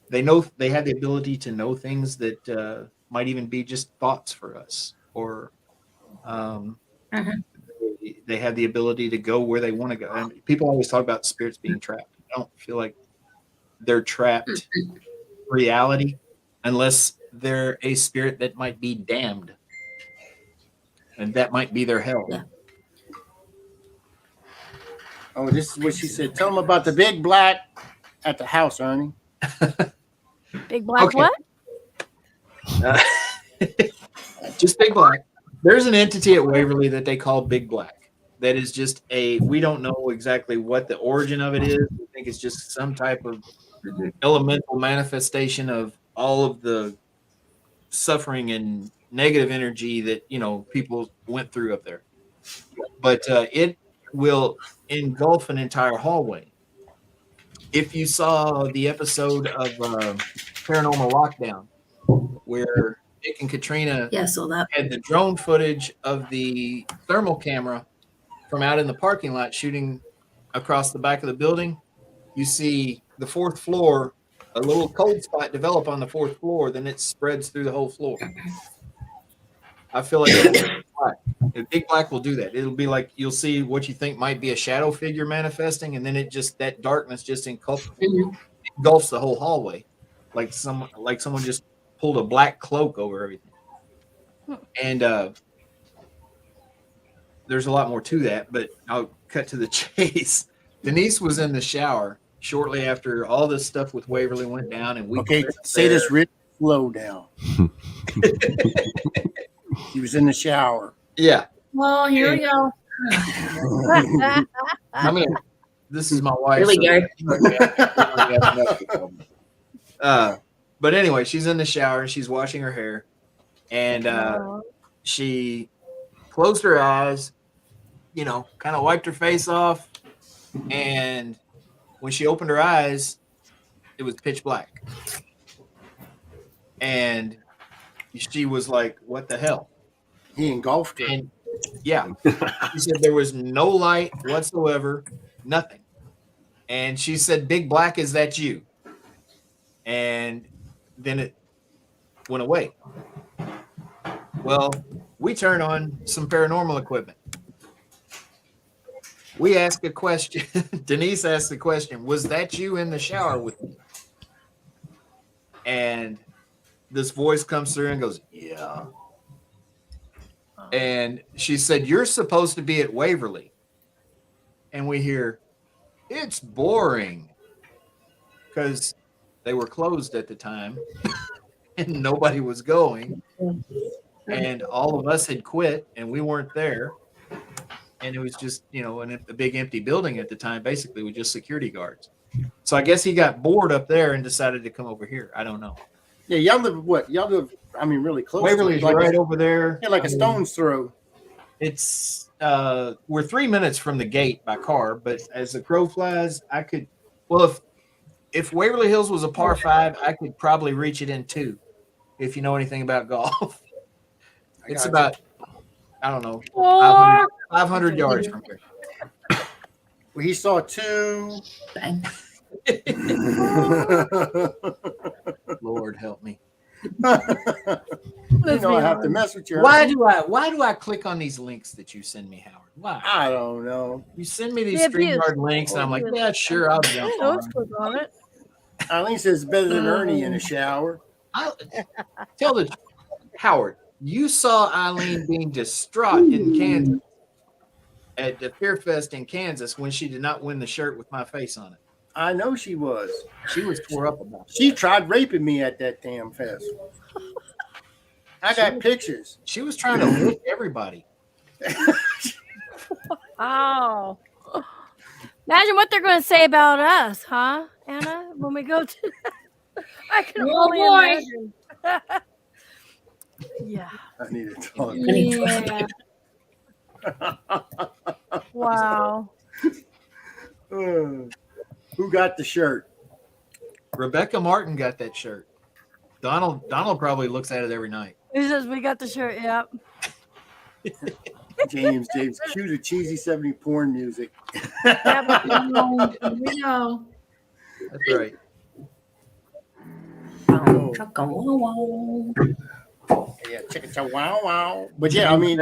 they have the ability to know things that might even be just thoughts for us, or they have the ability to go where they want to go. And people always talk about spirits being trapped. I don't feel like they're trapped reality unless they're a spirit that might be damned, and that might be their hell. Yeah. Oh, this is what she said. Tell them about the big black at the house, Ernie. Big black what? Just Big Black. There's an entity at Waverly that they call Big Black. That is just we don't know exactly what the origin of it is. We think it's just some type of elemental manifestation of all of the suffering and negative energy that people went through up there. But it will engulf an entire hallway. If you saw the episode of Paranormal Lockdown, where Nick and Katrina Yeah, I saw that. had the drone footage of the thermal camera from out in the parking lot shooting across the back of the building. You see the fourth floor, a little cold spot develop on the fourth floor, then it spreads through the whole floor. I feel like Big Black will do that. It'll be like you'll see what you think might be a shadow figure manifesting, and then that darkness just engulfs the whole hallway, like someone just pulled a black cloak over everything. And there's a lot more to that, but I'll cut to the chase. Denise was in the shower shortly after all this stuff with Waverly went down, and we say this really slow now. He was in the shower. Yeah. Well, here we go. I mean, this is my wife. Here we go. But anyway, she's in the shower and she's washing her hair, and she closed her eyes, kind of wiped her face off, and when she opened her eyes, it was pitch black, and she was like, "What the hell?" He engulfed her. And yeah, she said there was no light whatsoever, nothing. And she said, "Big Black, is that you?" And then it went away. Well, we turn on some paranormal equipment. We ask a question. Denise asked the question, "Was that you in the shower with me?" And this voice comes through and goes, "Yeah." And she said, "You're supposed to be at Waverly." And we hear, "It's boring," because they were closed at the time and nobody was going. And all of us had quit and we weren't there. And it was just, a big empty building at the time, basically with just security guards. So I guess he got bored up there and decided to come over here. I don't know. Yeah, y'all live what? Y'all live, really close. Waverly's like right over there. Yeah, like a stone's throw. It's we're 3 minutes from the gate by car, but as the crow flies, I could. Well, if Waverly Hills was a par 5, I could probably reach it in 2. If you know anything about golf, it's about I don't know 500 yards from here. Well, he saw 2. Lord help me. I have to mess with you. Why do I click on these links that you send me, Howard? Why? I don't know. You send me these StreamYard links, and I'm like, yeah, sure, I'll jump on it. Eileen says it's better than Ernie in a shower. Howard, you saw Eileen being distraught in Kansas at the Fear Fest in Kansas when she did not win the shirt with my face on it. I know she was. She was tore up about it. She tried raping me at that damn fest. I got pictures. She was trying to lick everybody. Wow. Imagine what they're going to say about us, huh, Anna? When we go to, I can only imagine. Yeah. I need to talk. Yeah. Wow. Who got the shirt? Rebecca Martin got that shirt. Donald probably looks at it every night. He says we got the shirt. Yep. James, cue the cheesy 70 porn music. We know. That's right. Yeah, chicka wow wow. But yeah, I mean,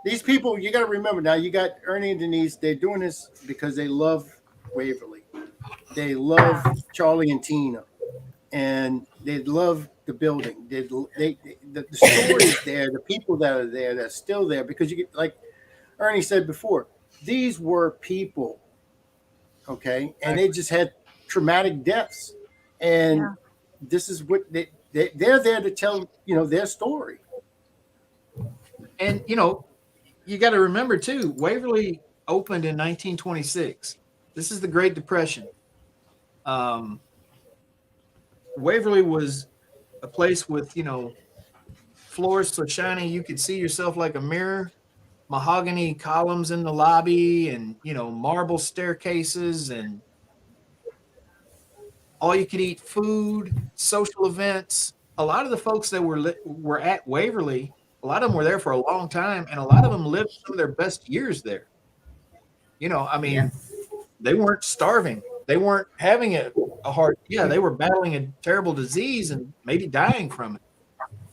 these people, you got to remember now. You got Ernie and Denise. They're doing this because they love Waverly. They love Charlie and Tina, and they love the building. The stories there, the people that are there, that's still there. Because you get, like Ernie said before, these were people, okay, and they just had traumatic deaths, and this is what they're there to tell, their story. And you got to remember too, Waverly opened in 1926. This is the Great Depression. Waverly was a place with, floors so shiny you could see yourself like a mirror, mahogany columns in the lobby, and marble staircases, and all you could eat food, social events. a lot of the folks that were at Waverly, a lot of them were there for a long time, and a lot of them lived some of their best years there. You know, I mean, they weren't starving. They weren't having a hard. Yeah, they were battling a terrible disease and maybe dying from it,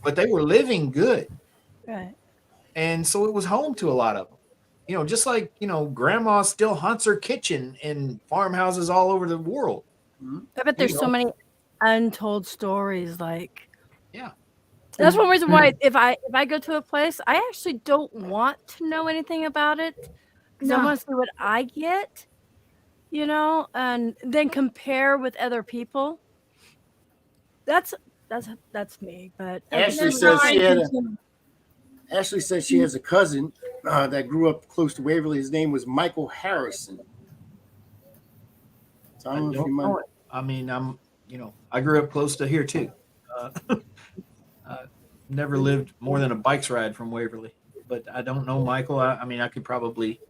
but they were living good. Right. And so it was home to a lot of them. You know, just like, you know, grandma still haunts her kitchen in farmhouses all over the world. I bet there's so many untold stories. Like, yeah, that's one reason why if I go to a place, I actually don't want to know anything about it because I want to see what I get, you know, and then compare with other people. That's me. But Ashley says she has a cousin that grew up close to Waverly. His name was Michael Harrison. So I don't know if you might. I mean, I grew up close to here too. Never lived more than a bike's ride from Waverly, but I don't know Michael. I mean, I could probably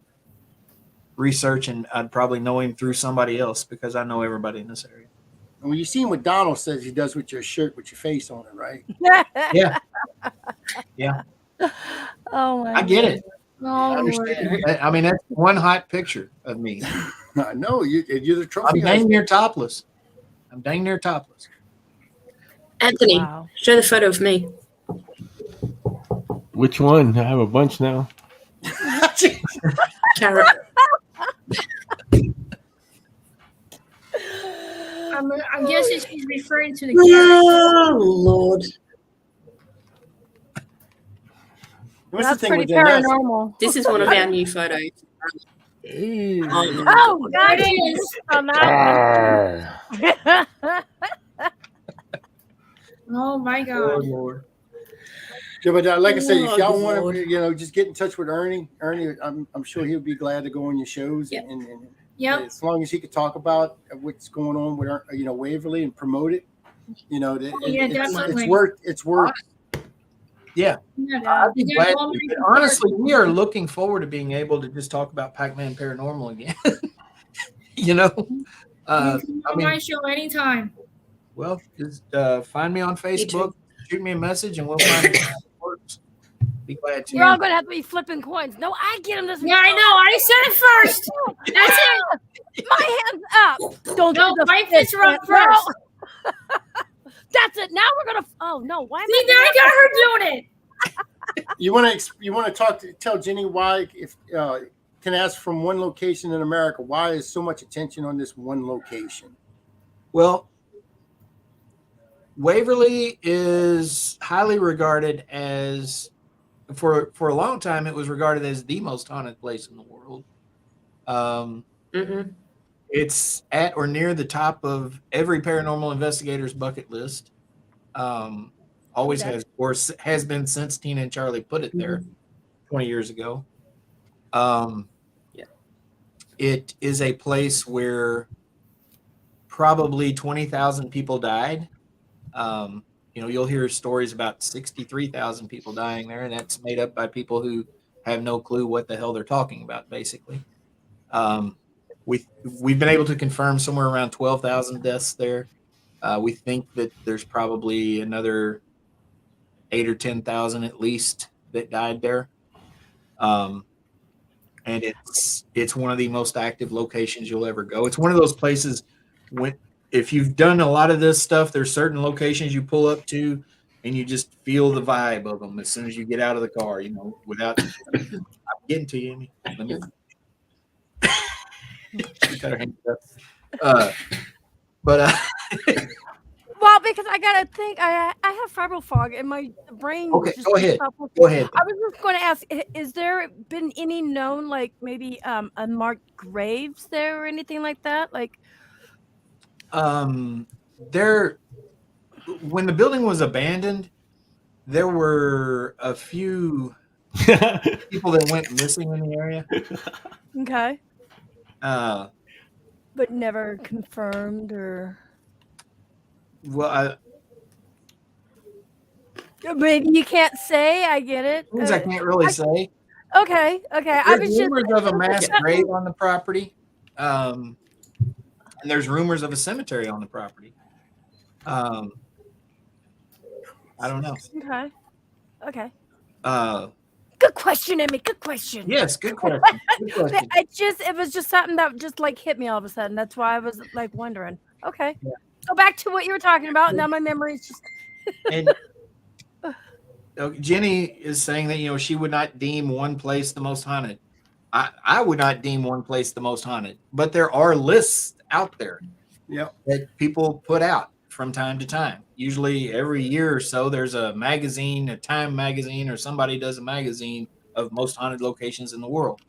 research and I'd probably know him through somebody else because I know everybody in this area. And when you seen what Donald says he does with your shirt with your face on it, right? Yeah. Yeah. Oh my! I get it. Oh, I understand. I mean, that's one hot picture of me. I know you're the trophy. I'm dang near topless. Anthony, show the photo of me. Which one? I have a bunch now. Carrot. I'm guessing she's referring to the Oh, Lord. What's That's the thing pretty with that? paranormal. This is one of our new photos. Oh, that is on that. Oh my God. Lord. Yeah, but like I said, if Oh, y'all good want Lord. to, you know, just get in touch with Ernie. Ernie, I'm sure he'll be glad to go on your shows. Yep. And Yep. as long as he could talk about what's going on with, you know, Waverly and promote it, you know, definitely. it's worth. Yeah. Yeah. I'd be glad to. Honestly, we are looking forward to being able to just talk about Pac-Man Paranormal again. You know, You can come on my show anytime. well, just find me on Facebook, shoot me a message, and we'll find it works. Be glad to. We're all gonna have to be flipping coins. No, I get them this week. Yeah, I know. I said it first. That's it. My hands up. Don't No, do the my fist fists are up bump. first. No. That's it. Now we're gonna. Oh no! Why am See, now I got her doing it. You want to tell Jenny why, if can ask from one location in America, why is so much attention on this one location? Well, Waverly is highly regarded as, for a long time, it was regarded as the most haunted place in the world. It's at or near the top of every paranormal investigator's bucket list. Always has, or has been since Tina and Charlie put it there 20 years ago. It is a place where probably 20,000 people died. You know, you'll hear stories about 63,000 people dying there, and that's made up by people who have no clue what the hell they're talking about, basically. We've been able to confirm somewhere around 12,000 deaths there. We think that there's probably another 8 or 10,000 at least that died there. And it's one of the most active locations you'll ever go. It's one of those places if you've done a lot of this stuff, there's certain locations you pull up to and you just feel the vibe of them as soon as you get out of the car, you know, without I'm getting to you, Amy. Let me she cut her hand up. Well, because I gotta think, I have fibro fog and my brain. Okay, just go ahead. Go ahead. I was just going to ask: is there been any known, like maybe unmarked graves there or anything like that? Like, there, when the building was abandoned, there were a few people that went missing in the area. Okay. But never confirmed or. Well, maybe you can't say. I get it. Things I can't really say. Okay. There's rumors of a mass grave on the property, and there's rumors of a cemetery on the property. I don't know. Okay. Okay. Uh, Good question, Emmy. Good question. yes, good question. Good question. It was just something that just like hit me all of a sudden. That's why I was like wondering. Okay. Go back to what you were talking about. Now my memory is just. And Jenny is saying that she would not deem one place the most haunted. I would not deem one place the most haunted, but there are lists out there that people put out from time to time. Usually every year or so, there's a magazine, a Time magazine, or somebody does a magazine of most haunted locations in the world.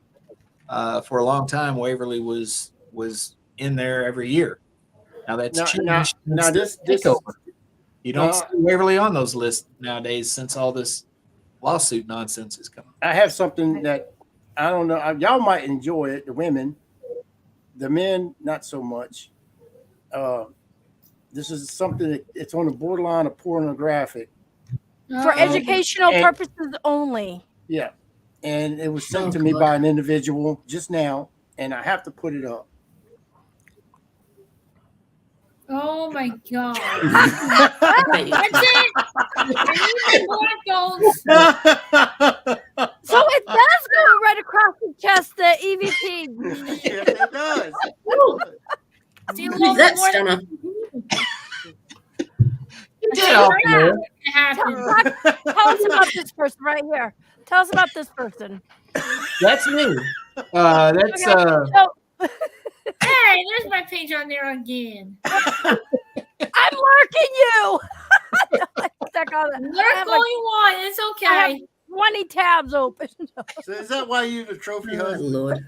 For a long time, Waverly was in there every year. Now that's changed. Now this takeover. You don't see Waverly on those lists nowadays since all this lawsuit nonsense is coming. I have something that I don't know. Y'all might enjoy it. The women, the men, not so much. This is something that it's on the borderline of pornographic. For educational purposes only. Yeah. And it was sent to me by an individual just now, and I have to put it up. Oh my God. That's it. I need more those. So it does go right across the chest, the EVP. Yes, it does. See, a little That's more stunner. Tell us about this person right here. Tell us about this person. That's me. That's Hey, there's my page on there again. I'm lurking you. Lurk all you want. It's I have okay. 20 tabs open. So is that why you're the trophy Oh, husband? Lord.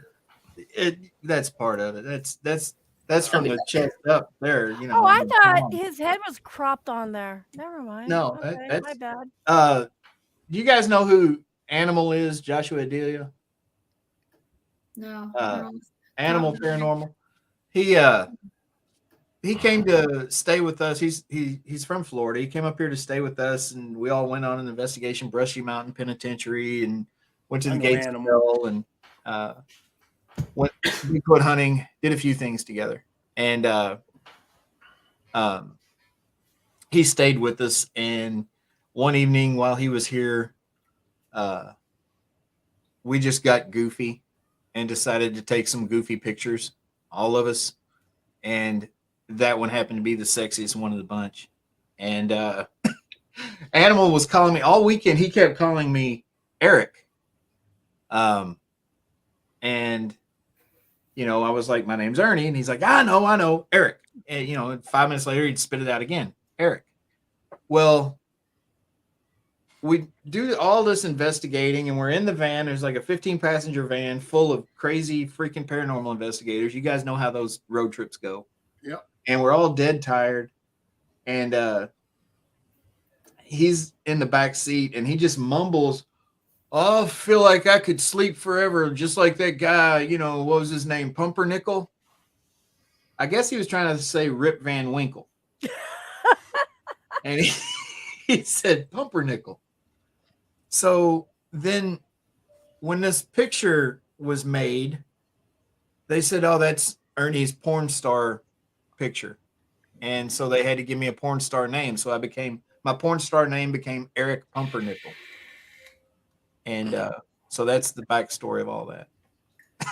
that's part of it. That's from the chest up there. Oh, I thought his head was cropped on there. Never mind. No, okay, that's my bad. Do you guys know who Animal is? Joshua Adelia? No. Animal Paranormal. He came to stay with us. He's from Florida. He came up here to stay with us, and we all went on an investigation, Brushy Mountain Penitentiary, and went to the Gates of Hell, and went Bigfoot hunting, did a few things together. And he stayed with us, and one evening while he was here, we just got goofy and decided to take some goofy pictures, all of us. And that one happened to be the sexiest one of the bunch. And Animal was calling me all weekend. He kept calling me Eric. And, I was like, my name's Ernie. And he's like, I know, Eric. And, 5 minutes later, he'd spit it out again, Eric. Well, we do all this investigating, and we're in the van. There's like a 15-passenger van full of crazy freaking paranormal investigators. You guys know how those road trips go. Yep. And we're all dead tired. And he's in the back seat, and he just mumbles, "Oh, I feel like I could sleep forever, just like that guy, what was his name? Pumpernickel?" I guess he was trying to say Rip Van Winkle. And he said Pumpernickel. So then when this picture was made, they said, "Oh, that's Ernie's porn star picture." And so they had to give me a porn star name. So my porn star name became Eric Pumpernickel. And so that's the backstory of all that.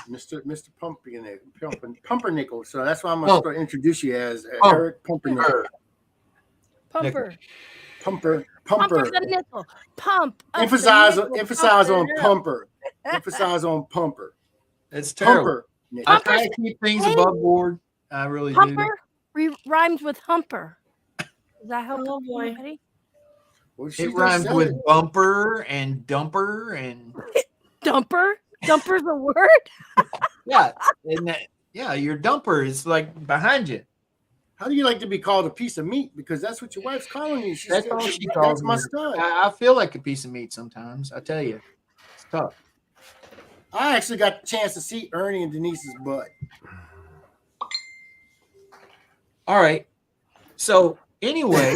Mr. Pumpernickel. So that's why I'm going to start introduce you as Eric Pumpernickel. Pumper. Pumper. The nickel. Pump. Emphasize on pumper. Emphasize on pumper. It's terrible. Pumper. I try to keep things above board. I really do. Pumper rhymes with humper. Does that help? Oh boy. Well, it rhymes with bumper and dumper and dumper. Dumper's a word. Yeah, your dumper is like behind you. How do you like to be called a piece of meat? Because that's what your wife's calling you. That's all she calls me. My stud. I feel like a piece of meat sometimes. I tell you, it's tough. I actually got the chance to see Ernie and Denise's butt. All right. So anyway,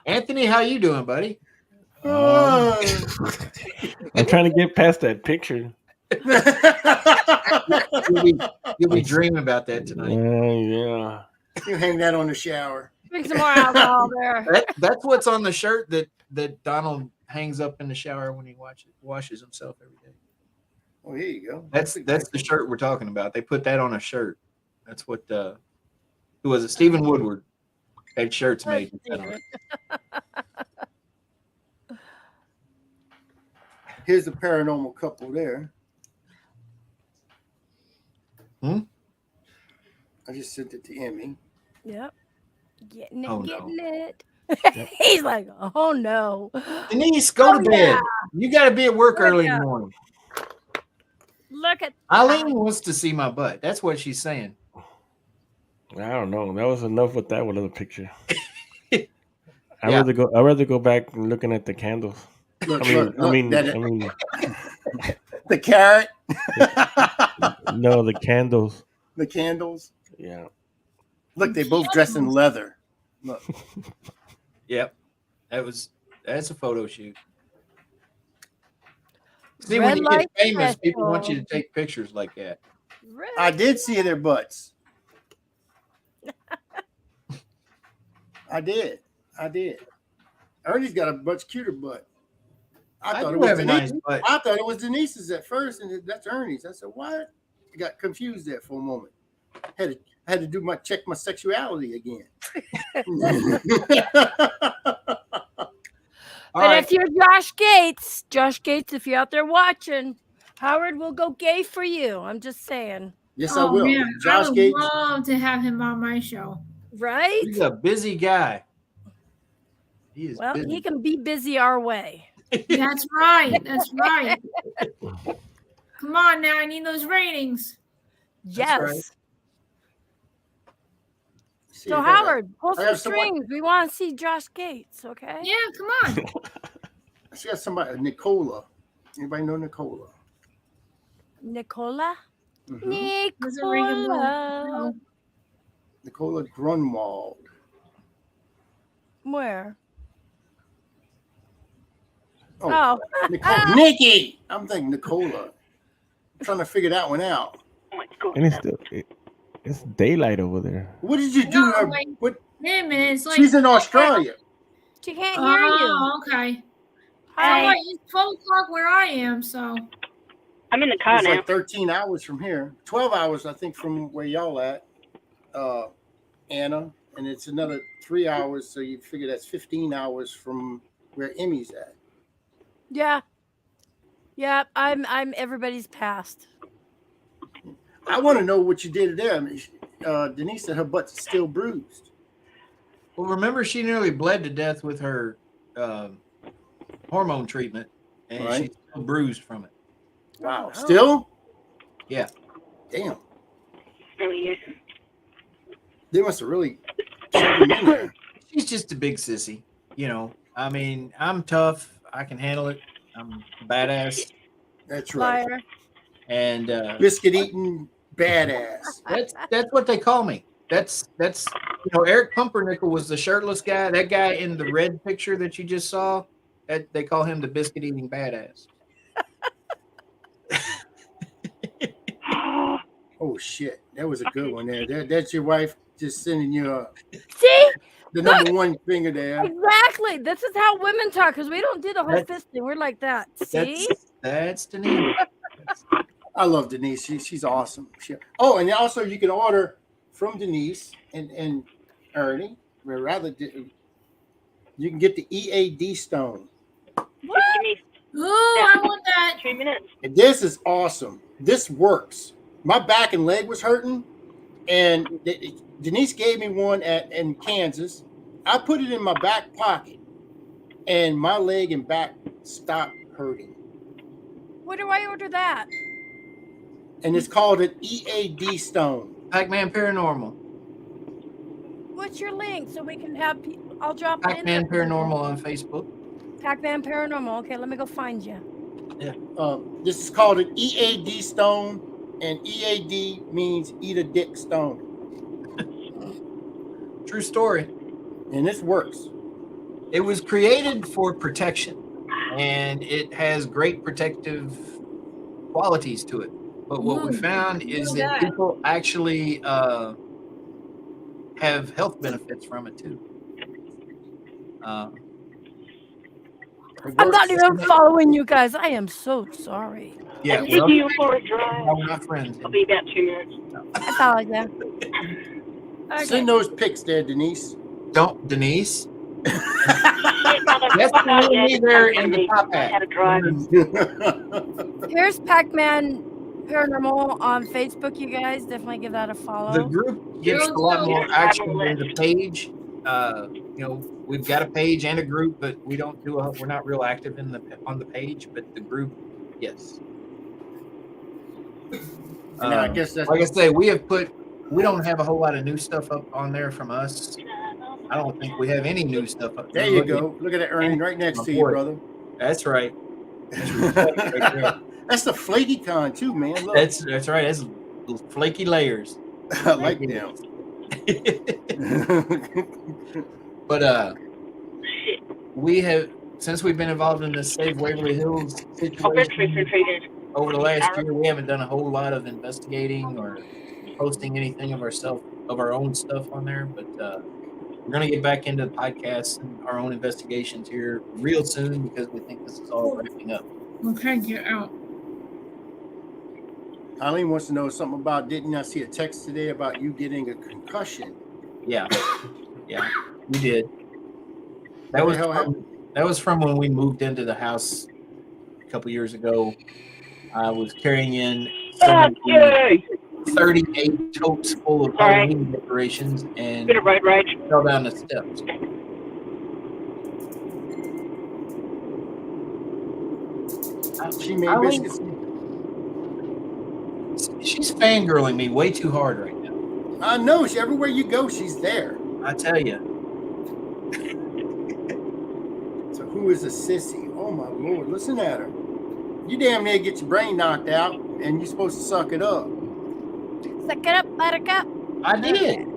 Anthony, how you doing, buddy? I'm trying to get past that picture. You'll be dreaming about that tonight. Yeah. You hang that on the shower. Drink some more alcohol there. That's what's on the shirt that Donald hangs up in the shower when he washes himself every day. Oh, here you go. That's the shirt we're talking about. They put that on a shirt. That's what who was it? Stephen Woodward had shirts made. with that on it. Here's the paranormal couple there. Hmm? I just sent it to Emmy. Yep. Getting it, Oh, getting no. it. He's like, oh no. Denise, go to bed. yeah. You got to be at work Oh, early in yeah. the morning. Look at Eileen wants to see my butt. That's what she's saying. I don't know. That was enough with that one other picture. Yeah. I'd rather go back and looking at the candles. Look, I mean, the carrot. no, the candles. The candles. Yeah. Look, they both dress in leather. Look. Yep. That's a photo shoot. See, Red when you get light famous, people want you special. to take pictures like that. I did see their butts. I did. Ernie's got a much cuter butt. I thought do it was have a Denise. nice butt. I thought it was Denise's at first, and that's Ernie's. I said, "What?" I got confused there for a moment. Had to do check my sexuality again. But if you're Josh Gates, if you're out there watching, Howard will go gay for you. I'm just saying. Yes, I will. Man, Josh I would Gates. love to have him on my show. Right? He's a busy guy. He is Well, busy. he can be busy our way. That's right. That's right. Come on now, I need those ratings. Yes. right. See, So I got- Howard, pull I some have someone- strings. We want to see Josh Gates, okay? Yeah, come on. I see somebody, Nicola. Anybody know Nicola? Nicola? Mhm. Doesn't ring a bell. Nicola. No. Nicola Grunwald. Where? Oh, Oh. Nicola. Nikki. I'm thinking Nicola. I'm trying to figure that one out. And it's daylight over there. What did you do? No, to her? like- What? Wait a minute. It's like She's in Australia. She can't hear you. Oh, okay. Hi. So what, it's 12 o'clock where I am, so I'm in the car It's now. like 13 hours from here. 12 hours, I think, from where y'all at, Anna. And it's another 3 hours. So you figure that's 15 hours from where Emmy's at. Yeah. Yeah, I'm everybody's past. I want to know what you did there. I mean, Denise said her butt's still bruised. Well, remember, she nearly bled to death with her hormone treatment, and Right. she's still bruised from it. Wow. Oh. Still? Yeah. Damn. Oh, yeah. They must have really shoved him in there. She's just a big sissy. You know, I mean, I'm tough. I can handle it. I'm badass. That's right. Liar. And Biscuit eating badass. that's what they call me. That's Eric Pumpernickel was the shirtless guy. That guy in the red picture that you just saw, that they call him the biscuit eating badass. Oh shit, that was a good one there. That's your wife just sending you See? the number one finger there. Exactly. This is how women talk because we don't do the whole That's- fist thing. We're like that. See? That's Denise. I love Denise. She's awesome. And also you can order from Denise and Ernie. Or rather, you can get the EAD stone. Just give me ooh, I want that. 2 minutes. And this is awesome. This works. My back and leg was hurting, and Denise gave me one in Kansas. I put it in my back pocket, and my leg and back stopped hurting. Where do I order that? And it's called an EAD stone. Pac-Man Paranormal. What's your link so we can have people? I'll drop it in Pac-Man there. Paranormal on Facebook. Pac-Man Paranormal. Okay, let me go find you. This is called an EAD stone, and EAD means eat a dick stone. True story. And this works. It was created for protection, and it has great protective qualities to it. But what we found is that people actually have health benefits from it too. I'm not even following you guys. I am so sorry. Yeah, I'll take you for a drive. we're not friends. I'll be about 2 minutes. I followed you. Okay. Send those pics there, Denise. Don't, Denise. That's me there in the top I hat. had a drive. Here's Pac-Man Paranormal on Facebook. You guys definitely give that a follow. The group gets a lot more action than the page. We've got a page and a group, but we don't do we're not real active on the page, but the group, yes. I guess that's like I say, we don't have a whole lot of new stuff up on there from us. I don't think we have any new stuff up there. You go. Look at that Ernie right next to you, brother. That's right. That's the flaky kind too, man. Look. That's right. That's flaky layers. I like them. But we have, since we've been involved in the Save Waverly Hills situation over the last year, we haven't done a whole lot of investigating or posting anything of our own stuff on there. But we're going to get back into the podcasts and our own investigations here real soon because we think this is all wrapping up. Okay, get out. Eileen wants to know something about, didn't I see a text today about you getting a concussion? Yeah, we did. That was from when we moved into the house a couple years ago. I was carrying in 38 totes full of Halloween decorations and fell down the steps. She made biscuits. She's fangirling me way too hard right now. I know. Everywhere you go, she's there. I tell you. So who is a sissy? Oh my Lord! Listen at her. You damn near get your brain knocked out, and you're supposed to suck it up. Suck it up, buttercup. I did.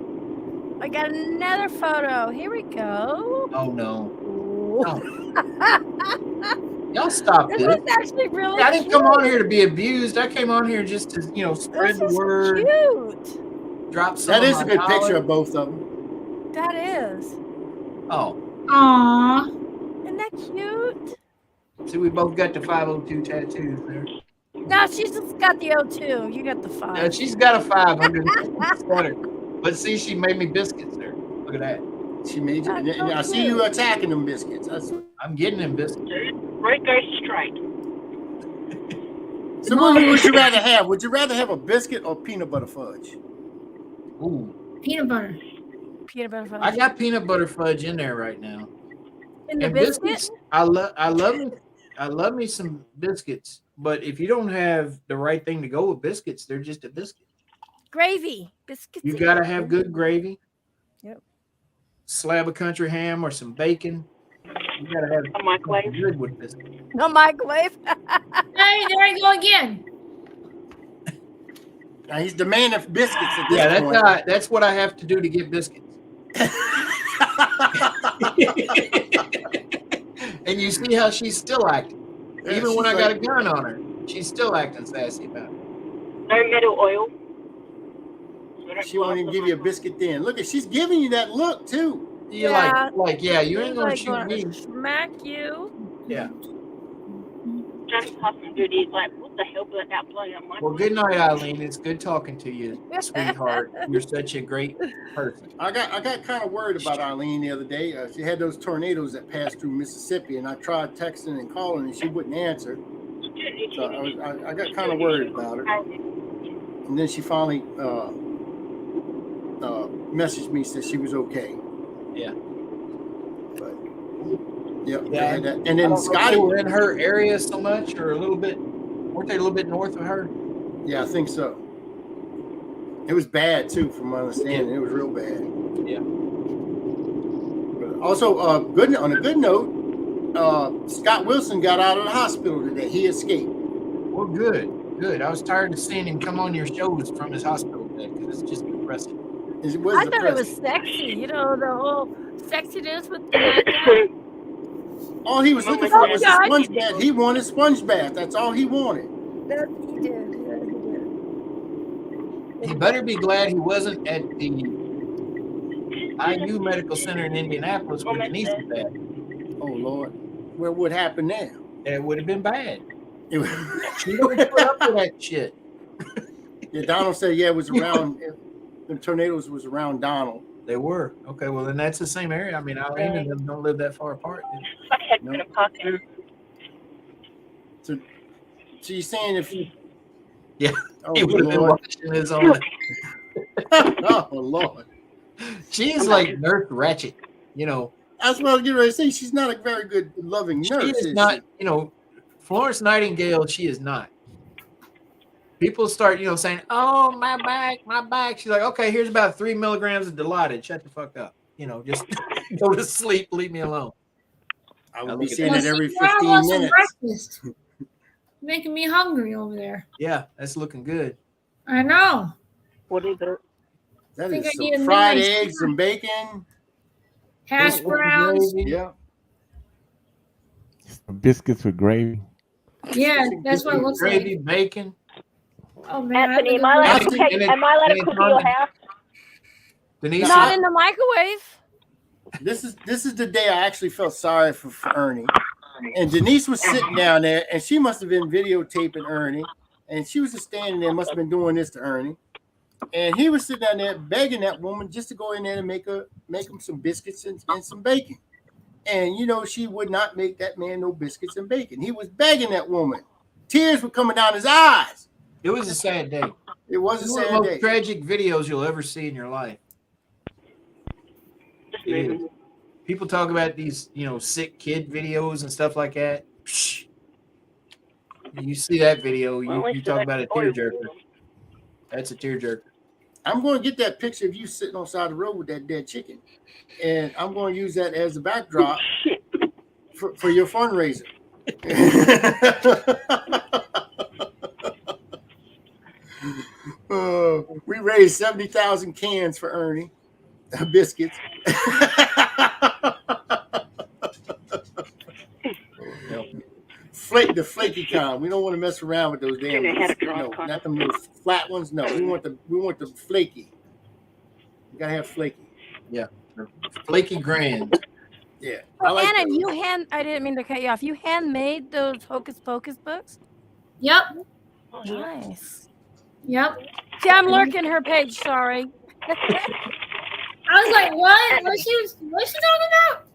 I got another photo. Here we go. Oh no. Y'all stop this. This was actually really I didn't cute. come on here to be abused. I came on here just to, spread the word. Cute. Drop some. That is a good picture of both of them. That is. Oh. Aww. Isn't that cute? See, we both got the 502 tattoos there. No, she's just got the O2. You got the 5. Yeah, she's got a 5 under the sweater. But see, she made me biscuits there. Look at that. She made you. I see you attacking them biscuits. I'm getting them biscuits. Right goes straight. So what would you rather have? Would you rather have a biscuit or peanut butter fudge? Ooh. Peanut butter. Peanut butter fudge. I got peanut butter fudge in there right now. In the and biscuit? Biscuits, I love me some biscuits. But if you don't have the right thing to go with biscuits, they're just a biscuit. Gravy. Biscuits. You gotta have good gravy. Yep. Slab of country ham or some bacon. You gotta have a microwave. Good with biscuits. No microwave. Hey, there I go again. Now he's demanding biscuits at this point. That's what I have to do to get biscuits. And you see how she's still acting. Yeah, even when I she's got a gun on her, she's still acting sassy about it. No metal oil. She won't even give you a biscuit then. Look, she's giving you that look too. You you ain't gonna shoot me. Smack you. Yeah. Johnny Hudson dude, like, what the hell did that play on my Well, good night, Eileen. It's good talking to you, sweetheart. You're such a great person. I got kind of worried about Eileen the other day. She had those tornadoes that passed through Mississippi, and I tried texting and calling, and she wouldn't answer. So I got kind of worried about her. And then she finally messaged me, said she was okay. Yeah. But yep. Yeah. And then Scotty were in her area so much, or weren't they a little bit north of her? Yeah, I think so. It was bad too, from my understanding. It was real bad. Yeah. But also, on a good note, Scott Wilson got out of the hospital today. He escaped. Well, good. I was tired of seeing him come on your shows from his hospital bed because it's just depressing. I thought it was sexy. The whole sexiness with the all he was looking for was a sponge bath. He wanted sponge bath. That's all he wanted. That he did. Yeah, he did. He better be glad he wasn't at the IU Medical Center in Indianapolis where Denise is at. Oh Lord, what happened there? It would have been bad. It was- She don't put up with that shit. yeah, Donald said, yeah, it was around. The tornadoes was around Donald. They were. Okay, well then that's the same area. I mean, Eileen and them don't live that far apart. No. So you're saying if Yeah, oh he would have been Lord, watching his own. oh Lord, She's like Nurse Ratchet, you know. that's what I was getting ready to say. She's not a very good, loving nurse. She is not, you know, Florence Nightingale. She is not. People start, you know, saying, "Oh, my back, my back." She's like, "Okay, here's about 3 milligrams of Dilaudid. Shut the fuck up. You know, just go to sleep. Leave me alone." I Now would be look at saying that. that every I 15 want some minutes. breakfast. Making me hungry over there. Yeah, that's looking good. I know. What is it? That think is I need some a fried midnight eggs, some bacon. Hash Biscuits with browns. gravy. Yeah. Biscuits with gravy. Yeah, that's what it looks Gravy, like. bacon. Oh man, Anthony, am I I allowed have to to Anthony, take? and it- Am I allowed and to it cook at your turned- house? Denise, Not in the microwave. This is the day I actually felt sorry for Ernie. And Denise was sitting down there, and she must have been videotaping Ernie. And she was just standing there, must have been doing this to Ernie. And he was sitting down there begging that woman just to go in there and make him some biscuits and some bacon. And you know, she would not make that man no biscuits and bacon. He was begging that woman. Tears were coming down his eyes. it was a sad day. It was a One of the sad most day. tragic videos you'll ever see in your life. It is. People talk about these, you know, sick kid videos and stuff like that. Psh. You see that video, you talk about a tearjerker. That's a tearjerker. I'm going to get that picture of you sitting on the side of the road with that dead chicken. And I'm going to use that as a backdrop for your fundraiser. We raised 70,000 cans for Ernie biscuits. The flaky kind. We don't want to mess around with those damn. No, not them little flat ones. No, we want the flaky. You gotta have flaky. Yeah, flaky grand. Yeah. Oh, like Anna, those. I didn't mean to cut you off. You handmade those Hocus Pocus books? Yep. Nice. Yep. See, I'm lurking her page. Sorry. I was like, what? What's she talking about?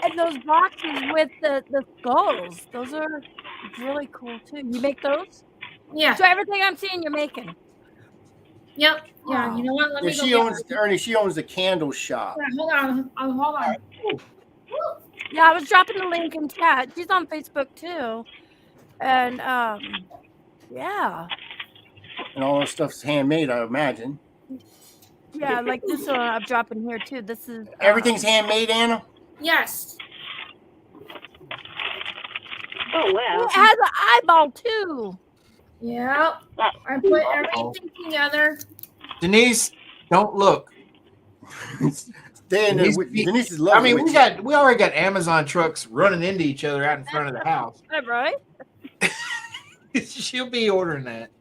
And those boxes with the skulls, those are really cool too. You make those? Yeah. So everything I'm seeing, you're making. Yep. Yeah. You know what? Let me go. She owns Ernie. She owns the candle shop. Yeah, hold on. Hold on. Yeah, I was dropping the link in chat. She's on Facebook too, and yeah. And all that stuff's handmade, I imagine. Yeah, like this one I'm dropping here too. This is Everything's handmade, Anna. Yes. Oh wow. It has an eyeball too. Yep. I put everything together. Denise, don't look. Denise is lovely. I mean, we already got Amazon trucks running into each other out in front of the house. Right? She'll be ordering that.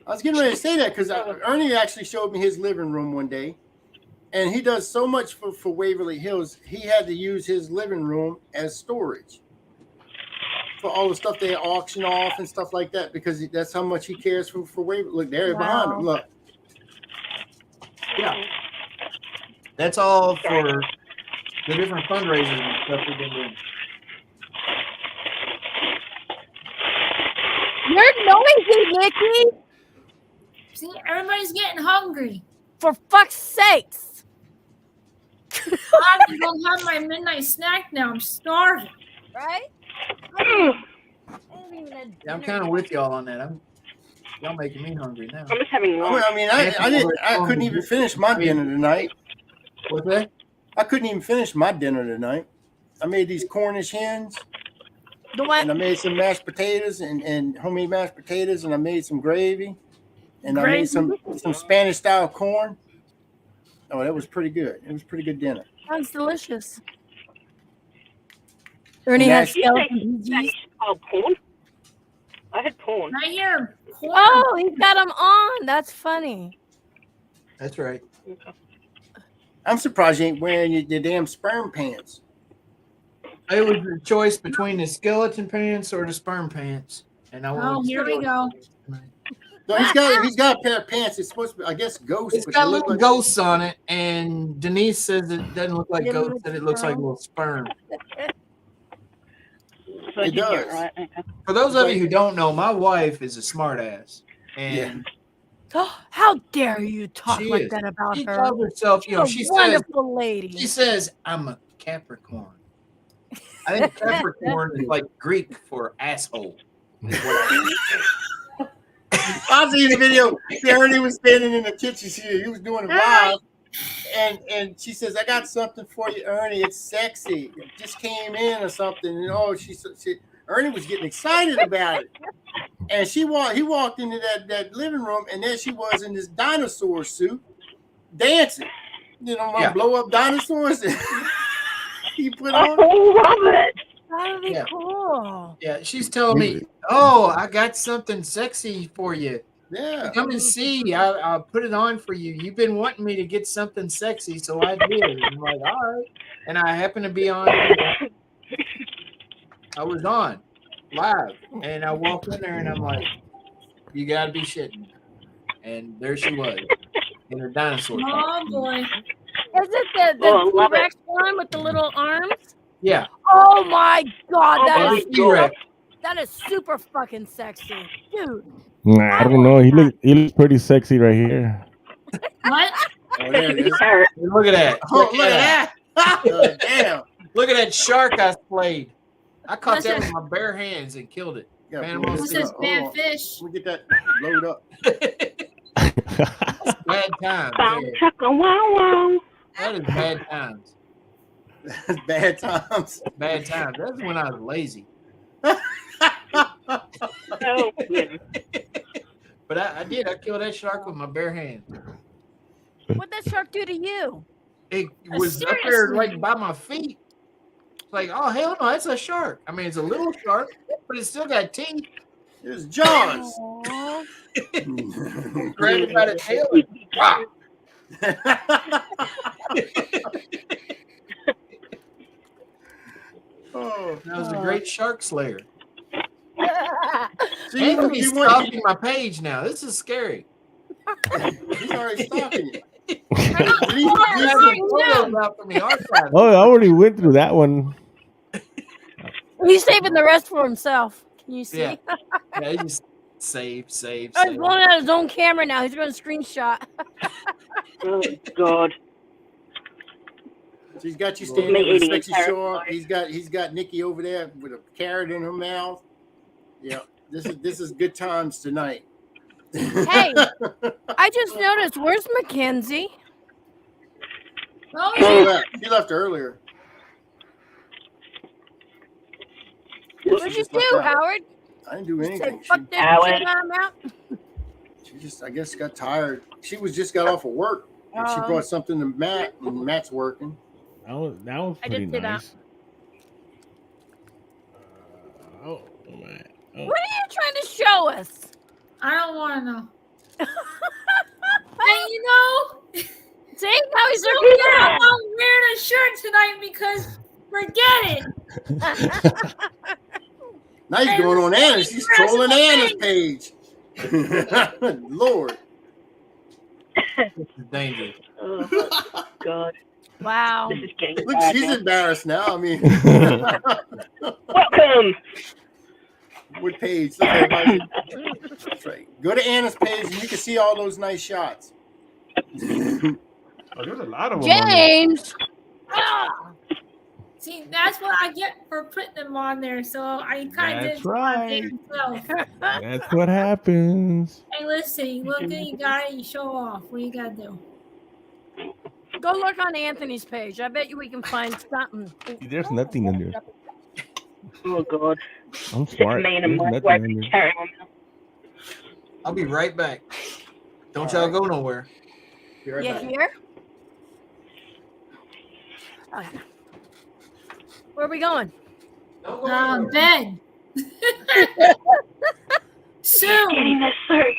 I was getting ready to say that because Ernie actually showed me his living room one day, and he does so much for Waverly Hills. He had to use his living room as storage for all the stuff they auction off and stuff like that because that's how much he cares for Waverly. Look, there behind him. Look. Yeah. That's all for the different fundraisers and stuff we've been doing. You're noisy, Nikki. See, everybody's getting hungry. For fuck's sakes. I'm gonna have my midnight snack now. I'm starving. Right? Yeah, I'm kind of with y'all on that. Y'all making me hungry now. I'm just having lunch. I mean, I couldn't even finish my dinner tonight. What's that? I couldn't even finish my dinner tonight. I made these Cornish hens. And I made some mashed potatoes and homemade mashed potatoes, and I made some gravy, and I made some Spanish style corn. Oh, that was pretty good. It was a pretty good dinner. Sounds delicious. Ernie has skeleton Oh, porn? I had porn. Right here. Oh, he's got them on. That's funny. That's right. I'm surprised you ain't wearing your damn sperm pants. It was a choice between the skeleton pants or the sperm pants, and I Oh, went. here we go. No, he's got a pair of pants. It's supposed to be, I guess, ghosts. It's but got they look little like ghosts on it, and Denise says it doesn't look like It ghosts; looks that it looks like sperm. little sperm. So It you get does. right. Okay. For those It's of like- you who don't know, my wife is a smartass, and How dare you talk she like is. that about She her? calls herself, She's a she wonderful lady. says, "I'm a Capricorn." I think Capricorn is like Greek for asshole. Is what I see the video. Ernie was standing in the kitchen. He was doing it live. And she says, I got something for you, Ernie. It's sexy. It just came in or something. And Ernie was getting excited about it. And he walked into that living room, and there she was in this dinosaur suit dancing. Blow up dinosaurs. He put on. Oh, Robert. That would be Yeah. cool. Yeah, she's telling me, "Oh, I got something sexy for you. Yeah. Come and see. I'll put it on for you. You've been wanting me to get something sexy, so I did." And I'm like, "All right." And I happened to be on. I was on live, and I walked in there, and I'm like, "You got to be shitting me." And there she was in her dinosaur. Oh boy. Is it the T-Rex one with the little arms? Yeah. Oh my God, Oh, that is super fucking sexy, dude. Nah, I don't know. He looks pretty sexy right here. What? Oh, there it is. Look at that. Oh, look at that. Damn. Look at that shark I splayed. I caught What's that that? with my bare hands and killed it. What's this bad fish? Let me get that load up. Bad times. Bum, yeah. chucka, wow, wow. That is bad times. That's bad times. Bad times. That's when I was lazy. Oh, goodness. But I did. I killed that shark with my bare hands. What'd that shark do to you? It was up there like by my feet. It's like, oh hell no, that's a shark. I mean, it's a little shark, but it's still got teeth. It's Jaws. Grab it by the tail and pop. Oh, that was a great shark slayer. So Anthony's you want- stalking my page now. This is scary. He's already stalking you. Oh, I already went through that one. He's saving the rest for himself. Can you see? Yeah. Yeah, he just save. Oh, he's blowing out his own camera now. He's going to screenshot. Oh, God. So he's got you standing Me with a eating a sexy carrot shark. He's got Nikki over there with a carrot in her mouth. Yeah, this is good times tonight. Hey, I just noticed. Where's Mackenzie? Oh, She left earlier. What'd you do, Howard? I didn't do Say, anything. fuck this shit, I'm out. She just, I guess, got tired. She just got off of work. And she brought something to Matt, and Matt's working. That was I pretty did see that. nice. Oh man. Oh. What are you trying to show us? I don't want to know. And you know, see how he's so looking yeah, down. I'm wearing a shirt tonight because forget it. Now he's going on Anna's. He's trolling Anna's page. Lord. This is dangerous. Oh, God. Wow. This is getting Look, bad she's now. embarrassed now. I mean, Welcome. what page? Look, everybody. That's right. Go to Anna's page, and you can see all those nice shots. Oh, there's a lot of them. on there. James. See, that's what I get for putting them on there. So I kind of That's did right. myself. That's what happens. Hey, listen, you look good, you got it, you show off. What you gotta do? Go look on Anthony's page. I bet you we can find something. There's nothing in there. Oh, God. I'm smart. Me and There's my nothing wife in there. carrying on. I'll be right back. Don't y'all go nowhere. Be right You back. here? Okay. Where are we going? Bed. Soon. Getting the suit.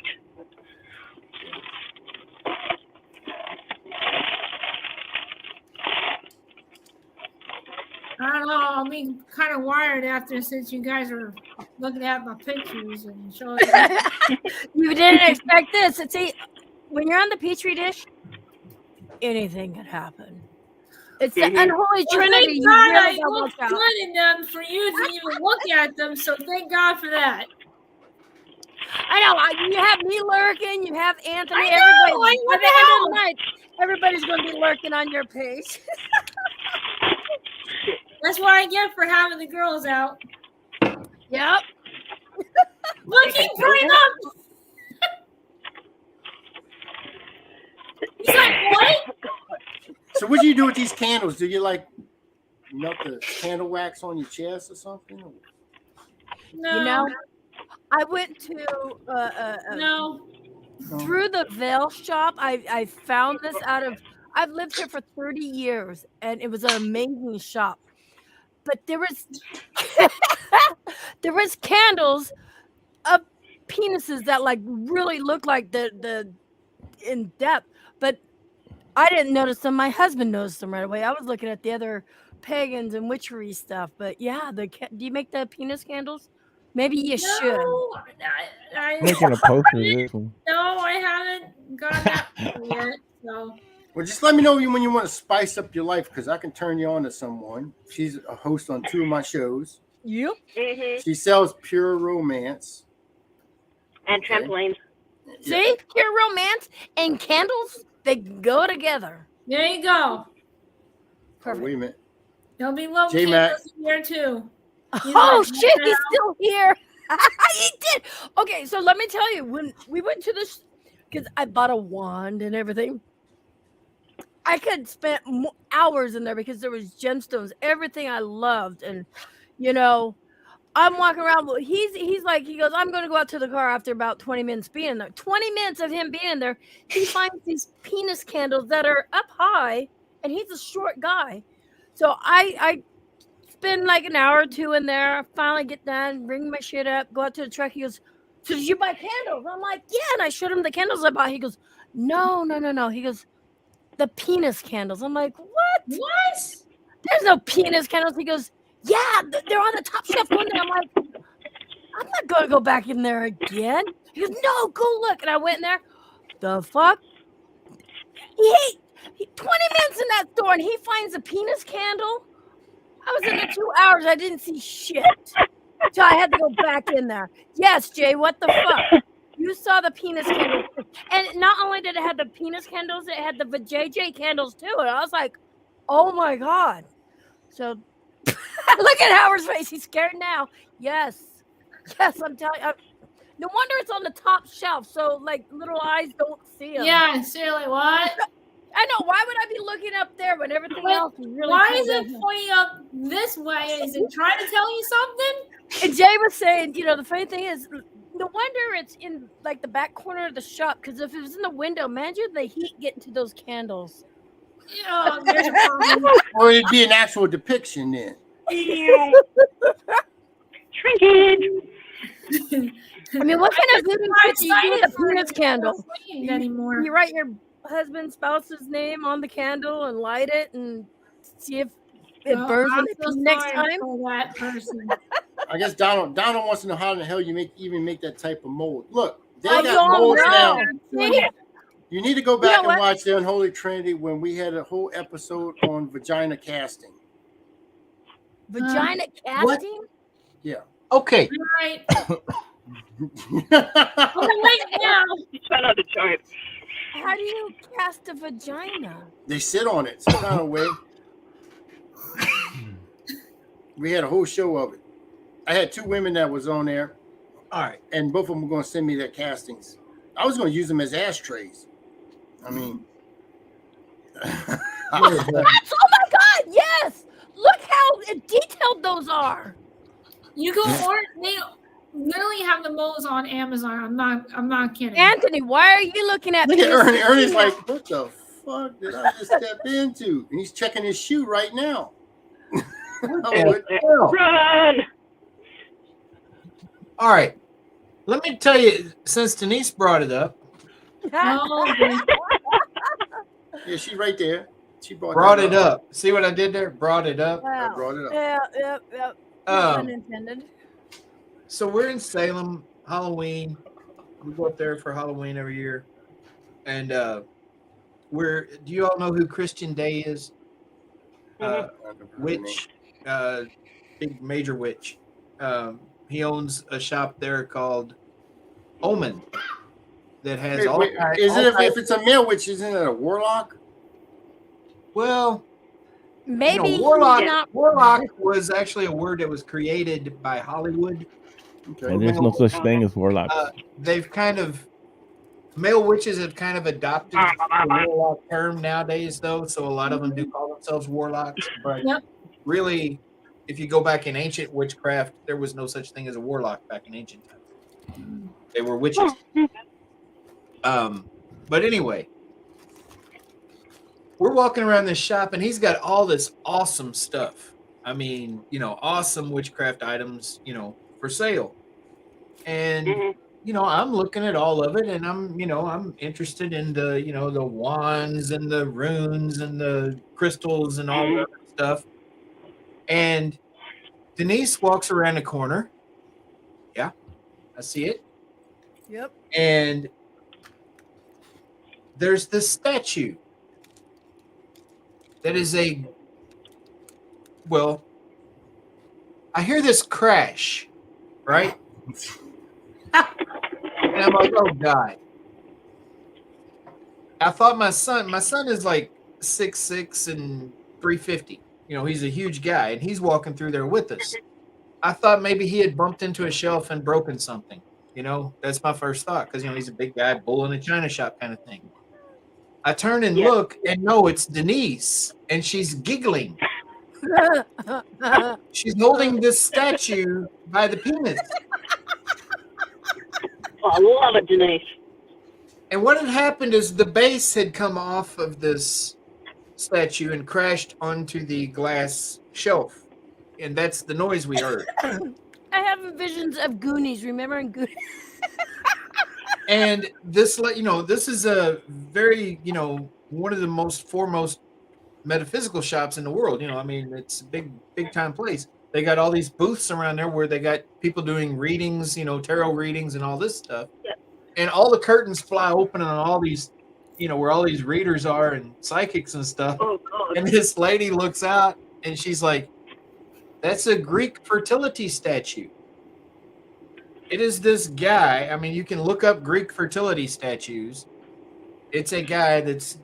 be kind of wired after since you guys are looking at my pictures and showing. You didn't expect this. And see, when you're on the Petri dish, anything can happen. It's the unholy Well, trinity. thank You God really I gotta look watch out. good in them for you to even look at them. So thank God for that. I know. You have me lurking. You have Anthony. I know. Everybody. What By the the end of hell? the night, everybody's going to be lurking on your page. That's what I get for having the girls out. Yep. Look, he bring up. He's like, what? So what do you do with these candles? Do you like melt the candle wax on your chest or something? No. You know, I went to No. through the veil shop. I found this out of. I've lived here for 30 years, and it was an amazing shop. But there was candles of penises that like really look like the in depth, but I didn't notice them. My husband noticed them right away. I was looking at the other pagans and witchery stuff, but yeah, do you make the penis candles? Maybe you should. Making a poster of this one. No, I haven't got that yet. So. Well, just let me know when you want to spice up your life, because I can turn you on to someone. She's a host on 2 of my shows. Yep. Mm-hmm. She sells pure romance. And trampolines. See, pure romance and candles, they go together. There you go. Oh, wait a minute. There'll be little J-Mac. candles in here too. Oh shit, he's still here. He did. Okay, so let me tell you, when we went to this, because I bought a wand and everything, I could spend hours in there because there was gemstones, everything I loved, and you know, I'm walking around. He's like, he goes, I'm going to go out to the car after about 20 minutes being there. 20 minutes of him being there, he finds these penis candles that are up high, and he's a short guy. So I spend like an hour or 2 in there. I finally get done, bring my shit up, go out to the truck. He goes, so did you buy candles? I'm like, yeah. And I showed him the candles I bought. He goes, no. He goes, the penis candles. I'm like, what? There's no penis candles. He goes, yeah, they're on the top shelf one day. I'm like, I'm not going to go back in there again. He goes, no, go look. And I went in there. The fuck? He 20 minutes in that store, and he finds a penis candle. I was in there 2 hours. I didn't see shit. So I had to go back in there. Yes, Jay, what the fuck? You saw the penis candles. And not only did it have the penis candles, it had the vajayjay candles too. And I was like, oh my God. So look at Howard's face. He's scared now. Yes, I'm telling you. No wonder it's on the top shelf. So like little eyes don't see them. Yeah, seriously, what? I know. Why would I be looking up there when everything else is really? Why is it pointing up this way? Is it trying to tell you something? And Jay was saying, you know, the funny thing is, no wonder it's in like the back corner of the shop, because if it was in the window, imagine the heat getting to those candles. Yeah, there's a problem. Or it'd be an actual depiction then. Shrinkage. I mean, what kind of voodoo shit do you do with a penis candle? Anymore. You write your husband's spouse's name on the candle and light it and see if it burns I'm when they so pee next sorry time. for that person. I guess Donald wants to know how the hell you even make that type of mold. Look, they I got don't molds now. know. See? You need to go back know and what? watch the Unholy Trinity when we had a whole episode on vagina casting. Vagina What? casting? Yeah. Okay. Right. Okay, wait now. Try not to choke. How do you cast a vagina? They sit on it some kind of way. We had a whole show of it. I had 2 women that was on there. All right. And both of them were going to send me their castings. I was going to use them as ashtrays. I mean, Yes! Oh my God! Yes! Look how detailed those are. You go order. They literally have the molds on Amazon. I'm not kidding. Anthony, why are you looking at look at me? Ernie. Ernie's like, what the fuck did I just step into? And he's checking his shoe right now. Run! All right. Let me tell you, since Denise brought it up, Oh, boy. Yeah, she's right there. She brought Brought that it up. See what I did there? Brought it up. I Wow. brought it up. Yeah, yep, yep. No pun intended. So we're in Salem, Halloween. We go up there for Halloween every year. And do you all know who Christian Day is? I never heard her name. Witch, big major witch. He owns a shop there called Omen that has all Wait, kinds. is it if it's a male witch? Isn't it a warlock? Well, Maybe he's warlock. not. Warlock was actually a word that was created by Hollywood. Okay. And there's no such thing as warlocks. They've kind of male witches have kind of adopted the warlock term nowadays, though. So a lot of them do call themselves warlocks. But really, if you go back in ancient witchcraft, there was no such thing as a warlock back in ancient times. They were witches. But anyway, we're walking around this shop, and he's got all this awesome stuff. I mean, awesome witchcraft items, for sale. And I'm looking at all of it, and I'm interested in the, the wands and the runes and the crystals and all that stuff. And Denise walks around the corner. Yeah, I see it. Yep. And there's this statue that is I hear this crash, right? And I'm like, oh God. I thought my son is like 6'6" and 350. He's a huge guy, and he's walking through there with us. I thought maybe he had bumped into a shelf and broken something. That's my first thought, because he's a big guy, bull in a china shop kind of thing. I turn and look, and no, it's Denise, and she's giggling. She's holding this statue by the penis. Oh, I love it, Denise. And what had happened is the base had come off of this statue and crashed onto the glass shelf. And that's the noise we heard. I have visions of Goonies. Remember in Goonies? And this, this is a very, one of the most foremost metaphysical shops in the world. It's a big time place. They got all these booths around there where they got people doing readings, tarot readings and all this stuff. Yep. And all the curtains fly open on all these, where all these readers are and psychics and stuff. Oh, God. And this lady looks out and she's like, that's a Greek fertility statue. It is this guy. I mean, you can look up Greek fertility statues. It's a guy that's,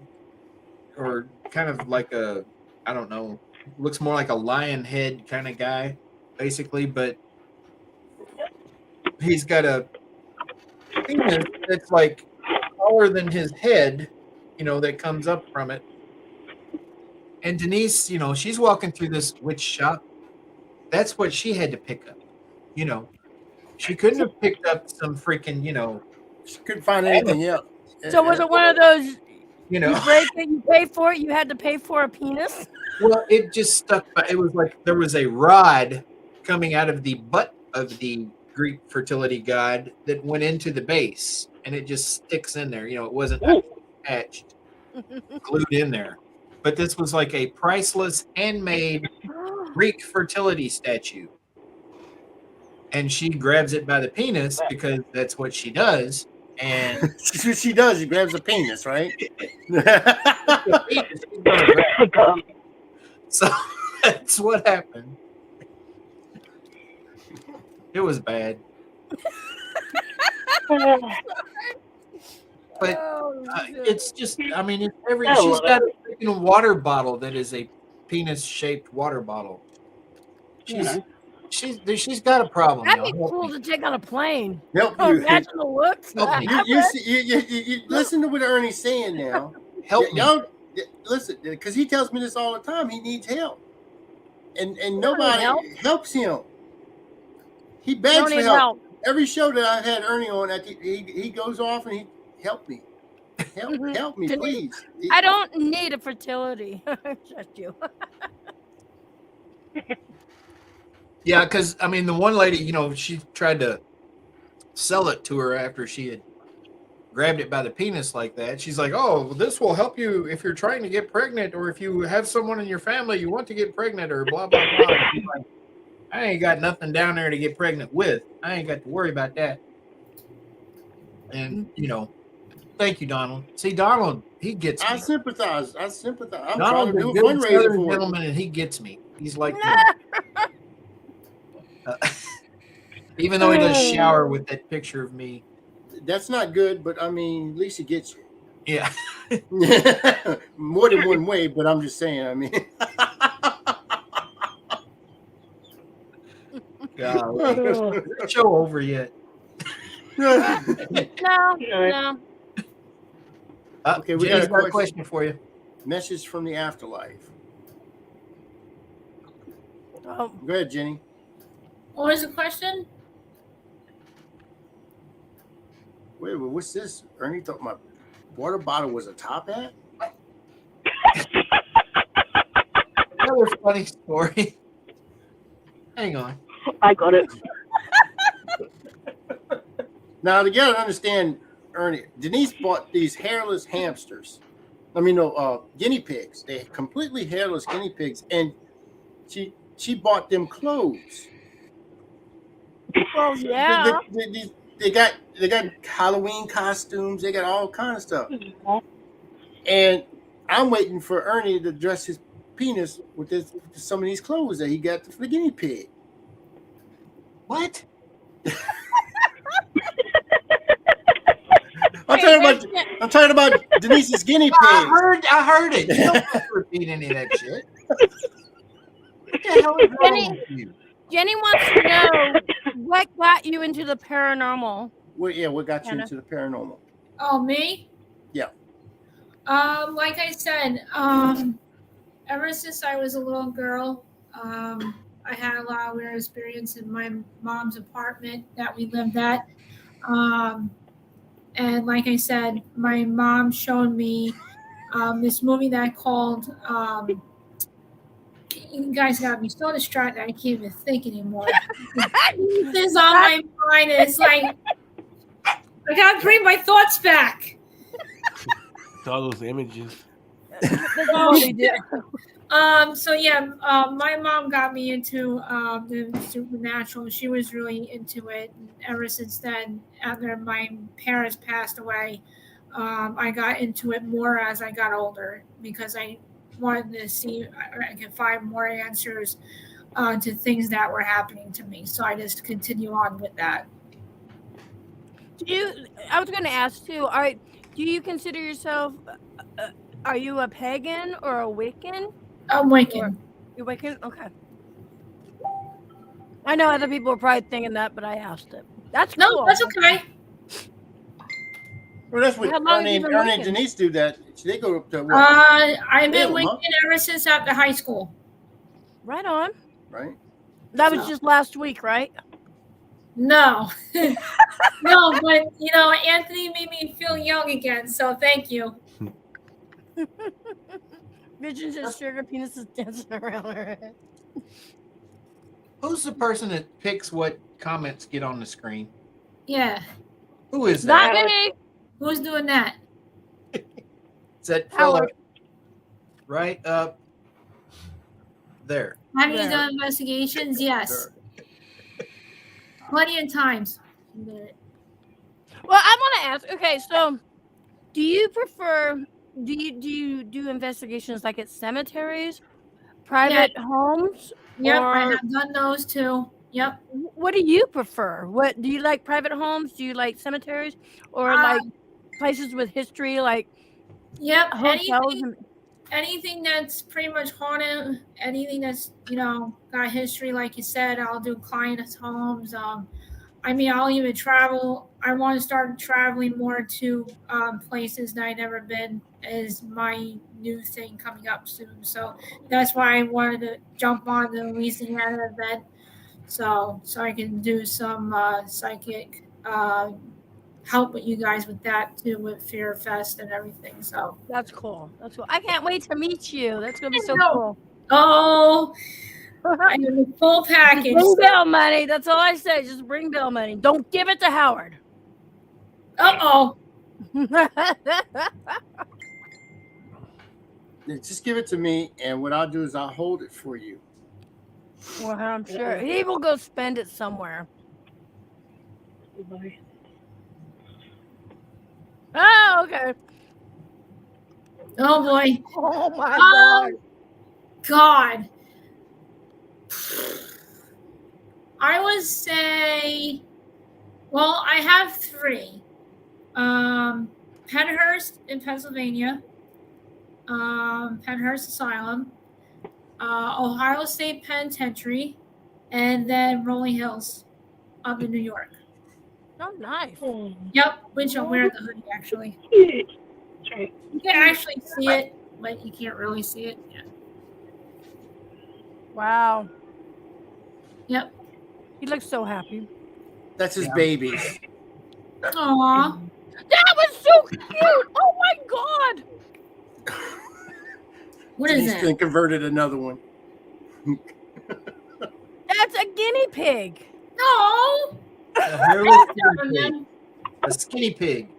or kind of like a, I don't know, looks more like a lion head kind of guy, basically, but he's got a penis that's like taller than his head, that comes up from it. And Denise, she's walking through this witch shop. That's what she had to pick up. She couldn't have picked up some freaking, She couldn't find anything else. So was it one of those? You break it, you pay for it. You had to pay for a penis. Well, it just stuck. It was like there was a rod coming out of the butt of the Greek fertility god that went into the base, and it just sticks in there. It wasn't attached, glued in there. But this was like a priceless, handmade Greek fertility statue. And she grabs it by the penis because that's what she does. And that's what she does. She grabs a penis, right? So that's what happened. It was bad. But it's just, I mean, it's she's got a freaking water bottle that is a penis-shaped water bottle. She's got a problem. That'd be cool to take on a plane. Help Oh, you. imagine the looks. You listen to what Ernie's saying now. Help me. Y'all, listen, because he tells me this all the time. He needs help. And nobody helps him. He begs for help. Every show that I've had Ernie on, he goes off and he help me. Help me, please. I don't need a fertility. Just you. Yeah, because I mean, the one lady, she tried to sell it to her after she had grabbed it by the penis like that. She's like, "Oh, well, this will help you if you're trying to get pregnant, or if you have someone in your family you want to get pregnant, or blah blah blah." And she's like, I ain't got nothing down there to get pregnant with. I ain't got to worry about that. And thank you, Donald. See, Donald, he gets me. I sympathize. I'm Donald's trying to do a a good fundraiser Southern for it. gentleman, and he gets me. He's like, even though he does shower with that picture of me. That's not good, but I mean, at least he gets you. Yeah. More than one way, but I'm just saying, I mean. God, is the show over yet? No. Okay, we Jenny's got got a question for you. Message from the afterlife. Oh. Go ahead, Jenny. What was the question? Wait, what's this? Ernie thought my water bottle was a top hat? Another funny story. Hang on. I got it. Now, you got to understand, Ernie, Denise bought these hairless hamsters. I mean, no, guinea pigs. They're completely hairless guinea pigs. And she bought them clothes. Well, yeah. They got Halloween costumes. They got all kind of stuff. And I'm waiting for Ernie to dress his penis with some of these clothes that he got for the guinea pig. What? I'm talking about Denise's guinea pig. I heard it. You don't have to repeat any of that shit. What the hell is wrong with you? Jenny wants to know what got you into the paranormal. What got you into the paranormal? Oh, me? Yeah. Like I said, ever since I was a little girl, I had a lot of weird experience in my mom's apartment that we lived at. And like I said, my mom showed me this movie that I called, you guys got me so distracted I can't even think anymore. This is on my mind. It's like, I gotta bring my thoughts back. It's all those images. So yeah, my mom got me into the supernatural. She was really into it. And ever since then, after my parents passed away, I got into it more as I got older because I wanted to see if I could find more answers to things that were happening to me. So I just continue on with that. I was going to ask too. Do you consider yourself? Are you a pagan or a Wiccan? I'm Wiccan. You're Wiccan? Okay. I know other people are probably thinking that, but I asked it. That's cool. No, that's okay. Well, that's what Ernie and Denise do. That they go up to. I've been Wiccan ever since after high school. Right on. Right. That was just last week, right? No, no, but Anthony made me feel young again. So thank you. Visions and sugar penises dancing around her head. Who's the person that picks what comments get on the screen? Yeah. Who is that? Not me. Who's doing that? It's that fella right up there. Have you done investigations? Yes. Plenty of times. Well, I want to ask. Okay, so do you prefer? Do you do investigations like at cemeteries, private homes? Yep, I have done those too. Yep. What do you prefer? What do you like? Private homes? Do you like cemeteries or like places with history, like hotels? Anything that's pretty much haunted, anything that's got history, like you said, I'll do clients' homes. I'll even travel. I want to start traveling more to places that I've never been. Is my new thing coming up soon. So that's why I wanted to jump on the Louisiana event, so I can do some psychic help with you guys with that too, with Fear Fest and everything. So that's cool. That's cool. I can't wait to meet you. That's gonna be so cool. Oh, I have the full package. Bring bail money. That's all I say. Just bring bail money. Don't give it to Howard. Uh-oh. Just give it to me, and what I'll do is I'll hold it for you. Well, I'm sure he will go spend it somewhere. Oh, okay. Oh boy. Oh my Oh, God. God. I would say, well, I have 3. Penhurst in Pennsylvania, Penhurst Asylum, Ohio State Penitentiary, and then Rolling Hills up in New York. Oh, nice. Yep, which I'm wearing the hoodie actually. You can actually see it, but you can't really see it. Yeah. Wow. Yep. He looks so happy. That's his babies. Aw. That was so cute. Oh my God. What is Denise that? then converted another one. That's a guinea pig. No. A hairless guinea pig. A skinny pig.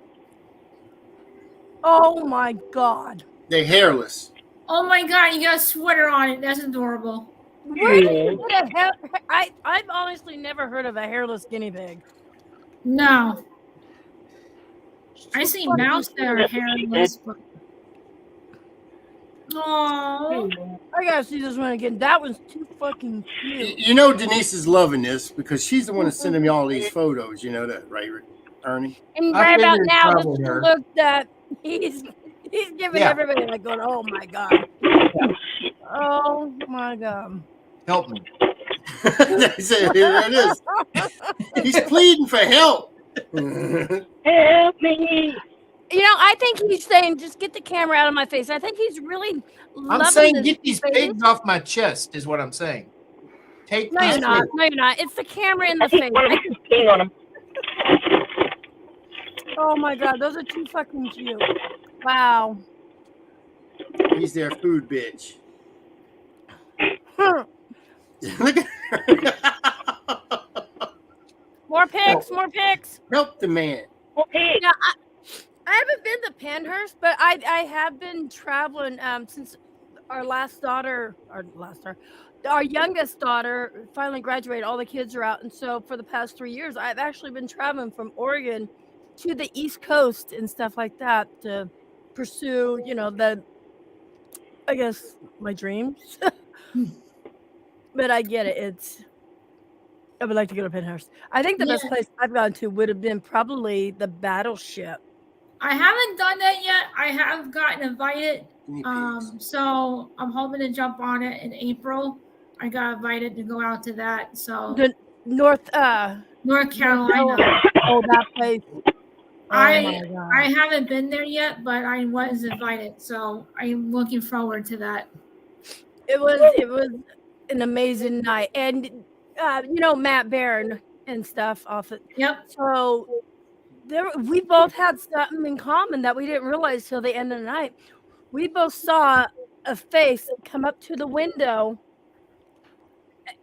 Oh my God. They're hairless. Oh my God, you got a sweater on it. That's adorable. Where did you get a hair? I've honestly never heard of a hairless guinea pig. No. I see mouse that are hairless, but oh, I gotta see this one again. That was too fucking cute. You know Denise is loving this because she's the one that's sending me all these photos. You know that, right, Ernie? And I've right been about in now, this trouble is the there. look that he's giving Yeah. everybody like going, oh my God. Oh my God. Help me. They say, there it is. He's pleading for help. Help me. You know, I think he's saying, just get the camera out of my face. I think he's really loving I'm saying this get these face. pigs off my chest is what I'm saying. Take No, these you're not. pigs. No, you're not. It's the camera in I the think face. one of them is peeing on him. Oh my God, those are too fucking cute. Wow. He's their food bitch. Huh. Look at her. More pics, more pics. Help the man. Okay. Yeah, I haven't been to Penhurst, but I have been traveling since our youngest daughter finally graduated. All the kids are out, and so for the past 3 years, I've actually been traveling from Oregon to the East Coast and stuff like that to pursue, I guess my dreams. But I get it. I would like to go to Penhurst. I think the best place I've gone to would have been probably the Battleship. I haven't done that yet. I have gotten invited. Guinea pigs. So I'm hoping to jump on it in April. I got invited to go out to that. So The North Carolina. Oh, that place. I haven't been there yet, but I was invited, so I'm looking forward to that. It was an amazing night, and Matt Barron and stuff off it. Yep. So we both had something in common that we didn't realize till the end of the night. We both saw a face come up to the window,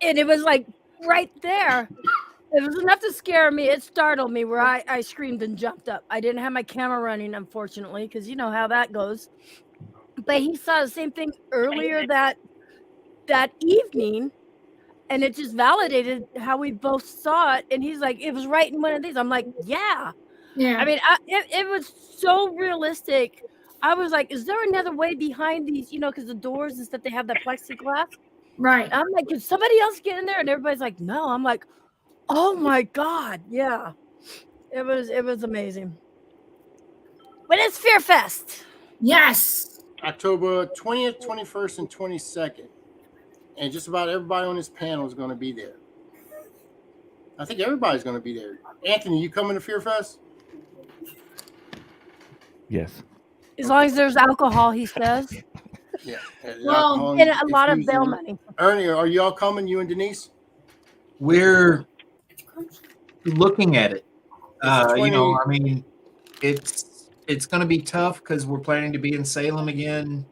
and it was like right there. It was enough to scare me. It startled me where I screamed and jumped up. I didn't have my camera running, unfortunately, because you know how that goes. But he saw the same thing earlier that evening, and it just validated how we both saw it. And he's like, it was right in one of these. I'm like, yeah. Yeah. I mean, it was so realistic. I was like, is there another way behind these, because the doors and stuff, they have that plexiglass. Right. I'm like, could somebody else get in there? And everybody's like, no. I'm like, oh my God. Yeah. It was amazing. But it's Fear Fest. Yes. October 20th, 21st, and 22nd. And just about everybody on this panel is going to be there. I think everybody's going to be there. Anthony, you coming to Fear Fest? Yes. As long as there's alcohol, he says. Yeah. Well, and a lot of bail money. Ernie, are y'all coming, you and Denise? We're looking at it. It's 20 I mean, it's going to be tough because we're planning to be in Salem again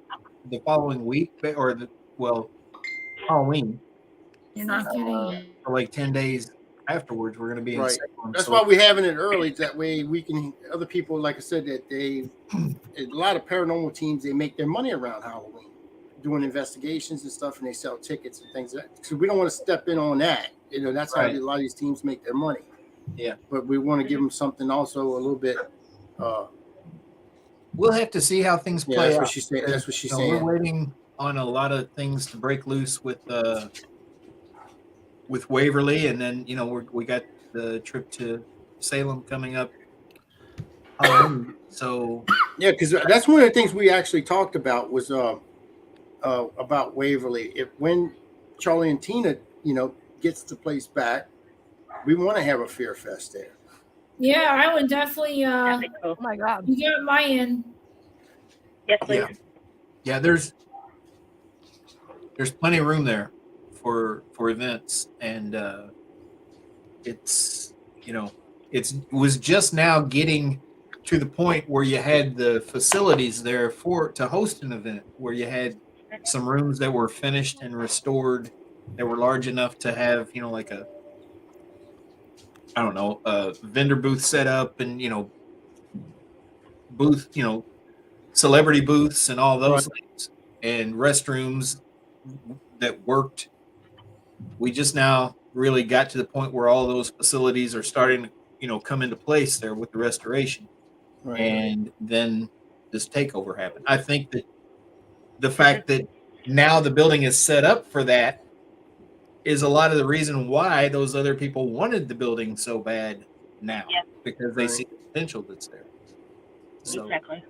the following week, Halloween. You're not kidding. For like 10 days afterwards. We're going to be in Right. Salem. That's So why we're having it early. That way we can, other people, like I said, that a lot of paranormal teams, they make their money around Halloween, doing investigations and stuff, and they sell tickets and things like that. So we don't want to step in on that. You know, that's how Right. a lot of these teams make their money. Yeah. But we want to give them something also a little bit. We'll have to see how things Yeah, play that's out. what she's saying. That's what she's We're saying. waiting on a lot of things to break loose with Waverly, and then we got the trip to Salem coming up. So Yeah, because that's one of the things we actually talked about was about Waverly. When Charlie and Tina, gets the place back, we want to have a Fear Fest there. Yeah, I would definitely. That'd be cool. Oh my God. You get my in. Yes, please. yeah, there's plenty of room there for events, and it was just now getting to the point where you had the facilities there to host an event, where you had some rooms that were finished and restored that were large enough to have like a vendor booth set up, and booth celebrity booths and all those things, and restrooms that worked. We just now really got to the point where all those facilities are starting to come into place there with the restoration. Right. And then this takeover happened. I think that the fact that now the building is set up for that is a lot of the reason why those other people wanted the building so bad now, because they see the potential that's there. So, Exactly.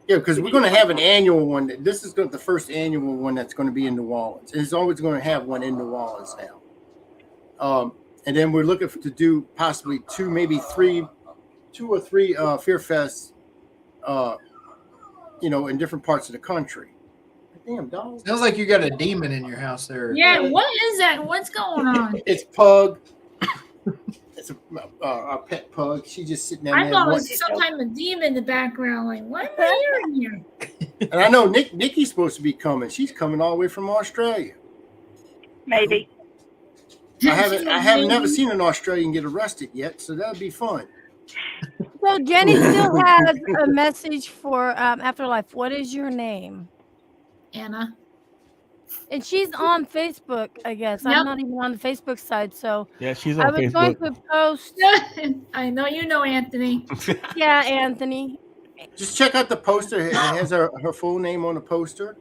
Yeah, because we're going to have an annual one. This is the first annual one that's going to be in New Orleans. And it's always going to have one in New Orleans now. And then we're looking to do possibly two or three Fear Fests, in different parts of the country. Damn, dog. sounds like you got a demon in your house there. Yeah, what is that? What's going on? It's Pug. It's our pet Pug. She's just sitting down I there. thought it was some kind of demon in the background. Like, what am I hearing here? And I know Nikki's supposed to be coming. She's coming all the way from Australia. Maybe. I haven't never seen an Australian get arrested yet, so that'd be fun. So Jenny still has a message for Afterlife. What is your name? Anna. And she's on Facebook, I guess. Yep. I'm not even on the Facebook side, so Yeah, she's I on was going Facebook. to post. I know you know Anthony. Yeah, Anthony. Just check out the poster. It has her full name on the poster,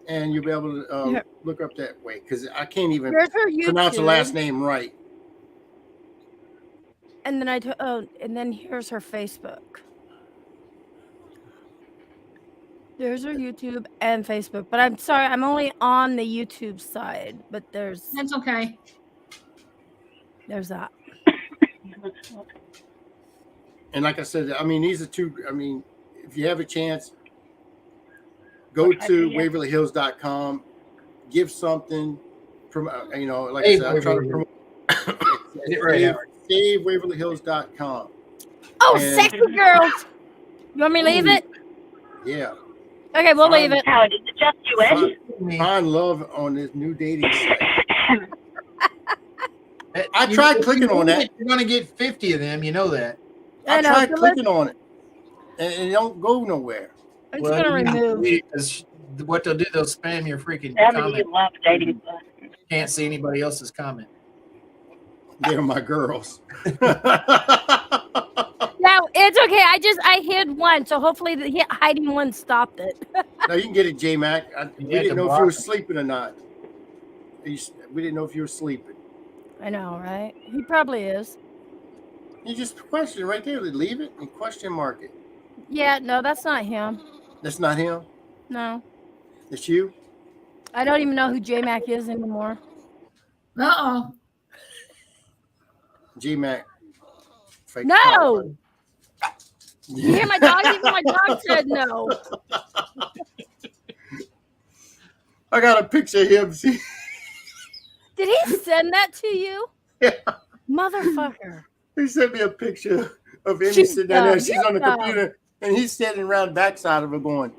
and you'll be able to look up that way, because I can't even Here's her pronounce the YouTube. last name right. And then and then here's her Facebook. There's her YouTube and Facebook. But I'm sorry, I'm only on the YouTube side. But That's okay. there's that. And like I said, I mean, these are two. I mean, if you have a chance, go to WaverlyHills.com, give something. Like I said, I'm trying to promote. Get it right now. Save WaverlyHills.com. Oh, And- sexy girls! You want me to leave it? Yeah. Okay, we'll leave it. Howard, is it just you, Ed? Find love on this new dating site. I tried clicking on that. You're going to get 50 of them. You know that. I know, tried so clicking on it, and it don't go nowhere. I'm just gonna remove. Because what they'll do, they'll spam your freaking Tell me comment. you love dating sites. Can't see anybody else's comment. They're my girls. No, it's okay. I hid one, so hopefully the hiding one stopped it. No, you can get it, J Mac. We didn't know if you were sleeping or not. We didn't know if you were sleeping. I know, right? He probably is. You just question it right there. Leave it and question mark it. Yeah, no, that's not him. That's not him. No, That's you. I don't even know who J Mac is anymore. Uh-oh. J Mac. No. You hear my dog? Even my dog said no. I got a picture of him. See? Did he send that to you? Yeah. Motherfucker. He sent me a picture of Amy She's sitting down there. dumb. She's You're on the dumb. computer, and he's standing around the backside of her going,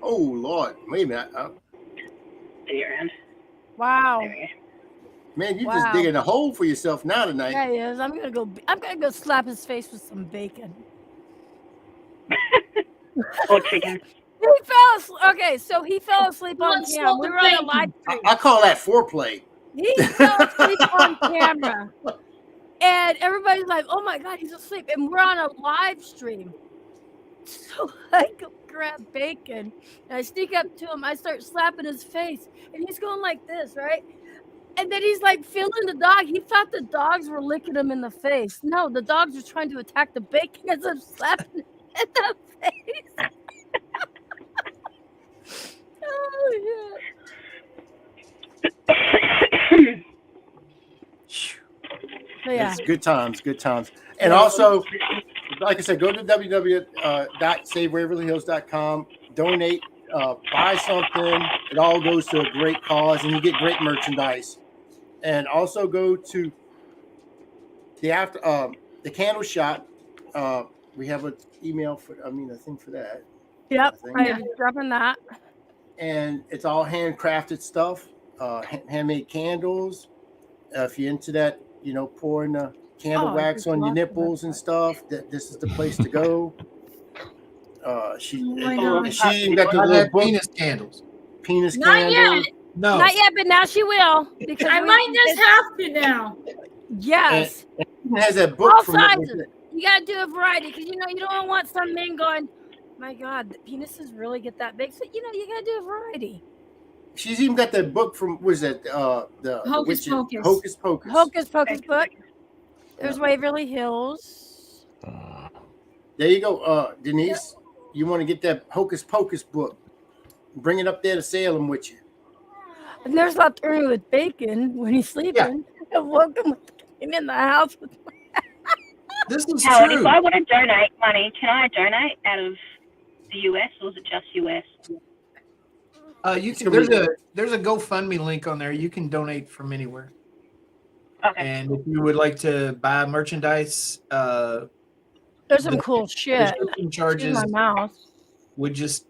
"Oh Lord, wait a minute." Dear end. Wow. Man, you're Wow. just digging a hole for yourself now tonight. Yeah, he is. I'm gonna go slap his face with some bacon. Or chicken. He fell asleep. Okay, so he fell asleep on Let's camera. slow We the were on a bacon. live stream. I call that foreplay. He fell asleep on camera. And everybody's like, oh my God, he's asleep. And we're on a live stream. So I go grab bacon and I sneak up to him. I start slapping his face. And he's going like this, right? And then he's like feeling the dog. He thought the dogs were licking him in the face. No, the dogs were trying to attack the bacon as I'm slapping him in the face. Oh, yeah. So, yeah. It's good times, good times. And also, like I said, go to www.savewaverlyhills.com, donate, buy something. It all goes to a great cause, and you get great merchandise. And also go to the candle shop. We have an email for, a thing for that. Yep, I'm dropping that. And it's all handcrafted stuff, handmade candles. If you're into that, pouring the candle wax on your nipples and stuff, this is the place to go. She even got the little book, penis candles. Penis Not candles. yet. No, Not yet, but now she will. Because I might just have to now. Yes. And it has that book All from sizes. You gotta do a variety because you don't want some men going, my God, the penises really get that big. So you gotta do a variety. She's even got that book from the Hocus Pocus. Hocus Pocus. Hocus Pocus book. There's Waverly Hills. There you go, Denise. You want to get that Hocus Pocus book? Bring it up there to Salem with you. And there's lots early with bacon when he's sleeping. I woke him with him in the house. This is Howard, true. if I want to donate money, can I donate out of the US or is it just US? You can. There's a GoFundMe link on there. You can donate from anywhere. Okay. And if you would like to buy merchandise, There's some cool shit. the shipping charges My mouth. would just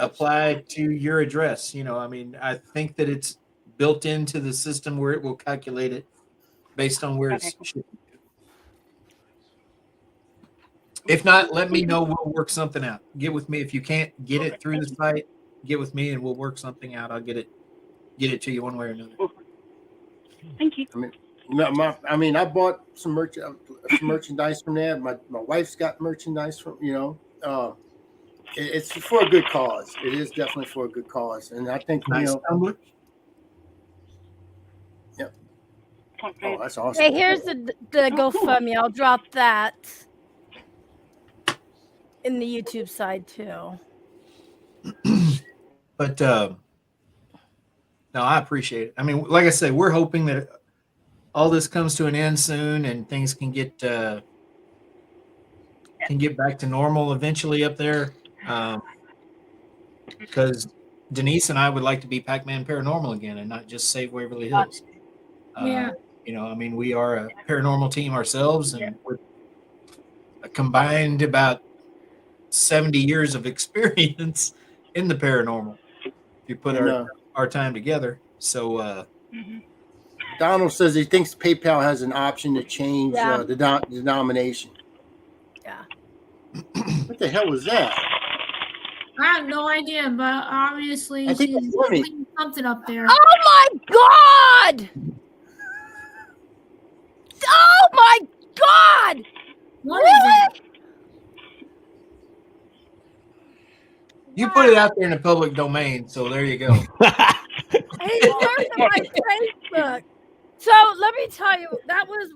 apply to your address. I think that it's built into the system where it will calculate it based on where it's shipped. If not, let me know. We'll work something out. Get with me if you can't get it through the site. Get with me and we'll work something out. I'll get it to you one way or another. Thank you. I bought some merchandise from there. My wife's got merchandise from it's for a good cause. It is definitely for a good cause, and I think tumbler. Yep. Oh, that's awesome. Hey, here's the GoFundMe. I'll drop that in the YouTube side too. But no, I appreciate it. Like I said, we're hoping that all this comes to an end soon and things can get back to normal eventually up there. Because Denise and I would like to be Pac-Man Paranormal again and not just Save Waverly Hills. Yeah. We are a paranormal team ourselves, and we're combined about 70 years of experience in the paranormal. If you put our time together. So Donald says he thinks PayPal has an option to change the denomination. Yeah. What the hell was that? I have no idea, but obviously I think she's it's funny. putting something up there. Oh my God! Oh my God! What is Really? it? you put it out there in the public domain, so there you go. He started on my Facebook. So let me tell you, I was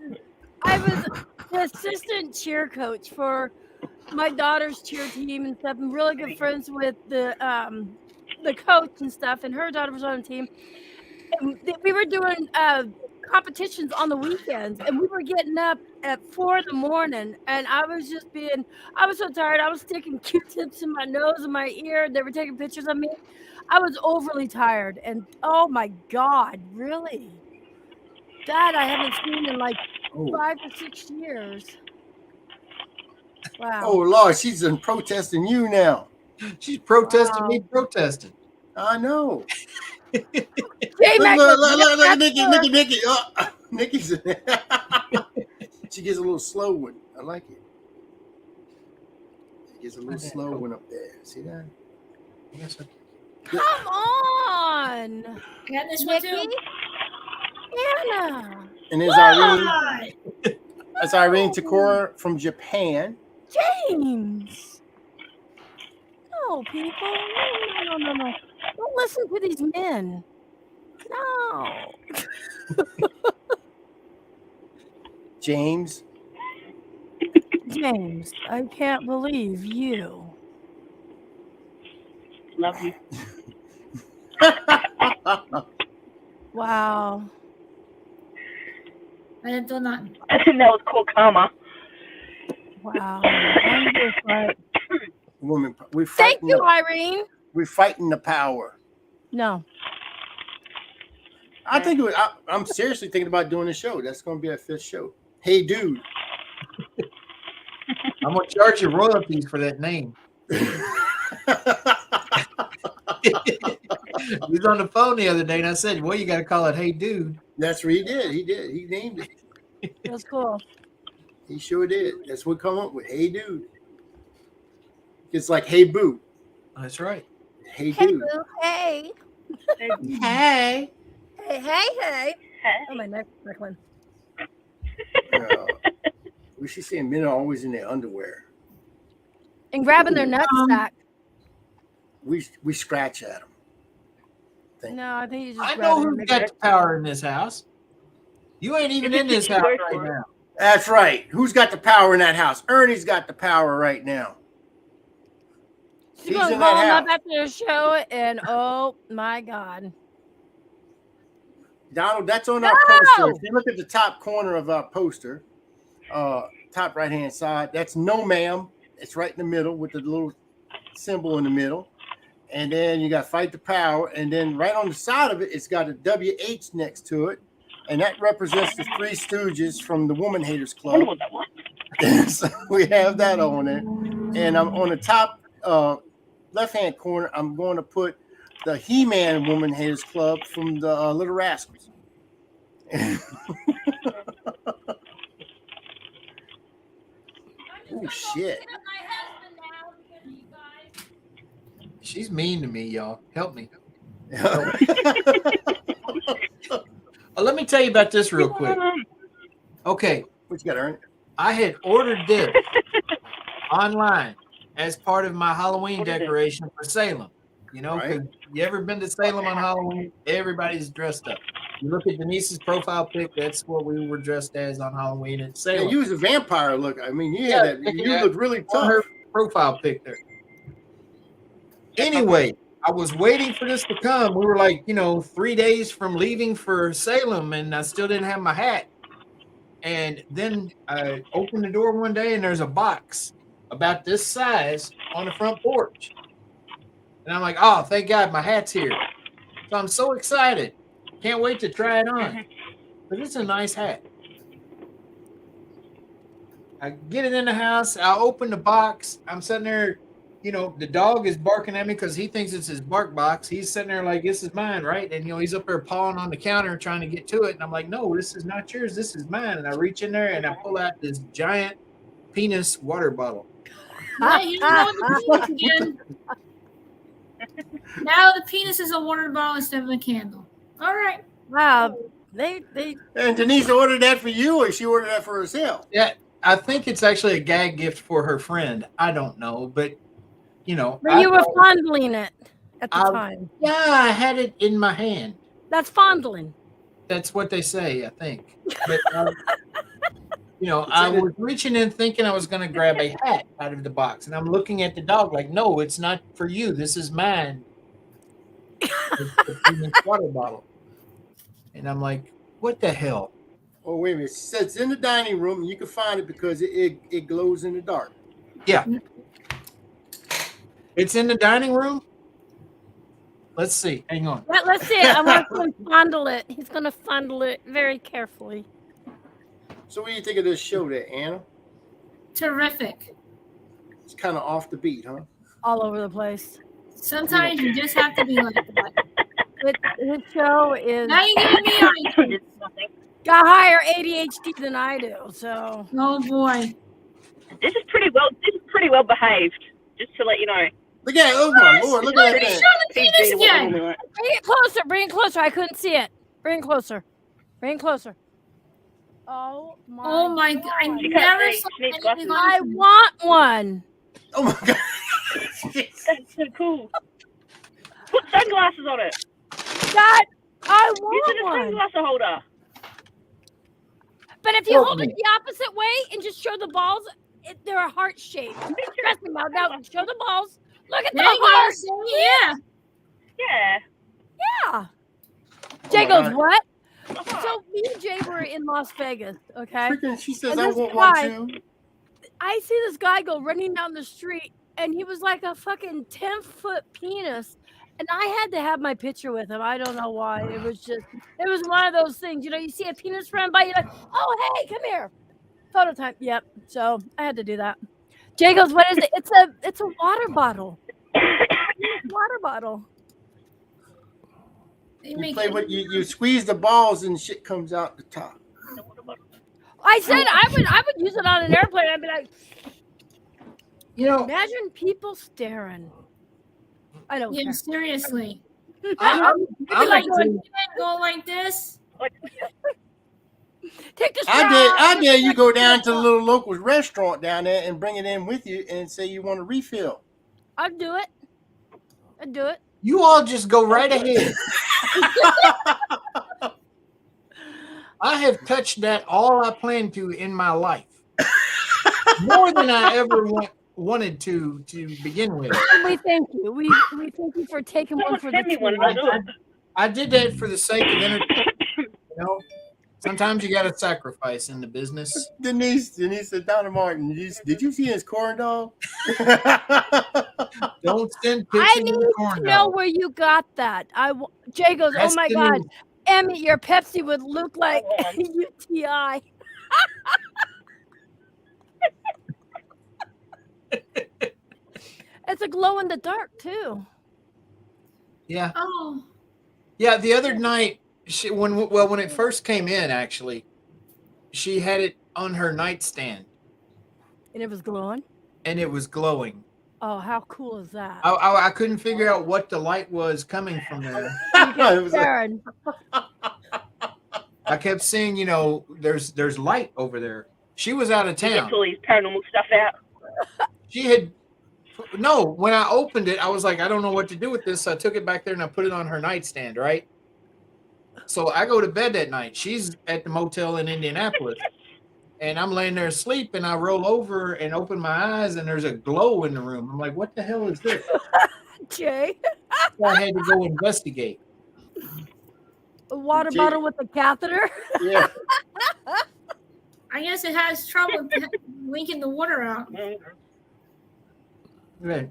the assistant cheer coach for my daughter's cheer team and stuff. I'm really good friends with the coach and stuff, and her daughter was on the team. And we were doing competitions on the weekends, and we were getting up at 4 a.m, and I was so tired. I was sticking Q-tips in my nose and my ear. They were taking pictures of me. I was overly tired, and oh my God, really? That I haven't seen in like 5 or 6 years. Wow. Oh Lord, she's protesting you now. She's protesting me protesting. I know. J-Mac Look, goes, look, "Yep, Nikki. that's Nikki's. She gets a little slow one. I like it. She gets a little slow one up there. See that? Come on, Got this one Nikki. too. Anna. And there's Why? That's Irene Takora from Japan. James. No, people. No. Don't listen to these men. No. James. James, I can't believe you. Love you. Wow. I didn't do nothing. I think that was cool karma. Wow. I'm just like, Woman, we thank fighting. you, Irene. We're fighting the power. No. I think I'm seriously thinking about doing a show. That's going to be our 5th show. Hey, dude. I'm gonna charge you royalties for that name. He was on the phone the other day, and I said, "Well, you got to call it Hey Dude." That's what he did. He named it. That's cool. He sure did. That's what we come up with. Hey, dude. It's like, hey, boo. That's right. Hey, Hey, dude. boo. Hey. Hey. Hey. Oh, my neck prickling. We should say men are always in their underwear. And grabbing their nutsack. We scratch at them. No, I think you just I grab know it and who's make got it. the power in this house. You ain't even in this house right now. That's right. Who's got the power in that house? Ernie's got the power right now. She's going to in call that him house. up after the show, and oh, my God. Donald, that's on our poster. If you look at the top corner of our poster, top right-hand side, that's no ma'am. It's right in the middle with the little symbol in the middle. And then you got fight the power. And then right on the side of it, it's got a WH next to it. And that represents the Three Stooges from the Woman Haters Club. So we have that on there. And I'm on the top left-hand corner, I'm going to put the He-Man Woman Haters Club from the Little Rascals. Oh, shit. She's mean to me, y'all. Help me. Let me tell you about this real quick. Okay. What you got, Ernie? I had ordered this online as part of my Halloween decoration for Salem. You know, because you ever been to Salem on Halloween? Everybody's dressed up. You look at Denise's profile pic, that's what we were dressed as on Halloween at Salem. Yeah, you was a vampire look. I mean, you had that. You looked really tough. Her profile pic there. Anyway, I was waiting for this to come. We were like, 3 days from leaving for Salem, and I still didn't have my hat. And then I opened the door one day, and there's a box about this size on the front porch. And I'm like, oh, thank God my hat's here. So I'm so excited. Can't wait to try it on. But it's a nice hat. I get it in the house. I open the box. I'm sitting there. The dog is barking at me because he thinks it's his bark box. He's sitting there like, this is mine, right? And, he's up there pawing on the counter trying to get to it. And I'm like, no, this is not yours. This is mine. And I reach in there and I pull out this giant penis water bottle. Yeah, you know the penis again. Now the penis is a water bottle instead of a candle. All right. Wow. They And Denise ordered that for you, or she ordered that for herself? Yeah, I think it's actually a gag gift for her friend. I don't know, but But you were fondling it at the time. Yeah, I had it in my hand. That's fondling. That's what they say, I think. But, I was reaching in thinking I was going to grab a hat out of the box. And I'm looking at the dog like, no, it's not for you. This is mine. It's a water bottle. And I'm like, what the hell? Oh, wait a minute. It's in the dining room, and you can find it because it glows in the dark. Yeah. It's in the dining room? Let's see. Hang on. Let's see. I want him to fondle it. He's going to fondle it very carefully. So what do you think of this show there, Anna? Terrific. It's kind of off the beat, huh? All over the place. Sometimes you just have to be like that. His show is Now you're giving me ideas. got higher ADHD than I do. So. Oh boy. This is pretty well behaved. Just to let you know. Look at it. Oh my lord! Look at that thing. Show the penis again. Bring it closer. Bring it closer. I couldn't see it. Bring it closer. Bring it closer. Oh my God! I She never can't see. saw She needs anything glasses. I want one. Oh my god! That's so cool. Put sunglasses on it. God, I Use want it as a one. sunglasses holder. But if you hold it the opposite way and just show the balls, they're a heart shape. Trust me, now show the balls. Look at the There you go. heart. Yeah. Yeah. Yeah. Jay goes, God. what? So me and Jay were in Las Vegas, okay? Freaking, she says And I this want guy- one too. I see this guy go running down the street, and he was like a fucking 10-foot penis. And I had to have my picture with him. I don't know why. It was one of those things. You know, you see a penis run by, you're like, oh, hey, come here. Photo time. Yep. So I had to do that. Jay goes, what is it? It's a water bottle. Water bottle. You play with you squeeze the balls and shit comes out the top. I said I would use it on an airplane. I'd be like, imagine people staring. I don't care. Seriously. I'm like go like this. Take the I dare you go down to the little local restaurant down there and bring it in with you and say you want a refill. I'd do it. I'd do it. You all just go right ahead. I have touched that all I plan to in my life. More than I ever wanted to begin with. And we thank you. We thank you for taking one for the team. I did that for the sake of entertainment. You know, sometimes you got to sacrifice in the business. Denise said, Donna Martin, did you see his corn dog? Don't send I pictures need of the corn to know dog. where you got that. Jay goes, That's oh my the God, news. Emmy, your Pepsi would look like UTI. It's a glow in the dark too. Yeah. Oh. Yeah, the other night, when it first came in, actually, she had it on her nightstand. And it was glowing? And it was glowing. Oh, how cool is that? I couldn't figure out what the light was coming from there. Karen. I kept seeing, there's light over there. She was out of You town. get all these paranormal stuff out. When I opened it, I was like, I don't know what to do with this. So I took it back there and I put it on her nightstand, right? So I go to bed that night. She's at the motel in Indianapolis. And I'm laying there asleep and I roll over and open my eyes and there's a glow in the room. I'm like, what the hell is this? Jay. So I had to go investigate. A water bottle with a catheter? Yeah. I guess it has trouble leaking the water out. Right.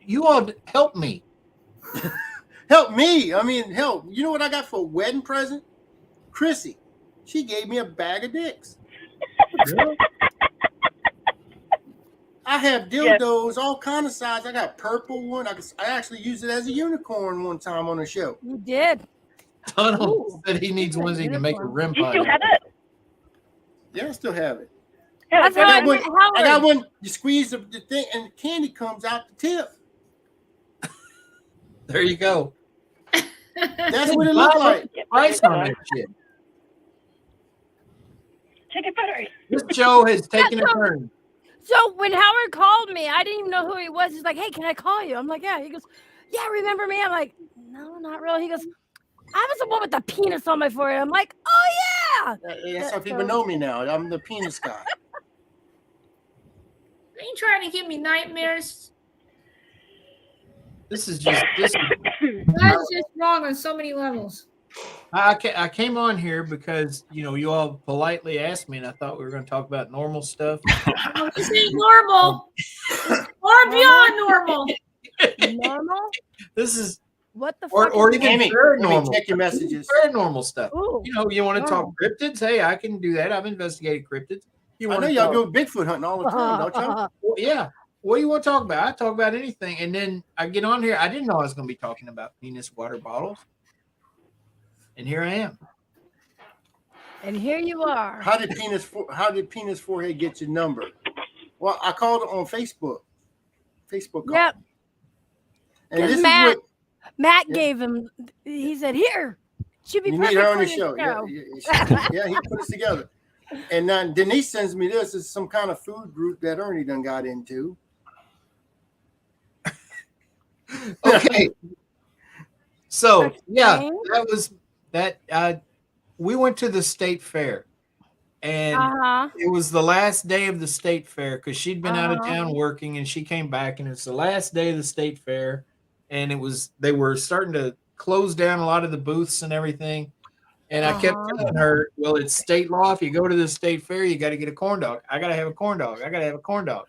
You all help me. Help me. I mean, help. You know what I got for a wedding present? Chrissy. She gave me a bag of dicks. I have dildos, all kind of size. I got purple one. I actually used it as a unicorn one time on a show. You did. Donald said he needs ones he can make a rim You pie. still have it? Yeah, I still have it. That's I right. got one. You squeeze the thing and candy comes out the tip. There you go. That's what it looked like. Price on that shit. Take a photo. This show has taken a turn. So when Howard called me, I didn't even know who he was. He's like, hey, can I call you? I'm like, yeah. He goes, yeah, remember me? I'm like, no, not really. He goes, I was the one with the penis on my forehead. I'm like, oh, yeah. That's how people know me now. I'm the penis guy. Are you trying to give me nightmares? That's just That's just wrong on so many levels. I came on here because you all politely asked me, and I thought we were going to talk about normal stuff. This ain't normal. Or beyond normal. Normal? This is what the fuck? or even Amy, paranormal. check your messages. Paranormal stuff. Ooh, You want to talk normal. cryptids? Hey, I can do that. I've investigated cryptids. You I want know to y'all talk? go Bigfoot hunting all the time, don't y'all? Well, yeah. what do you want to talk about? I talk about anything. And then I get on here. I didn't know I was going to be talking about penis water bottles. And here I am. And here you are. How did Penis Forehead get your number? Well, I called it on Facebook. Facebook call. Yep. And this Matt, is what Matt gave him. He said, "Here, should be you perfect need her on for the your show." Yeah, he put us together. And now Denise sends me this. It's some kind of food group that Ernie done got into. Okay. So yeah, that was that. We went to the state fair, and it was the last day of the state fair because she'd been out of town working, and she came back, and it's the last day of the state fair, and they were starting to close down a lot of the booths and everything. And I kept telling her, well, it's state law. If you go to the state fair, you got to get a corn dog. I got to have a corn dog. I got to have a corn dog.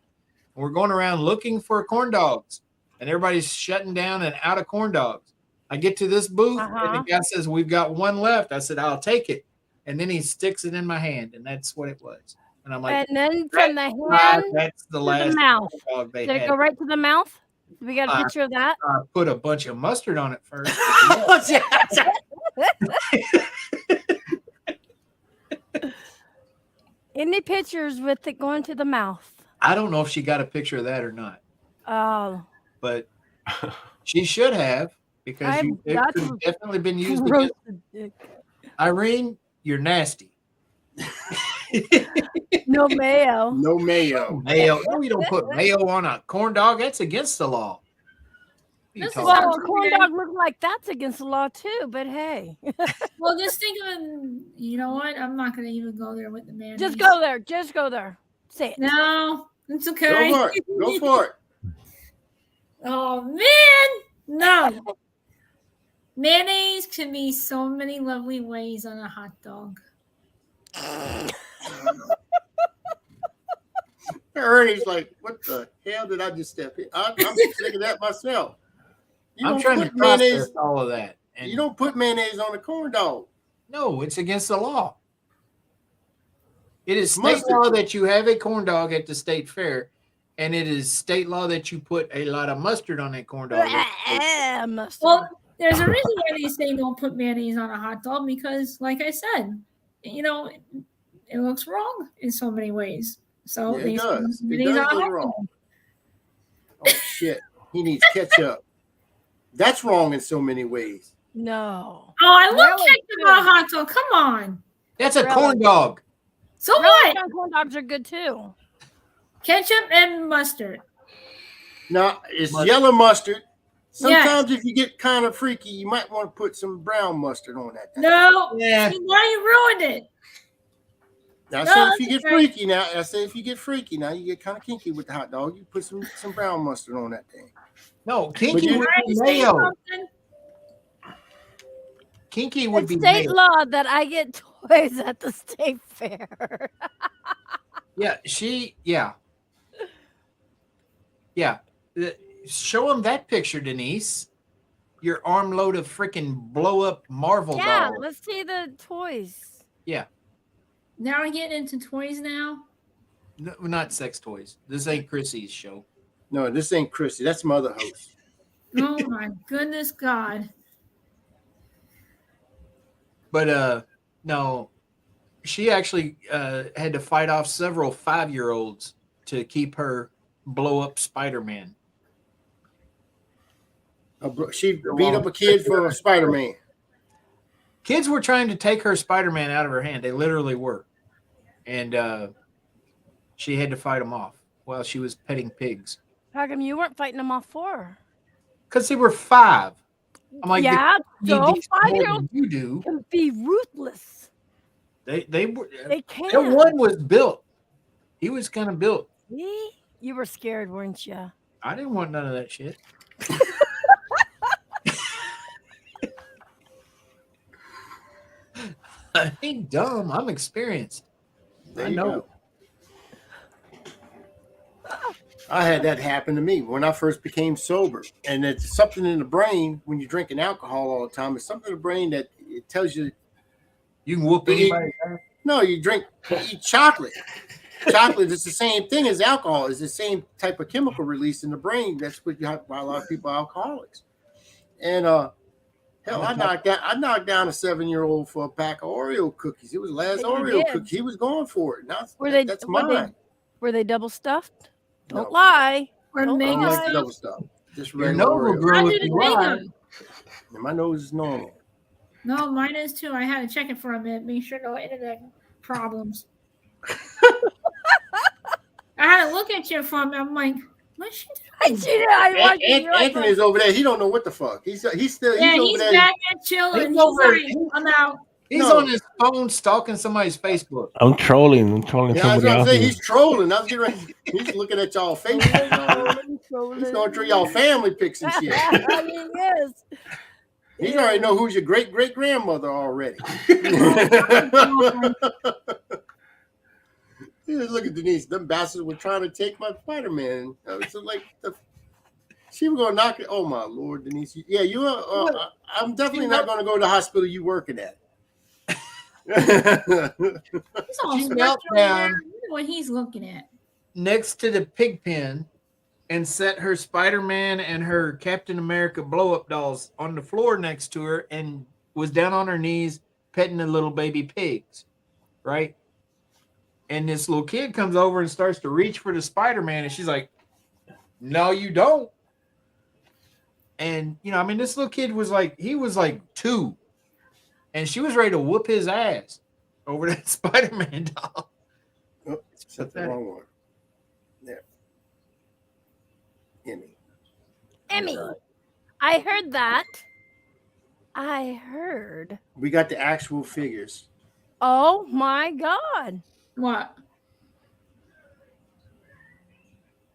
And we're going around looking for corn dogs, and everybody's shutting down and out of corn dogs. I get to this booth, and the guy says, we've got one left. I said, I'll take it. And then he sticks it in my hand, and that's what it was. And I'm like, and then from the hand that's the to last the mouth. dog they Did it had. go right to the mouth? Do we got a picture of that? I put a bunch of mustard on it first. Any pictures with it going to the mouth? I don't know if she got a picture of that or not. Oh. But she should have, because it could have definitely been used against Irene, you're nasty. No mayo. No mayo. Mayo. No, you don't put mayo on a corn dog. That's against the law. Well, a corn dog looking like that's against the law too, but hey. Well, just think of it. You know what? I'm not going to even go there with the mayonnaise. Just go there. Just go there. Say it. No, it's okay. Go for it. Go for it. Oh, man. No. Mayonnaise can be so many lovely ways on a hot dog. Ernie's like, what the hell did I just step in? I'm thinking that myself. I'm trying to process all of that. And you don't put mayonnaise on a corn dog. No, it's against the law. It is state law that you have a corn dog at the state fair, and it is state law that you put a lot of mustard on that corn dog. Well, there's a reason why they say don't put mayonnaise on a hot dog because, like I said, you know, it looks wrong in so many ways. So yeah, it does. It does look wrong. Oh shit! He needs ketchup. That's wrong in so many ways. No. Oh, I love ketchup on a hot dog. Come on. That's a corn dog. So what? Corn dogs are good too. Ketchup and mustard. Now it's yellow mustard. Sometimes if you get kind of freaky, you might want to put some brown mustard on that thing. No. Yeah. Why you ruined it? Now, I say if you get freaky now, you get kind of kinky with the hot dog. You put some brown mustard on that thing. No, kinky would be mayo. Kinky would be state mayo. law that I get toys at the state fair. Yeah. Show them that picture, Denise. Your armload of freaking blow up Marvel dolls. Yeah, let's see the toys. Yeah. Now we're getting into toys now? No, not sex toys. This ain't Chrissy's show. No, this ain't Chrissy. That's my other host. Oh my goodness God. But no, she actually had to fight off several 5-year-olds to keep her blow up Spider-Man. She beat up a kid for a Spider-Man. Kids were trying to take her Spider-Man out of her hand. They literally were. And she had to fight them off while she was petting pigs. How come you weren't fighting them off for her? Because they were 5. I'm like, yeah, so 5-year-olds you do can be ruthless. They were. They can. That one was built. He was kind of built. See? You were scared, weren't you? I didn't want none of that shit. I ain't dumb. I'm experienced. I know. I had that happen to me when I first became sober. And it's something in the brain when you're drinking alcohol all the time. It's something in the brain that it tells you you can whoop anybody. No, you eat chocolate. chocolate is the same thing as alcohol. It's the same type of chemical release in the brain. That's what you have why a lot of people are alcoholics. And hell, I knocked down a 7-year-old for a pack of Oreo cookies. It was last You Oreo did. cookie. He was going for it. Now that's Were mine. they double stuffed? Don't No. lie. Or Don't I don't mega like the lie. double stuff. Just Your regular nose will Oreo. grow How if did you it make lie. them? And my nose is normal. No, mine is too. I had to check it for a minute, make sure no internet problems. I had to look at you for a minute. I'm like, what's she doing? Anthony's over there. He don't know what the fuck. He's Yeah, he's over there. back there chilling. He's over- He's like, I'm out. He's No. on his phone stalking somebody's Facebook. I'm trolling Yeah, that's somebody what I'm saying. else. He's trolling. I was getting ready. He's looking at y'all face. He's going through y'all family pics and shit. Yes. He already know who's your great grandmother already. Look at Denise. Them bastards were trying to take my Spider-Man. So like she was gonna knock it. Oh my Lord, Denise. Yeah, you are. I'm definitely not gonna go to the hospital you working at. He's all She special knelt over there. down I wonder what he's looking at. next to the pig pen and set her Spider-Man and her Captain America blow-up dolls on the floor next to her and was down on her knees petting the little baby pigs, right? And this little kid comes over and starts to reach for the Spider-Man, and she's like, "No, you don't." And I mean, this little kid was like 2, and she was ready to whoop his ass over that Spider-Man doll. Oh, that's the wrong one. There. Emmy. I heard that. I heard. We got the actual figures. Oh my God. What?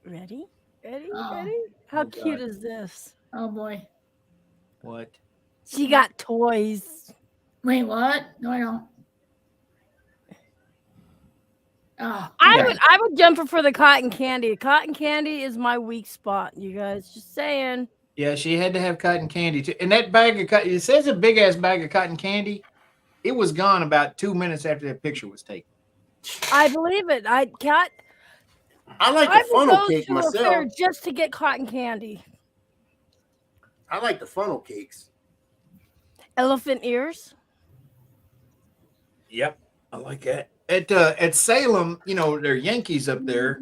Ready? Oh. How Oh, cute God. is this? Oh boy. What? She got toys. Wait, what? No, I don't. Oh, I would jump for the cotton candy. Cotton candy is my weak spot, you guys. Just saying. Yeah, she had to have cotton candy too. And that bag of cotton, it says a big ass bag of cotton candy. It was gone about 2 minutes after that picture was taken. I believe it. I like I the would funnel go cake to a fair myself. just to get cotton candy. I like the funnel cakes. Elephant ears. Yep, I like that. At Salem, they're Yankees up there,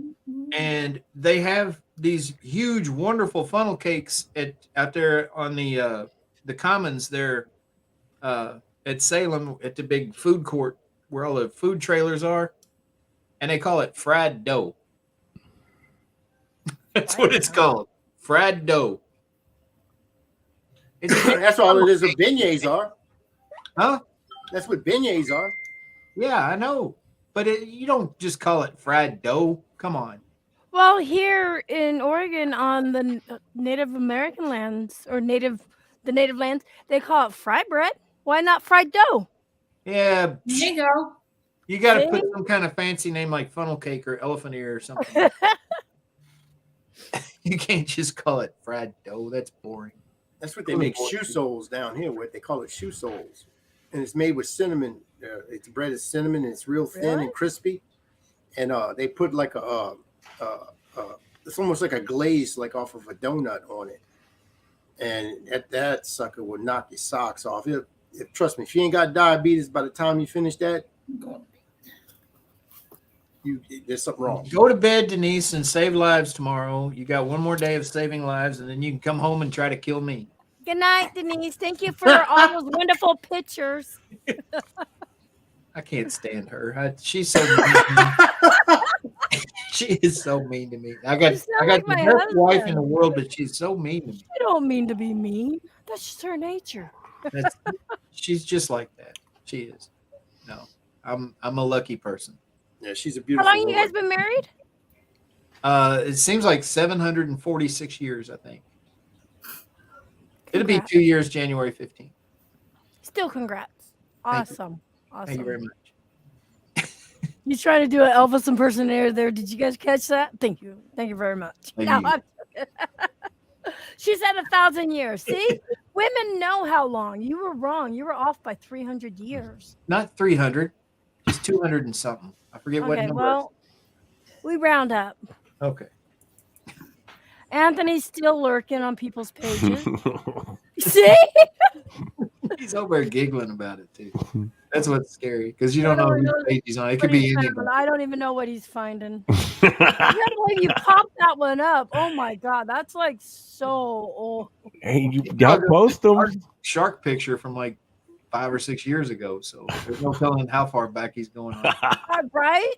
and they have these huge, wonderful funnel cakes out there on the commons there at Salem at the big food court where all the food trailers are, and they call it fried dough. That's what it's called, fried dough. That's all it is. What beignets are. Huh? That's what beignets are. Yeah, I know, but you don't just call it fried dough. Come on. Well, here in Oregon, on the Native American lands or the native lands, they call it fry bread. Why not fried dough? Yeah, there you go. you got to See? put some kind of fancy name like funnel cake or elephant ear or something. You can't just call it fried dough. That's boring. That's what they make shoe soles down here with. They call it shoe soles. And it's made with cinnamon. It's bread is cinnamon and it's real thin Really? and crispy. And they put like it's almost like a glaze like off of a donut on it. And that sucker will knock your socks off. Trust me, if you ain't got diabetes by the time you finish that, there's something wrong. Go to bed, Denise, and save lives tomorrow. You got one more day of saving lives, and then you can come home and try to kill me. Good night, Denise. Thank you for all those wonderful pictures. I can't stand her. She's so mean to me. She is so mean to me. I got like the my best wife in husband. the world, but she's so mean to me. You don't mean to be mean. That's just her nature. She's just like that. She is. No, I'm a lucky person. Yeah, she's a How beautiful long you woman. guys been married? It seems like 746 years, I think. It'll be Congrats. 2 years, January 15th. Still congrats. Thank you. Awesome. Thank you very much. He's trying to do an Elvis impersonator there. Did you guys catch that? Thank you. Thank you very much. Thank No, you. she said 1,000 years. See? Women know how long. You were wrong. You were off by 300 years. Not 300, just 200 and something. I forget what Okay, number. well, We round up. Okay. Anthony's still lurking on people's pages. See? He's over there giggling about it too. That's what's scary because you don't know whose page he's on. It could be anybody. I don't even know what he's finding. I can't believe you popped that one up. Oh my god, that's like so old. Hey, you got post them. Shark picture from like 5 or 6 years ago, so there's no telling how far back he's going on. Right?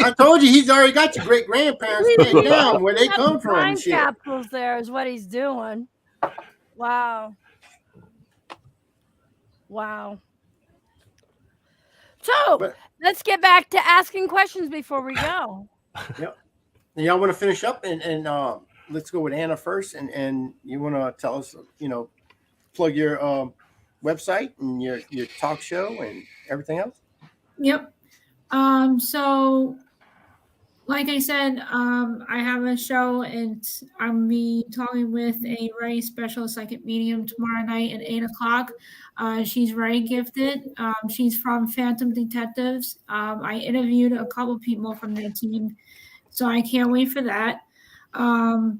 I told you he's already got your great grandparents written down where they come from. Time And shit. capsules there is what he's doing. Wow. So let's get back to asking questions before we go. Yep. Y'all want to finish up and let's go with Anna first, and you want to tell us, plug your website and your talk show and everything else. Yep. So like I said, I have a show and I'm be talking with a very special psychic medium tomorrow night at 8:00. She's very gifted. She's from Phantom Detectives. I interviewed a couple people from their team, so I can't wait for that. I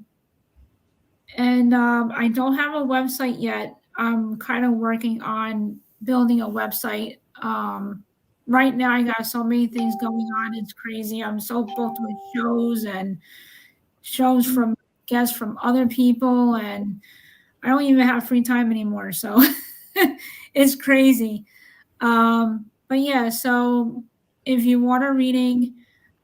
don't have a website yet. I'm kind of working on building a website. Right now, I got so many things going on. It's crazy. I'm so booked with shows and shows from guests from other people, and I don't even have free time anymore. So it's crazy. But yeah, so if you want a reading,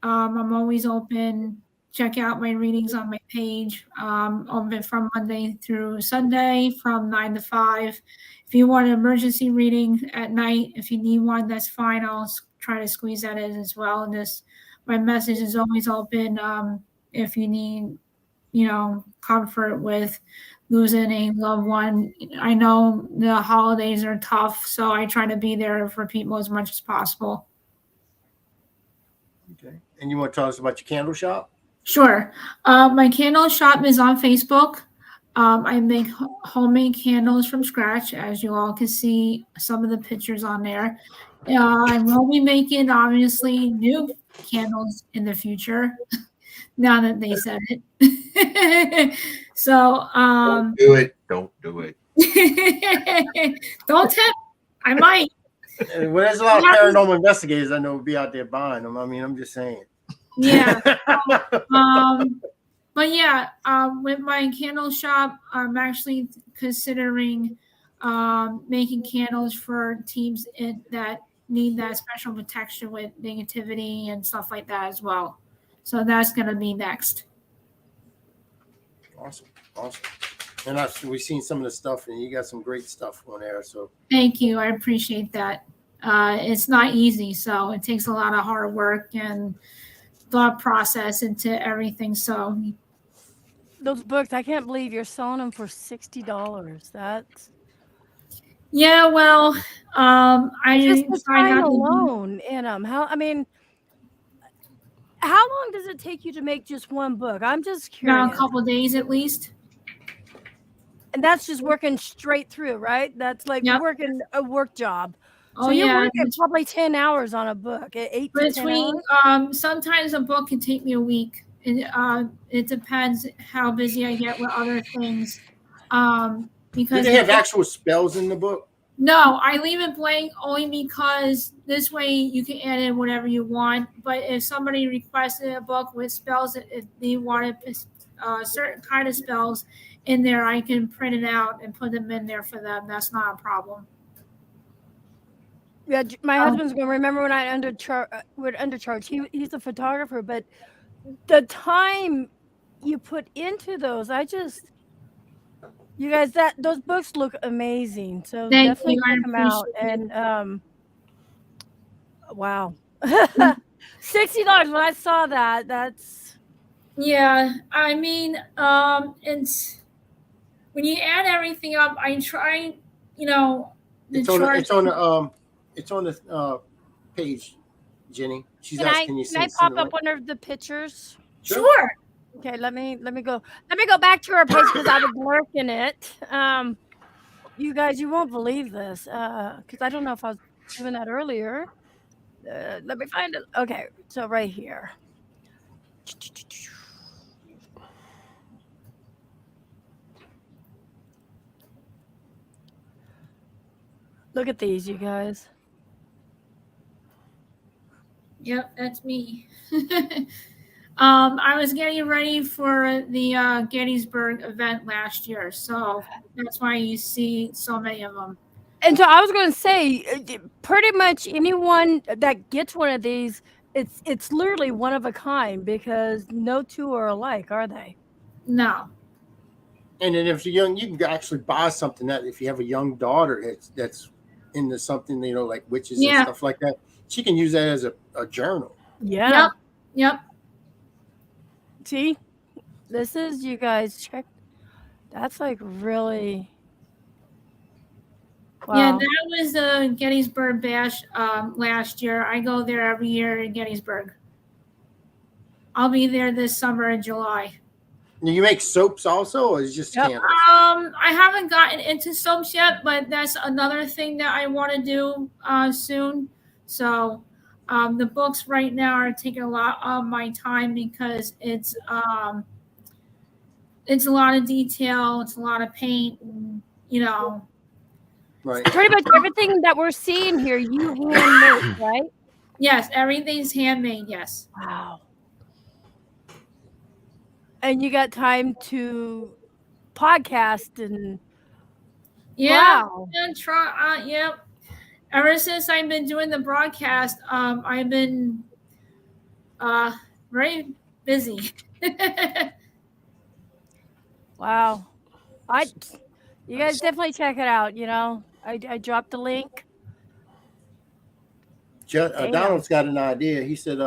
I'm always open. Check out my readings on my page. Open from Monday through Sunday from 9 to 5. If you want an emergency reading at night, if you need one, that's fine. I'll try to squeeze that in as well. And my message is always open. If you need, comfort with losing a loved one. I know the holidays are tough, so I try to be there for people as much as possible. Okay. And you want to tell us about your candle shop? Sure. My candle shop is on Facebook. I make homemade candles from scratch, as you all can see some of the pictures on there. I will be making, obviously, new candles in the future, now that they said it. So, don't do it. Don't do it. Don't tempt. I might. Well, there's a lot of paranormal investigators I know will be out there buying them. I mean, I'm just saying. Yeah. But yeah, with my candle shop, I'm actually considering making candles for teams that need that special protection with negativity and stuff like that as well. So that's going to be next. Awesome. And we've seen some of the stuff, and you got some great stuff on there. So thank you. I appreciate that. It's not easy, so it takes a lot of hard work and thought process into everything. So those books, I can't believe you're selling them for $60. That's well, I just the time alone in them. How long does it take you to make just one book? I'm just curious. About a couple of days at least. And that's just working straight through, right? That's like working a work job. So you're working probably 10 hours on a book, 8 to 10 hours? Sometimes a book can take me a week. It depends how busy I get with other things. Because do they have actual spells in the book? No, I leave it blank only because this way you can add in whatever you want. But if somebody requested a book with spells, if they wanted certain kind of spells in there, I can print it out and put them in there for them. That's not a problem. Yeah, my husband's going to remember when I would undercharge. He's a photographer, but the time you put into those, you guys, those books look amazing. So definitely check them out. And wow, $60. When I saw that, that's I mean, it's when you add everything up. I try, It's on the page, Jenny. She's asking you. Can I pop up one of the pictures? Sure. Okay, let me go back to our page because I was lurking it. You guys, you won't believe this because I don't know if I was doing that earlier. Let me find it. Okay, so right here. Look at these, you guys. Yep, that's me. I was getting ready for the Gettysburg event last year, so that's why you see so many of them. And so I was going to say, pretty much anyone that gets one of these, it's literally one of a kind because no two are alike, are they? No. And then if you're young, you can actually buy something that if you have a young daughter that's into something, like witches and stuff like that, she can use that as a journal. Yeah. Yep. See, this is, you guys, check. That's like really. Wow. Yeah, that was the Gettysburg Bash last year. I go there every year in Gettysburg. I'll be there this summer in July. You make soaps also, or is it just candles? I haven't gotten into soaps yet, but that's another thing that I want to do soon. So the books right now are taking a lot of my time because it's a lot of detail, it's a lot of paint, and, Right. Pretty much everything that we're seeing here, you handmade, right? Yes, everything's handmade. Yes. Wow. And you got time to podcast and wow. And try. Yep. Ever since I've been doing the broadcast, I've been very busy. Wow. You guys definitely check it out. I dropped the link. Donald's got an idea. He said,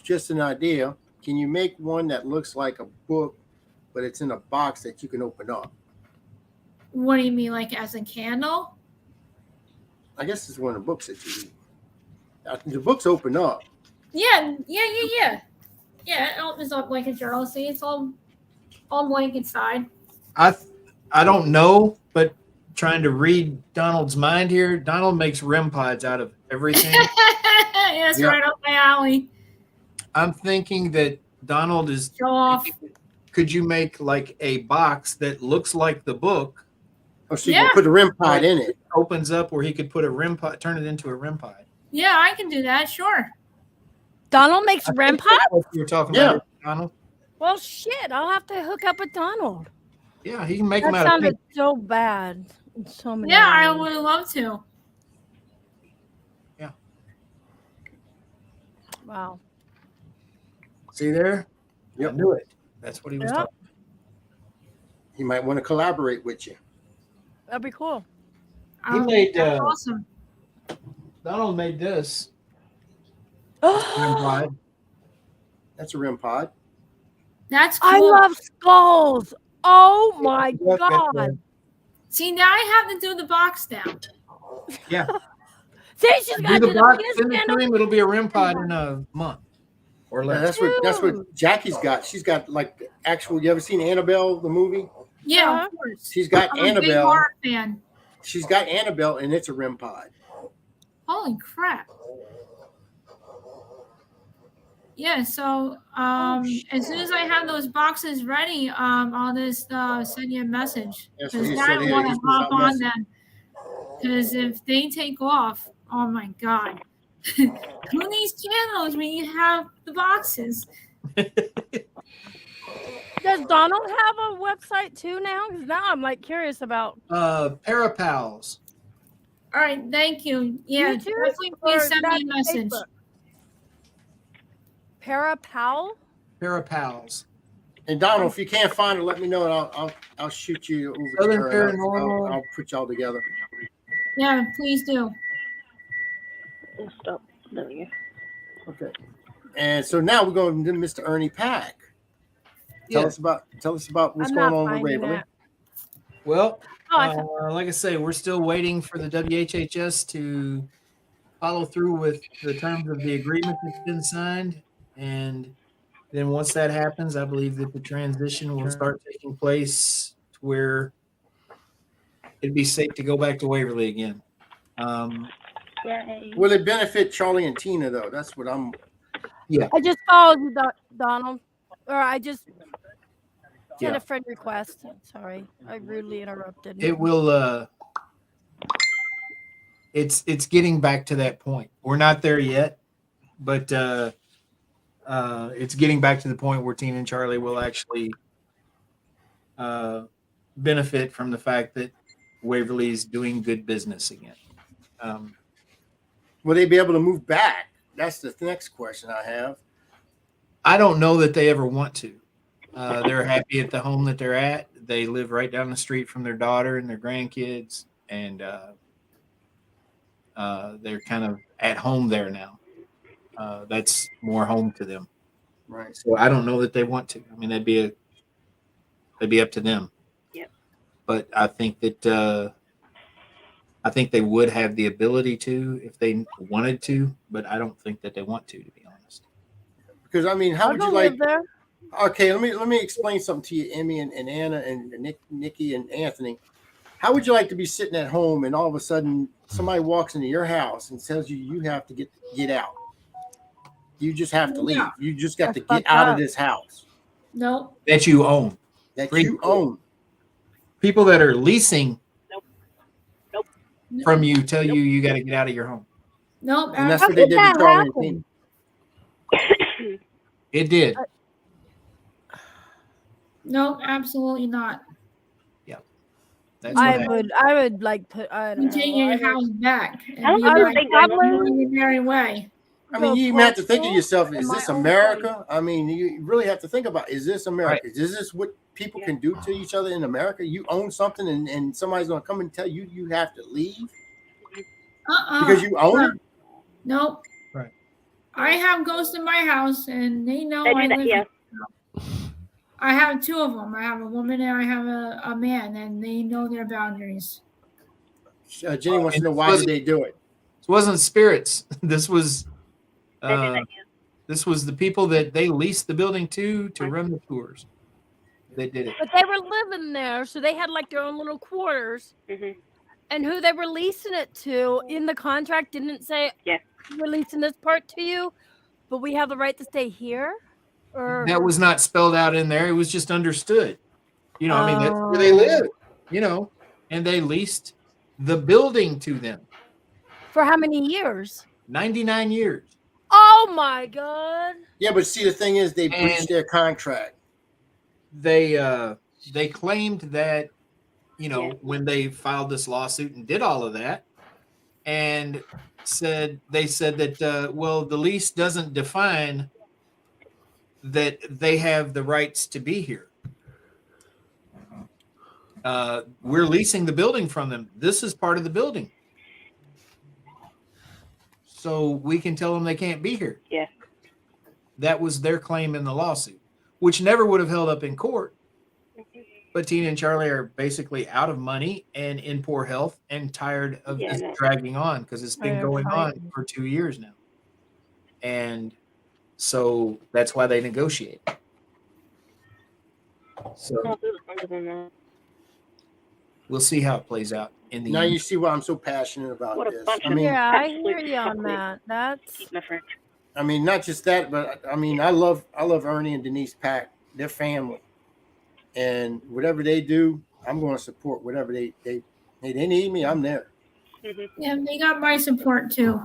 just an idea. Can you make one that looks like a book, but it's in a box that you can open up? What do you mean, like as a candle? I guess it's one of the books that you read. The books open up. Yeah. Yeah, it opens up like a journal. See, it's all blank inside. I don't know, but trying to read Donald's mind here, Donald makes REM pods out of everything. That's right up my alley. I'm thinking that Donald is show off. Could you make like a box that looks like the book? Oh, so you can put a REM pod in it. Opens up where he could put a REM pod, turn it into a REM pod. Yeah, I can do that. Sure. Donald makes REM pods? What you were talking about, Donald? Well, shit, I'll have to hook up with Donald. Yeah, he can make that them out of sounded so bad. In so many ways. I ways. would love to. Yeah. Wow. See there? Yep. I knew it. That's what he was talking about. He might want to collaborate with you. That'd be cool. He made that's awesome. Donald made this. That's a REM pod. That's cool. I love skulls. Oh my god. See, now I have to do the box down. Yeah. See, she's got do to the box, send it to him, it'll be a REM pod in a month or less. That's what Jackie's got. She's got like actual. You ever seen Annabelle the movie? Yeah, of course. She's got I'm a big Annabelle. horror fan. She's got Annabelle, and it's a REM pod. Holy crap. Yeah, so as soon as I have those boxes ready, I'll just send you a message. Because I want to hop on them. Because if they take off, oh my God. Who needs candles when you have the boxes? Does Donald have a website too now? Because now I'm like curious about Parapals. All right, thank you. Yeah, YouTube definitely please or send me a that's message. Facebook? Parapals. And Donald, if you can't find it, let me know, and I'll shoot you over Southern to her. and Paranormal. I'll put y'all together. Yeah, please do. Stop. There we go. Okay. And so now we're going to Mr. Ernie Pack. Tell us about what's going on with Waverly. Well, Oh, like I say, we're still waiting for the WHHS to follow through with the terms of the agreement that's been signed. And then once that happens, I believe that the transition will start taking place to where it'd be safe to go back to Waverly again. Will it benefit Charlie and Tina, though? That's what I'm... Yeah. I just followed you, Donald. Or I just sent Yeah. a friend request. Sorry, I rudely interrupted. It will. It's getting back to that point. We're not there yet, but it's getting back to the point where Tina and Charlie will actually benefit from the fact that Waverly's doing good business again. Will they be able to move back? That's the next question I have. I don't know that they ever want to. They're happy at the home that they're at. They live right down the street from their daughter and their grandkids, and they're kind of at home there now. That's more home to them. Right. So I don't know that they want to. I mean, that'd be up to them. Yep. But I think that I think they would have the ability to if they wanted to, but I don't think that they want to be honest. Because I mean, how I'll would go you like? live there. Okay, let me explain something to you, Emmy and Anna and Nikki and Anthony. How would you like to be sitting at home and all of a sudden somebody walks into your house and tells you you have to get out? You just have to leave. Yeah. You just got to That's get out of fucked this house Nope. That you own. that Pretty you cool. own. People that are leasing Nope. from you tell you you got to get out of your home. Nope. And that's How what they did did that to Charlie and happen? Tina. It did. Nope. Absolutely not. That's what I happened. would like put. I You don't take know. your house back. I don't And know be if they like, go. probably in your merry way. I mean, you even have to think of yourself, in is my this own America? I mean, you really have to think about, is this America? Right. Is this what people can do to each other in America? You own something and somebody's going to come and tell you you have to leave because you own it? Nope. Right. I have ghosts in my house, and they know They do I that, live. yeah. I have two of them. I have a woman and I have a man, and they know their boundaries. Jenny wants to know And why did they do it? This wasn't spirits. This was They do that, yeah. this was the people that they leased the building to run the tours. They did it. But they were living there, so they had like their own little quarters. Mhm. And who they were leasing it to in the contract didn't say, Yeah. we're leasing this part to you, but we have the right to stay here? Or That was not spelled out in there. It was just understood. You know, I mean, that's where they Oh. live, you know, and they leased the building to them. for how many years? 99 years. Oh my God. Yeah, but see, the thing is, they And- breached their contract. They claimed that, you know, Yeah. when they filed this lawsuit and did all of that, and said that well, the lease doesn't define that they have the rights to be here. We're leasing the building from them. This is part of the building, so we can tell them they can't be here. Yeah. That was their claim in the lawsuit, which never would have held up in court. But Tina and Charlie are basically out of money and in poor health and tired of Yeah, this no. dragging on because it's been They're going on fighting. for 2 years now. And so that's why they negotiate. So I'll do the further than that. we'll see how it plays out in the Now end. you see why I'm so passionate about What a this. bunch I of- mean, Yeah, I absolute hear you on fuckwit. that. That's Keep my French. I mean, not just that, but I mean, I love Ernie and Denise Pack, their family, and whatever they do, I'm going to support whatever they need me, I'm there. Mhm. Yeah, they got my support too.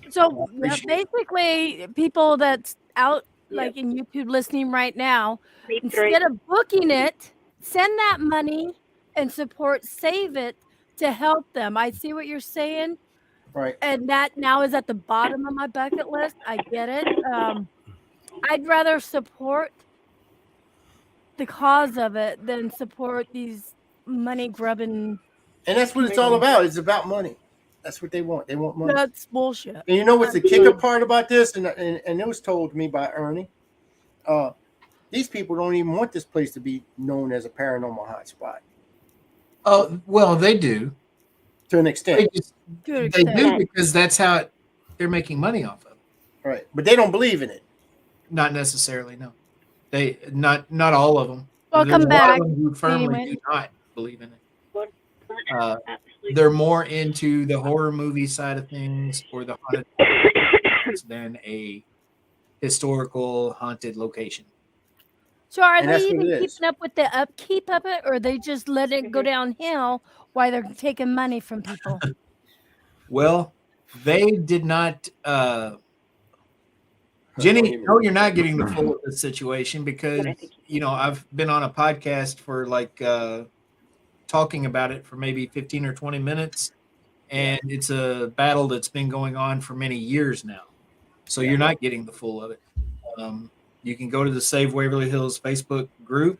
so appreciate basically people that's out like in YouTube listening right now, Me instead of booking it, send that money and support Save It to help them. I see what you're saying. Right. And that now is at the bottom of my bucket list. I get it. I'd rather support the cause of it than support these money grubbing. And that's what it's all about. It's about money. That's what they want. They want money. That's bullshit. And you know what's the kicker part about this? And it was told to me by Ernie. These people don't even want this place to be known as a paranormal hotspot Oh, well, they do. to an extent. To an They do extent. because that's how they're making money off of it. Right. But they don't believe in it. Not necessarily, no. They not all of them. Welcome There's a lot back, of them who firmly Damon. do not believe in it. Absolutely. They're more into the horror movie side of things or the haunted than a historical haunted location. So are And they that's what even it is. keeping up with the upkeep of it, or they just let it go downhill while they're taking money from people? Well, they did not. Jenny, no, you're not getting the full of the situation because I've been on a podcast for like talking about it for maybe 15 or 20 minutes, and it's a battle that's been going on for many years now. So you're not getting the full of it. You can go to the Save Waverly Hills Facebook group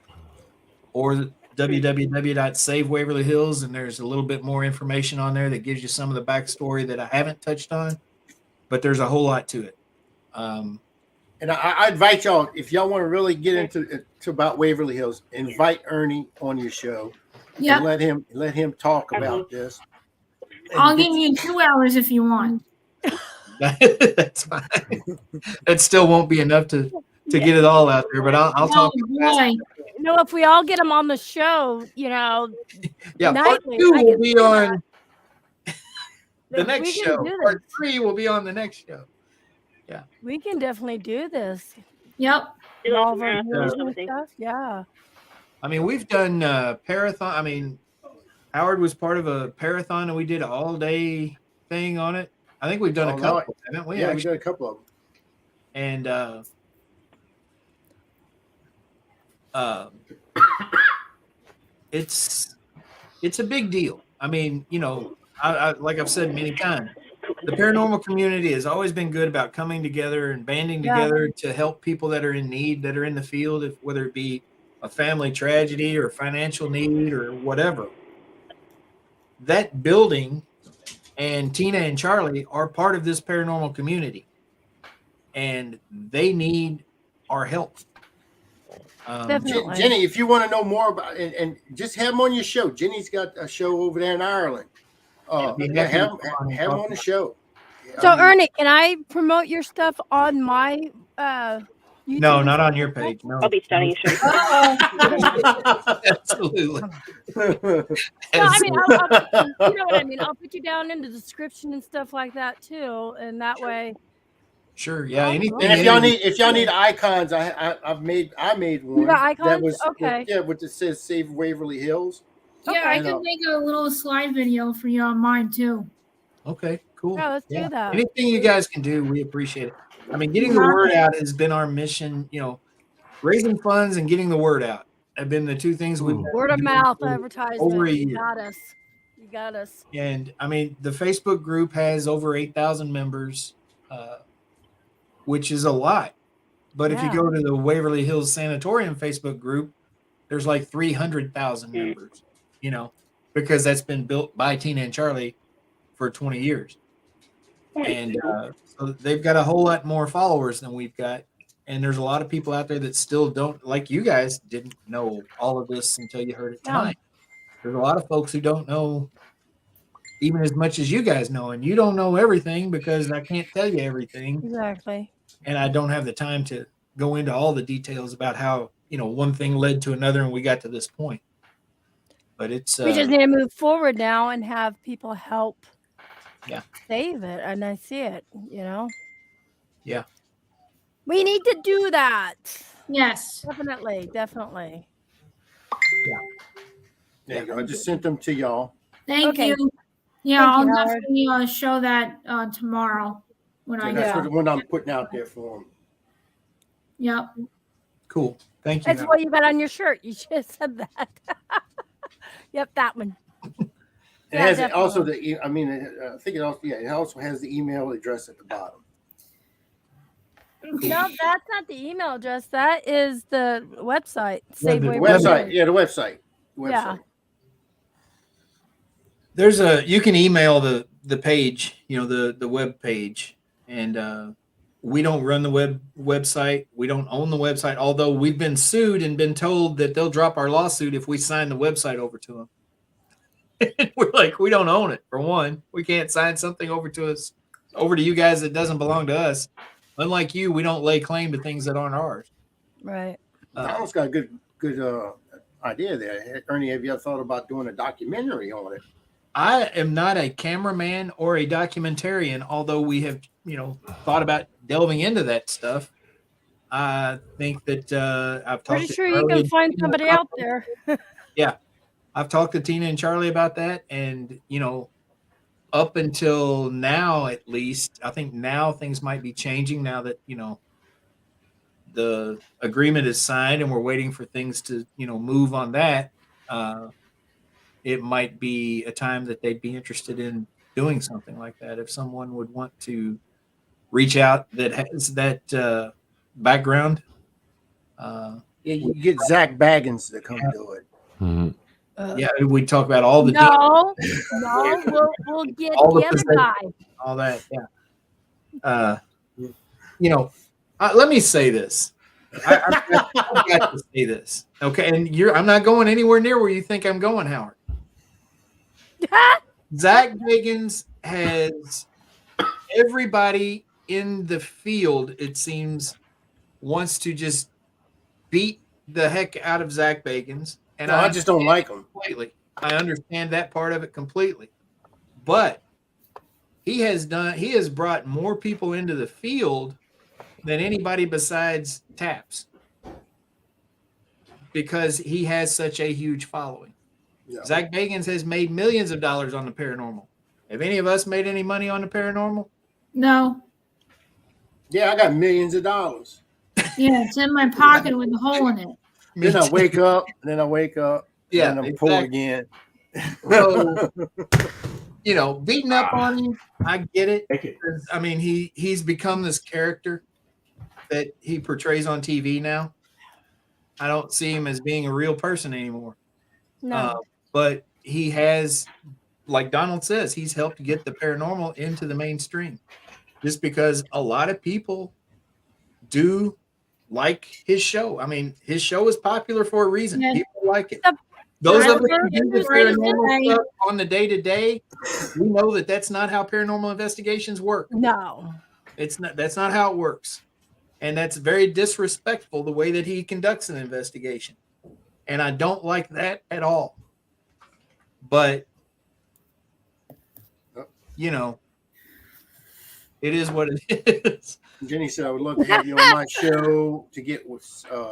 or www.save Waverly Hills, and there's a little bit more information on there that gives you some of the backstory that I haven't touched on, but there's a whole lot to it. And I invite y'all, if y'all want to really get into about Waverly Hills, invite Ernie on your show. Yeah. And let him talk about this. I'll give you 2 hours if you want. That's fine. That still won't be enough to get it all out there, but I'll talk. If we all get them on the show, Yeah, nightly, part 2 will be on the If next we can show. do Part 3 will be on the next show. Yeah. we can definitely do this. Yep. All of our viewers and stuff. Yeah. I mean, we've done Parathon. I mean, Howard was part of a Parathon, and we did an all-day thing on it. I think we've done a couple, haven't we? Yeah, we've done a couple of them. And it's a big deal. I mean, I like I've said many times, the paranormal community has always been good about coming together and banding together to help people that are in need, that are in the field, whether it be a family tragedy or financial need or whatever. That building and Tina and Charlie are part of this paranormal community, and they need our help. Jenny, if you want to know more about it, and just have him on your show. Jenny's got a show over there in Ireland. Have him on the show. So Ernie, can I promote your stuff on my YouTube? No, not on your page. No. I'll be studying you. Absolutely. No, I mean, you know what I mean. I'll put you down in the description and stuff like that too, and that way. Sure. Yeah. Anything. And if y'all need icons, I made one. You got icons? That was okay. What it says Save Waverly Hills. Yeah, I can make a little slide video for you on mine too. Okay, cool. Yeah, let's do that. Anything you guys can do, we appreciate it. I mean, getting the word out has been our mission. Raising funds and getting the word out have been the two things we've been word of mouth advertising. Over a year. You got us. You got us. And I mean, the Facebook group has over 8,000 members, which is a lot. But if you go to the Waverly Hills Sanatorium Facebook group, there's like 300,000 members. Because that's been built by Tina and Charlie for 20 years. And so they've got a whole lot more followers than we've got. And there's a lot of people out there that still don't, like you guys, didn't know all of this until you heard it tonight. There's a lot of folks who don't know even as much as you guys know. And you don't know everything because I can't tell you everything. Exactly. And I don't have the time to go into all the details about how, one thing led to another and we got to this point. But it's we just need to move forward now and have people help save it. And I see it, Yeah. We need to do that. Yes. Definitely. There you go. I just sent them to y'all. Thank you. Yeah, I'll definitely show that tomorrow when I That's go. the one I'm putting out there for them. Yep. Cool. Thank you. That's what you got on your shirt. You just said that. Yep, that one. It has also I think it also has the email address at the bottom. No, that's not the email address. That is the website. The website. Yeah. You can email the page, the web page, and we don't run the website. We don't own the website, although we've been sued and been told that they'll drop our lawsuit if we sign the website over to them. We're like, we don't own it. For one, we can't sign something over to you guys that doesn't belong to us. Unlike you, we don't lay claim to things that aren't ours. Right. Donald's got a good idea there. Ernie, have you ever thought about doing a documentary on it? I am not a cameraman or a documentarian, although we have, thought about delving into that stuff. I think that I've talked Pretty to sure you Charlie can find and somebody Tina. out there. Yeah, I've talked to Tina and Charlie about that, and up until now, at least, I think now things might be changing now that the agreement is signed and we're waiting for things to move on that. Uh, it might be a time that they'd be interested in doing something like that if someone would want to reach out that has that background. Yeah, you get Zach Baggins to come do it. Yeah, we talk about all the No, we'll get all the the other possessions, guy. all that. Yeah. Let me say this. I've got to say this. Okay, and I'm not going anywhere near where you think I'm going, Howard. Zach Bagans has everybody in the field, it seems, wants to just beat the heck out of Zach Bagans. And No, I just don't like him completely. I understand that part of it completely. But he has brought more people into the field than anybody besides Taps because he has such a huge following. Yeah. Zach Bagans has made millions of dollars on the paranormal. Have any of us made any money on the paranormal? No. Yeah, I got millions of dollars. Yeah, it's in my pocket with a hole in it. Then I wake up, yeah, and I'm full again. So, beating up on him, I get it. I mean, he's become this character that he portrays on TV now. I don't see him as being a real person anymore. No. But he has, like Donald says, he's helped get the paranormal into the mainstream just because a lot of people do like his show. I mean, his show is popular for a reason. Yeah. People like it. Those of us who do the paranormal stuff on the day-to-day, we know that that's not how paranormal investigations work. No. That's not how it works. And that's very disrespectful the way that he conducts an investigation. And I don't like that at all. But, it is what it is. Jenny said, I would love to have you on my show to get with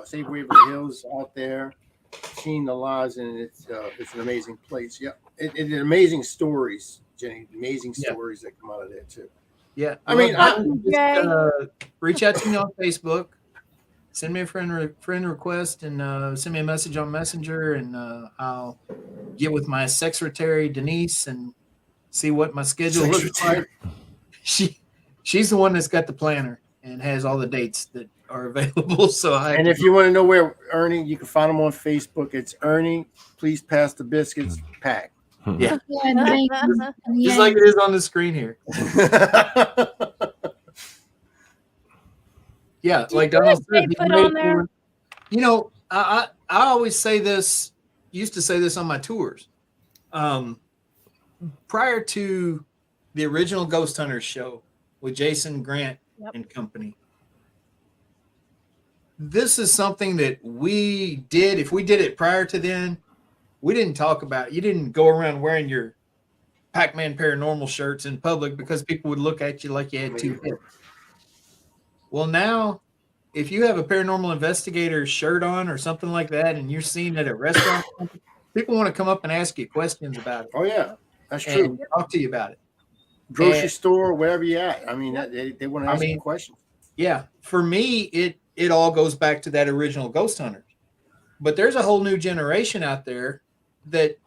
Save Waverly Hills out there, seeing the lives, and it's an amazing place. Yeah, it's amazing stories, Jenny. Amazing stories that come out of there too. Yeah, I mean, reach out to me on Facebook, send me a friend request, and send me a message on Messenger, and I'll get with my secretary Denise and see what my schedule looks like. She's the one that's got the planner and has all the dates that are available. And if you want to know where Ernie, you can find him on Facebook. It's Ernie. Please pass the biscuits pack. Yeah, just like it is on the screen here. Yeah, like Donald said, I always say this. Used to say this on my tours. Prior to the original Ghost Hunters show with Jason Grant and company. This is something that we did. If we did it prior to then, we didn't talk about it. You didn't go around wearing your Pac-Man Paranormal shirts in public because people would look at you like you had two heads. Well, now, if you have a paranormal investigator shirt on or something like that, and you're seen at a restaurant, people want to come up and ask you questions about it. Oh, yeah, that's true. Talk to you about it. Grocery store, wherever you're at. I mean, they want to ask you questions. Yeah, for me, it all goes back to that original Ghost Hunters. But there's a whole new generation out there that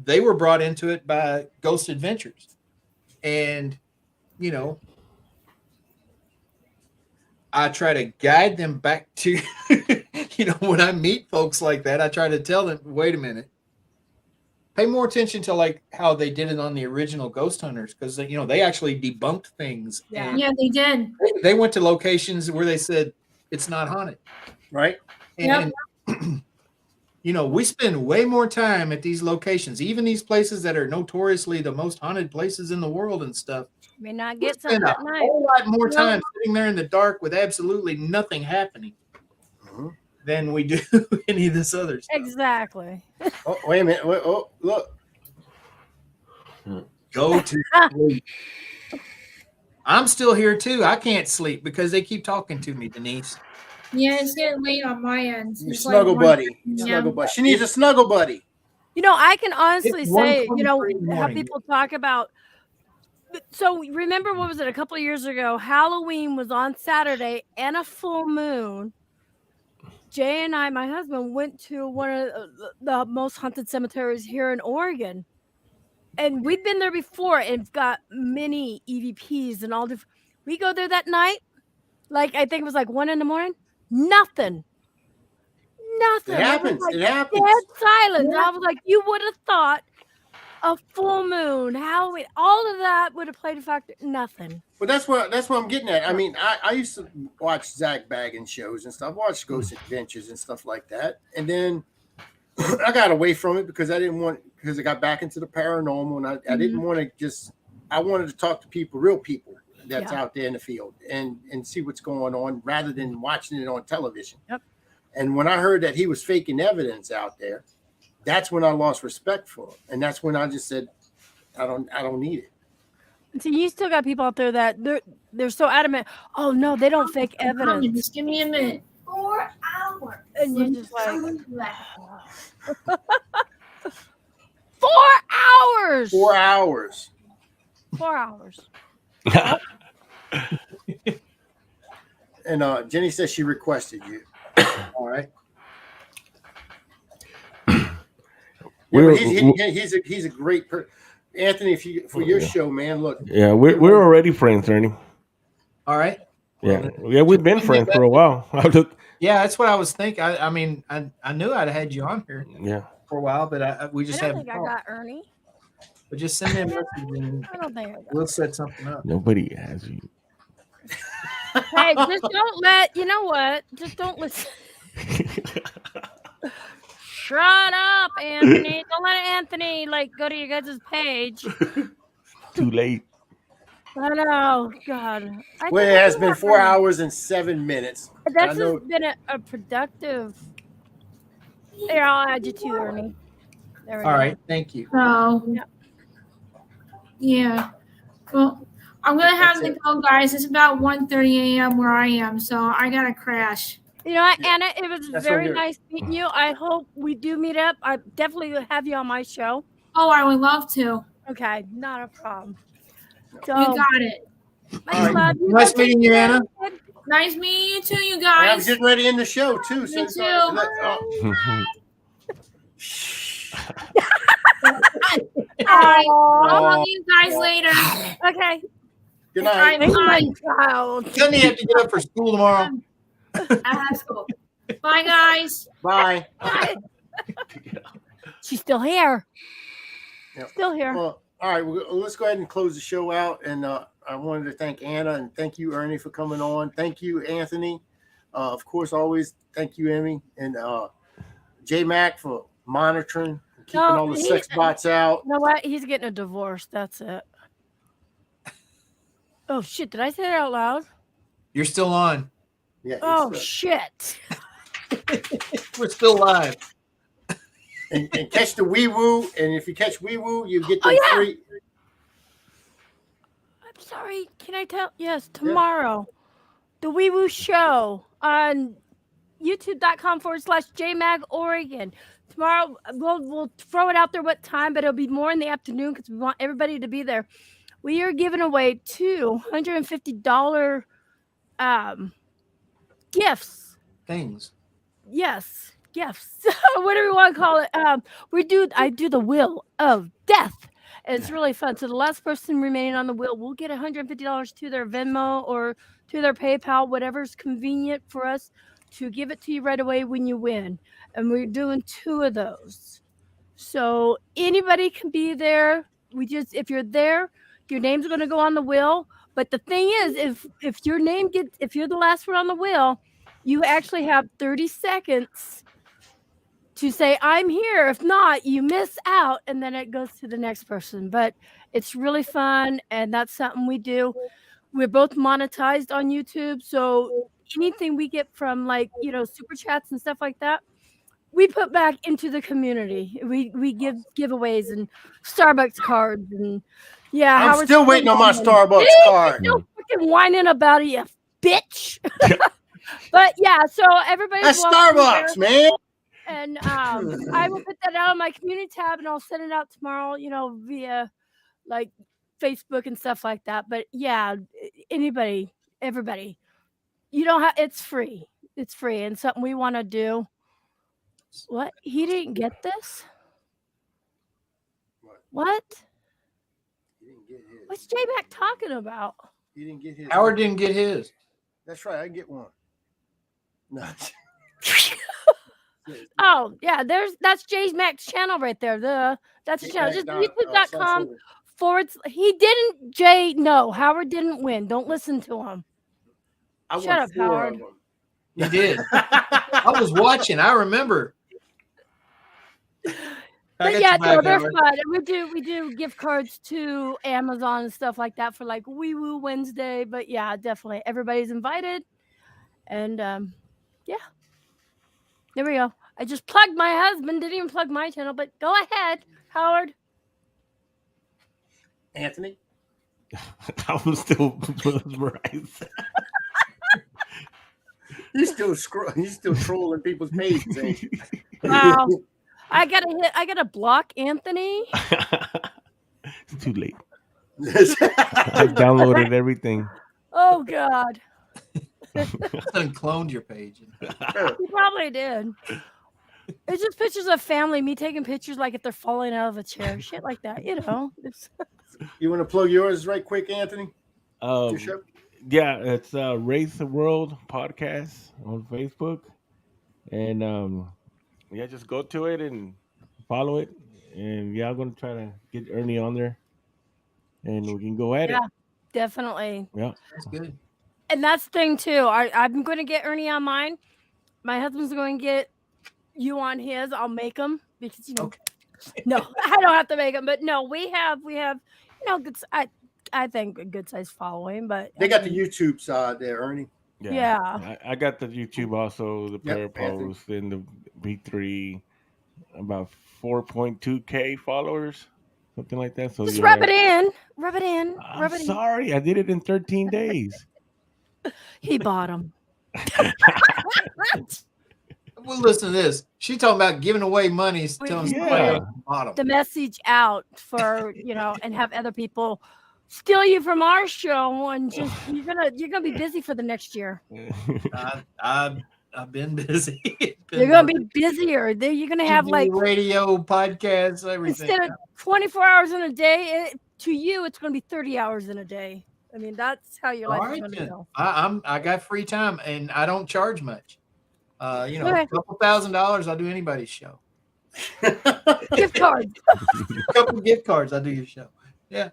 they were brought into it by Ghost Adventures. And, I try to guide them back to, when I meet folks like that, I try to tell them, wait a minute. Pay more attention to like how they did it on the original Ghost Hunters because they actually debunked things. Yeah, they did. They went to locations where they said it's not haunted, right? And we spend way more time at these locations, even these places that are notoriously the most haunted places in the world and stuff. May not get something at night. A whole lot more time sitting there in the dark with absolutely nothing happening. Than we do any of this other stuff. Exactly. Oh, wait a minute. Oh, look. Go to sleep. I'm still here too. I can't sleep because they keep talking to me, Denise. Yeah, it's getting late on my end. Your It's snuggle like buddy. 1:30 Snuggle p.m. buddy. She needs a snuggle buddy. You know, I can honestly It's say, 1:23 in the how morning. people talk about. So remember, what was it? A couple of years ago, Halloween was on Saturday and a full moon. Jay and I, my husband, went to one of the most haunted cemeteries here in Oregon. And we've been there before and it's got many EVPs and all different. We go there that night, like I think it was like 1 a.m. Nothing. Nothing. It happens. Like It happens. dead silence. I was like, you would have thought a full moon, Halloween, all of that would have played a factor. Nothing. But that's what I'm getting at. I mean, I used to watch Zach Baggins shows and stuff, watch Ghost Adventures and stuff like that. And then I got away from it because I got back into the paranormal and I didn't want to I wanted to talk to people, real people that's out there in the field and see what's going on rather than watching it on television. Yep. And when I heard that he was faking evidence out there, that's when I lost respect for him. And that's when I just said, I don't need it. So you still got people out there that they're so adamant. Oh no, they don't fake evidence. Just give me a minute. 4 hours. And you're just like 4 hours. 4 hours. 4 hours. And Jenny says she requested you. All right. He's a great person. Anthony, for your show, man, look. Yeah, we're already friends, Ernie. All right. Yeah, we've been friends for a while. Yeah, that's what I was thinking. I mean, I knew I'd had you on here. Yeah. For a while, but we just I haven't. don't think I got Ernie. But just send me a message and I don't think I got we'll set something up. Nobody has you. Hey, just don't let, you know what? Just don't listen. Shut up, Anthony. Don't let Anthony go to your guys' page. Too late. I know, God. Well, it has been 4 hours and 7 minutes. That's just been a productive. There, I'll add you too, Ernie. There we All go. right, thank you. So, yeah. Well, I'm gonna have to go, guys. It's about 1:30 a.m. where I am, so I gotta crash. You know what, Anna? It was That's very what nice meeting you. I hope we do meet up. I definitely will have you on my show. Oh, I would love to. Okay, not a problem. So, You got it. I love you. Nice meeting you, Anna. Nice meeting you too, you I'm guys. getting ready to end the show too. Me So too. All right. I'll talk to you guys later. Okay. Good night. Bye, child. Doesn't he have to get up for school tomorrow? I have school. Bye, guys. Bye. Bye. She's still here. Yep. Still here. Well, all right. Well, let's go ahead and close the show out. And I wanted to thank Anna and thank you, Ernie, for coming on. Thank you, Anthony. Of course, always thank you, Emmy, and J Mac for monitoring, and keeping all the sex bots out. You know what? He's getting a divorce. That's it. Oh shit! Did I say that out loud? You're still on. Yeah. Oh shit! We're still live. And catch the wee woo. And if you catch wee woo, you get them free. I'm sorry. Can I tell? Yes, tomorrow, the Wee Woo Show on YouTube.com/JMag Oregon. Tomorrow, we'll throw it out there what time, but it'll be more in the afternoon because we want everybody to be there. We are giving away $250 gifts. Things. Yes, gifts. Whatever you want to call it. I do the wheel of death. And it's really fun. So the last person remaining on the wheel will get $150 to their Venmo or to their PayPal, whatever's convenient for us to give it to you right away when you win. And we're doing 2 of those. So anybody can be there. If you're there, your name's going to go on the wheel. But the thing is, if your name if you're the last one on the wheel, you actually have 30 seconds to say, I'm here. If not, you miss out, and then it goes to the next person. But it's really fun, and that's something we do. We're both monetized on YouTube, so anything we get from super chats and stuff like that, we put back into the community. We give giveaways and Starbucks cards and I'm still waiting on my Starbucks card. No whining about it, you bitch. But yeah, so everybody's That's welcome Starbucks, there. man. And I will put that out on my community tab, and I'll send it out tomorrow, via like Facebook and stuff like that. But yeah, anybody, everybody, you don't have. It's free. It's free, and something we want to do. What? He didn't get this? What? He didn't get his. What's J Mac talking about? He didn't get his. Howard didn't get his. That's right. I get one. No. Oh yeah, that's J Mac's channel right there. That's the channel. Just youtube.com / he didn't no, Howard didn't win. Don't listen to him. Shut up, Howard. He did. I was watching. I remember. But yeah, no, they're fun. And we do gift cards to Amazon and stuff like that for like Wee Woo Wednesday. But yeah, definitely everybody's invited. And yeah. There we go. I just plugged my husband. Didn't even plug my channel, but go ahead, Howard. Anthony? I was still mesmerized. He's still trolling people's pages, ain't you? Wow. I gotta block Anthony. It's too late. I downloaded everything. Oh God. Someone cloned your page. He probably did. It's just pictures of family, me taking pictures like if they're falling out of a chair, shit like that, You want to plug yours right quick, Anthony? Your show? Yeah, it's Race the World podcast on Facebook. And yeah, just go to it and follow it. And yeah, I'm gonna try to get Ernie on there. And we can go at it. Yeah, definitely. Yeah. That's good. And that's the thing too. I'm going to get Ernie on mine. My husband's going to get you on his. I'll make him because no, I don't have to make him. But no, we have good. I think a good size following. But they got the YouTube side there, Ernie. Yeah. I got the YouTube also, the Parapost and the B3, about 4.2K followers, something like that. So just rub it in. I'm sorry, I did it in 13 days. He bought them. Well, listen to this. She talking about giving away money, telling somebody else bottom. The message out for and have other people steal you from our show, and just you're gonna be busy for the next year. I've been busy. You're gonna be busier. You're gonna have like radio, podcasts, everything. Instead of 24 hours in a day, to you it's gonna be 30 hours in a day. I mean, that's how your life is gonna go. I got free time and I don't charge much. A couple $1,000, I'll do anybody's show. Gift cards. A couple gift cards, I'll do your show. Yeah.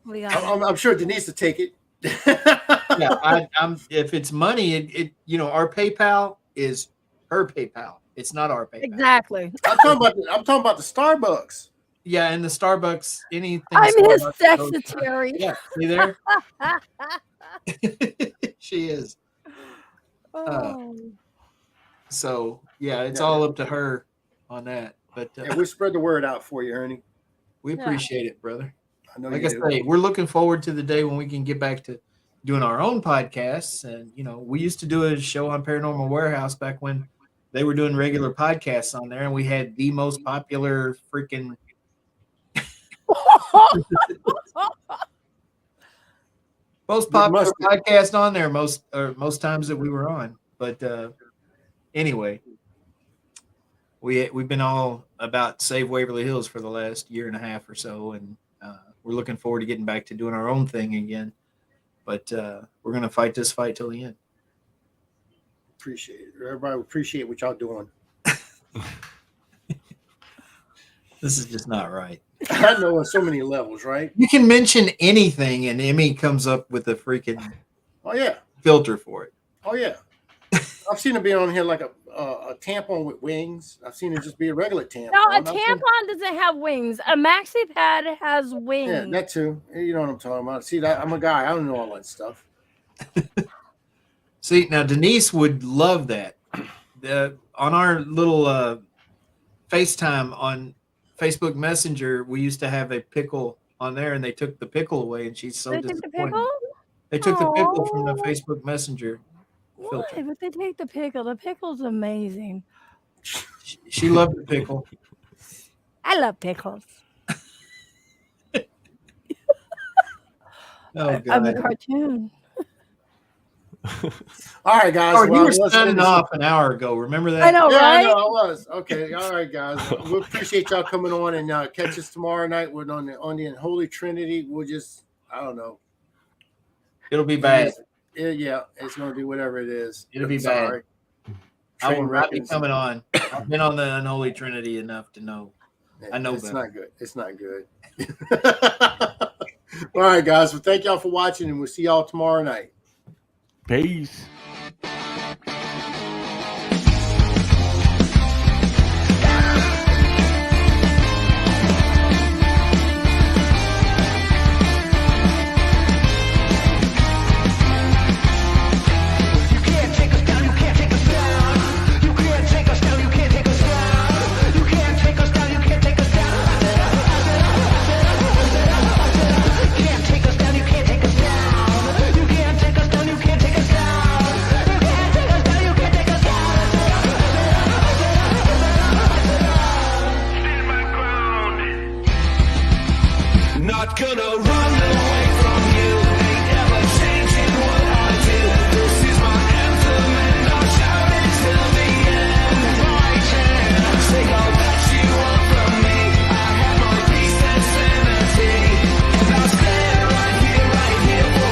I'm sure Denise will take it. Yeah, if it's money, our PayPal is her PayPal. It's not our PayPal. Exactly. I'm talking about the Starbucks. Yeah, and the Starbucks, anything. I'm Starbucks his secretary. Yeah, see there? She is. So yeah, it's all up to her on that. But we'll spread the word out for you, Ernie. We appreciate it, brother. I know. Like I say, we're looking forward to the day when we can get back to doing our own podcasts. And we used to do a show on Paranormal Warehouse back when they were doing regular podcasts on there, and we had the most popular freaking most popular podcast on there most times that we were on. But anyway, we've been all about Save Waverly Hills for the last year and a half or so, and we're looking forward to getting back to doing our own thing again. But we're gonna fight this fight till the end. Appreciate it. Everybody appreciate what y'all doing. This is just not right. I know on so many levels, right? You can mention anything, and Emmy comes up with a freaking filter for it. Oh yeah, I've seen it be on here like a tampon with wings. I've seen it just be a regular tampon. No, a tampon doesn't have wings. A maxi pad has wings. Yeah, that too. You know what I'm talking about. See, I'm a guy. I don't know all that stuff. See, now Denise would love that. On our little FaceTime on Facebook Messenger, we used to have a pickle on there, and they took the pickle away, and she's so disappointed. The pickle? They took the pickle from the Aw. Facebook Messenger Why filter. would they take the pickle? The pickle's amazing. She loved the pickle. I love pickles. Oh I'm a God. cartoon. All right, guys. Oh, you well, were let's signing finish it. off an hour ago. Remember that? I know, Yeah, I right? know I was. Okay, all right, guys. We appreciate y'all coming on and catch us tomorrow night. We're on the Unholy Trinity. We'll just, I don't know. It'll be bad. Yeah, it's gonna be whatever it is. It'll be Sorry. I will Train not be wreckers. coming on. I've been on the Unholy Trinity enough to know. I know it's better. not good. It's not good. All right, guys. Well, thank y'all for watching, and we'll see y'all tomorrow night. Peace.